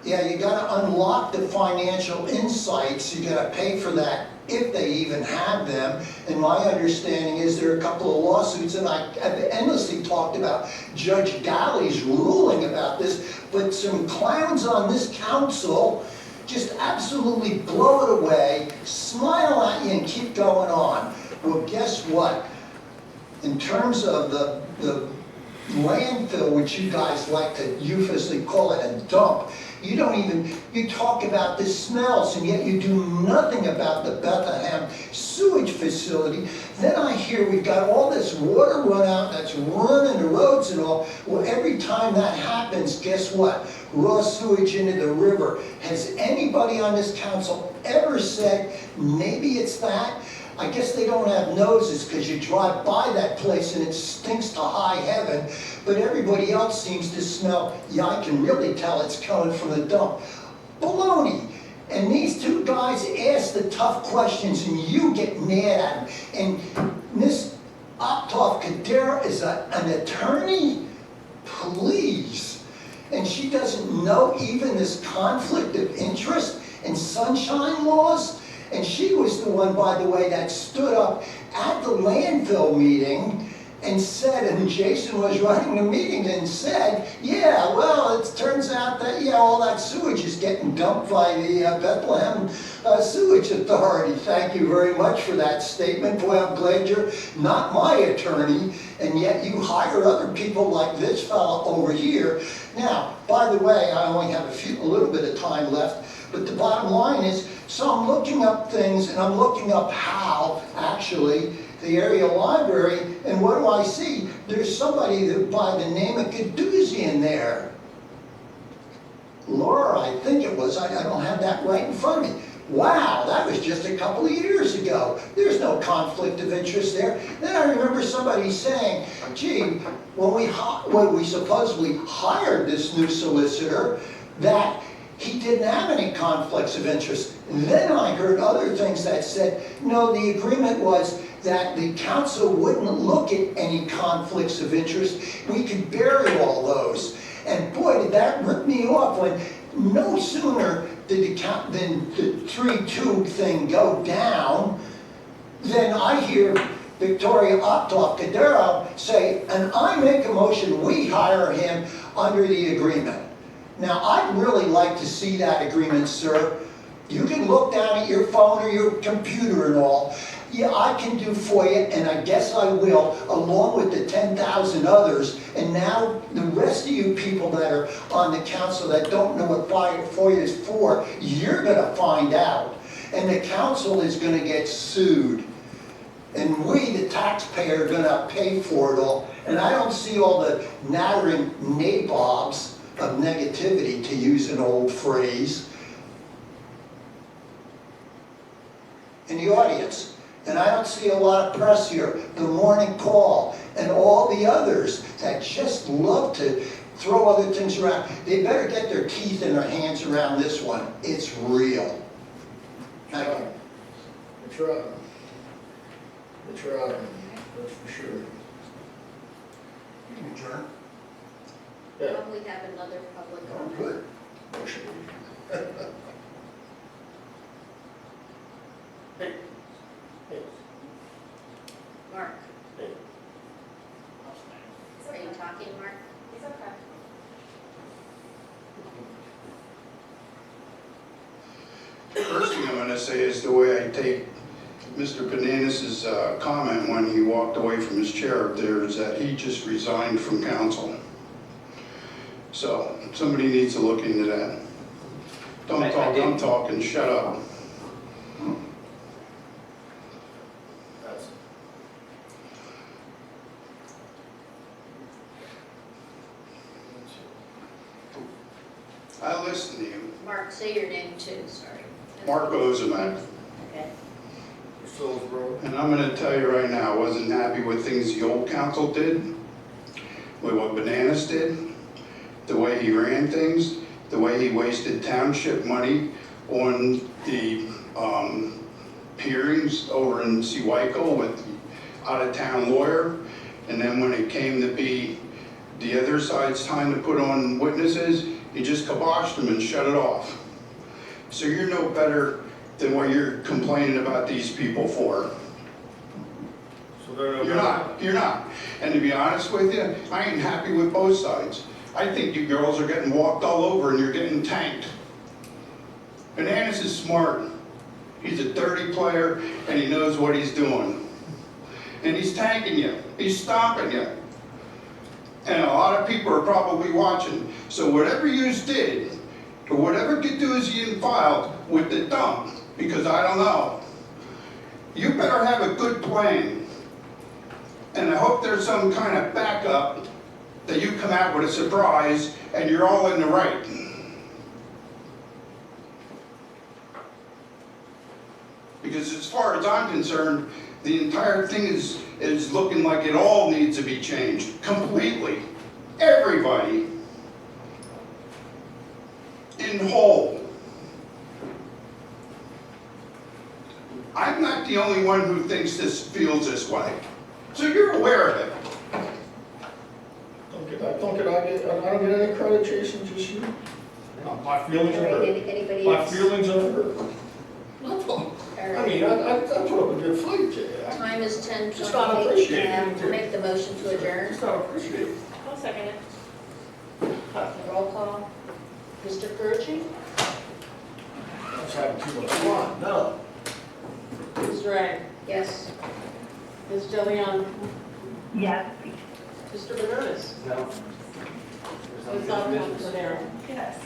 Yeah, you gotta unlock the financial insights, you gotta pay for that if they even have them. And my understanding is there are a couple of lawsuits, and I've endlessly talked about Judge Galley's ruling about this, but some clowns on this council just absolutely blow it away, smile at you, and keep going on. Well, guess what? In terms of the landfill, which you guys like to euphemistically call it a dump, you talk about the smells, and yet you do nothing about the Bethlehem sewage facility. Then I hear we've got all this water run out that's running the roads and all. Well, every time that happens, guess what? Raw sewage into the river. Has anybody on this council ever said, maybe it's that? I guess they don't have noses because you drive by that place and it stinks to high heaven, but everybody else seems to smell, yeah, I can really tell it's coming from the dump. Baloney. And these two guys ask the tough questions and you get mad at them. And Miss Optoff Kadera is an attorney? Please. And she doesn't know even this conflict of interest and sunshine laws? And she was the one, by the way, that stood up at the landfill meeting and said, and Jason was running the meeting and said, yeah, well, it turns out that, yeah, all that sewage is getting dumped by the Bethlehem Sewage Authority. Thank you very much for that statement. Boy, I'm glad you're not my attorney, and yet you hire other people like this fellow over here Now, by the way, I only have a little bit of time left, but the bottom line is, so I'm looking up things, and I'm looking up how, actually, the area library, and what do I see? There's somebody that by the name of Gadoozian there. Laura, I think it was, I don't have that right in front of me. Wow, that was just a couple of years ago. There's no conflict of interest there. Then I remember somebody saying, gee, when we supposedly hired this new solicitor, that he didn't have any conflicts of interest. And then I heard other things that said, no, the agreement was that the council wouldn't look at any conflicts of interest. We could bury all those. And boy, did that rip me off when no sooner did the 3-2 thing go down, then I hear Victoria Optoff-Cadero say, and I make a motion, we hire him under the agreement. Now, I'd really like to see that agreement, sir. You can look down at your phone or your computer and all. Yeah, I can do FOIA, and I guess I will, along with the 10,000 others. And now, the rest of you people that are on the council that don't know what FOIA is for, you're gonna find out. And the council is gonna get sued. And we, the taxpayer, are gonna pay for it all. And I don't see all the nattering nabobs of negativity, to use an old phrase, in the audience. And I don't see a lot of press here. The Morning Call and all the others that just love to throw other things around. They better get their teeth and their hands around this one. It's real. Thank you. It's right. It's right. That's for sure. You can adjourn. Yeah. Probably have another public Oh, comment. good. Motion. Hey. Hey. Mark, Hey. are you talking, Mark? It's okay. First thing I'm going to say is the way I take Mr. Bananas' comment when he walked away from his chair up there is that he just resigned from council. So somebody needs to look into that. Don't talk, I'm talking, shut up. That's I listen to you. Mark, say your name too, sorry. Mark Ozimak. Okay. And I'm going to tell you right now, I wasn't happy with things the old council did, with what Bananas did, the way he ran things, the way he wasted township money on the hearings over in Seawyco with the out-of-town lawyer. And then when it came to be the other side's time to put on witnesses, he just kiboshed them and shut it off. So you're no better than what you're complaining about these people for. So they're You're not. And to be honest with you, I ain't happy with both sides. I think you girls are getting walked all over and you're getting tanked. Bananas is smart. He's a dirty player and he knows what he's doing. And he's tanking you. He's stomping you. And a lot of people are probably watching. So whatever you did, or whatever Gadoozian filed with the dump, because I don't know, you better have a good plan. And I hope there's some kind of backup that you come out with a surprise and you're all in the right. Because as far as I'm concerned, the entire thing is looking like it all needs to be changed, completely. Everybody. In whole. I'm not the only one who thinks this feels this way. So you're aware of it. I don't get any credit, Jason, just you. My feelings are hurt. Anybody My else? feelings are hurt. I mean, I put up a good fight, Jay. Time is It's not 10:28. appreciated. I'll make the motion to adjourn. It's not appreciated. I'll second it. Roll call. Mr. Kurchi? I was having too much fun. No. Ms. Ray? Yes. Ms. Jillian? Yes. Mr. Benonis? No. So Saucon Township. Yes.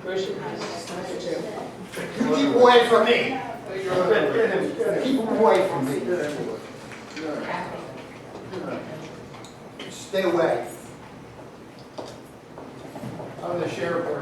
Motion passes 9-2. Keep away from me. Keep away from me. Stay away. I'm the sheriff for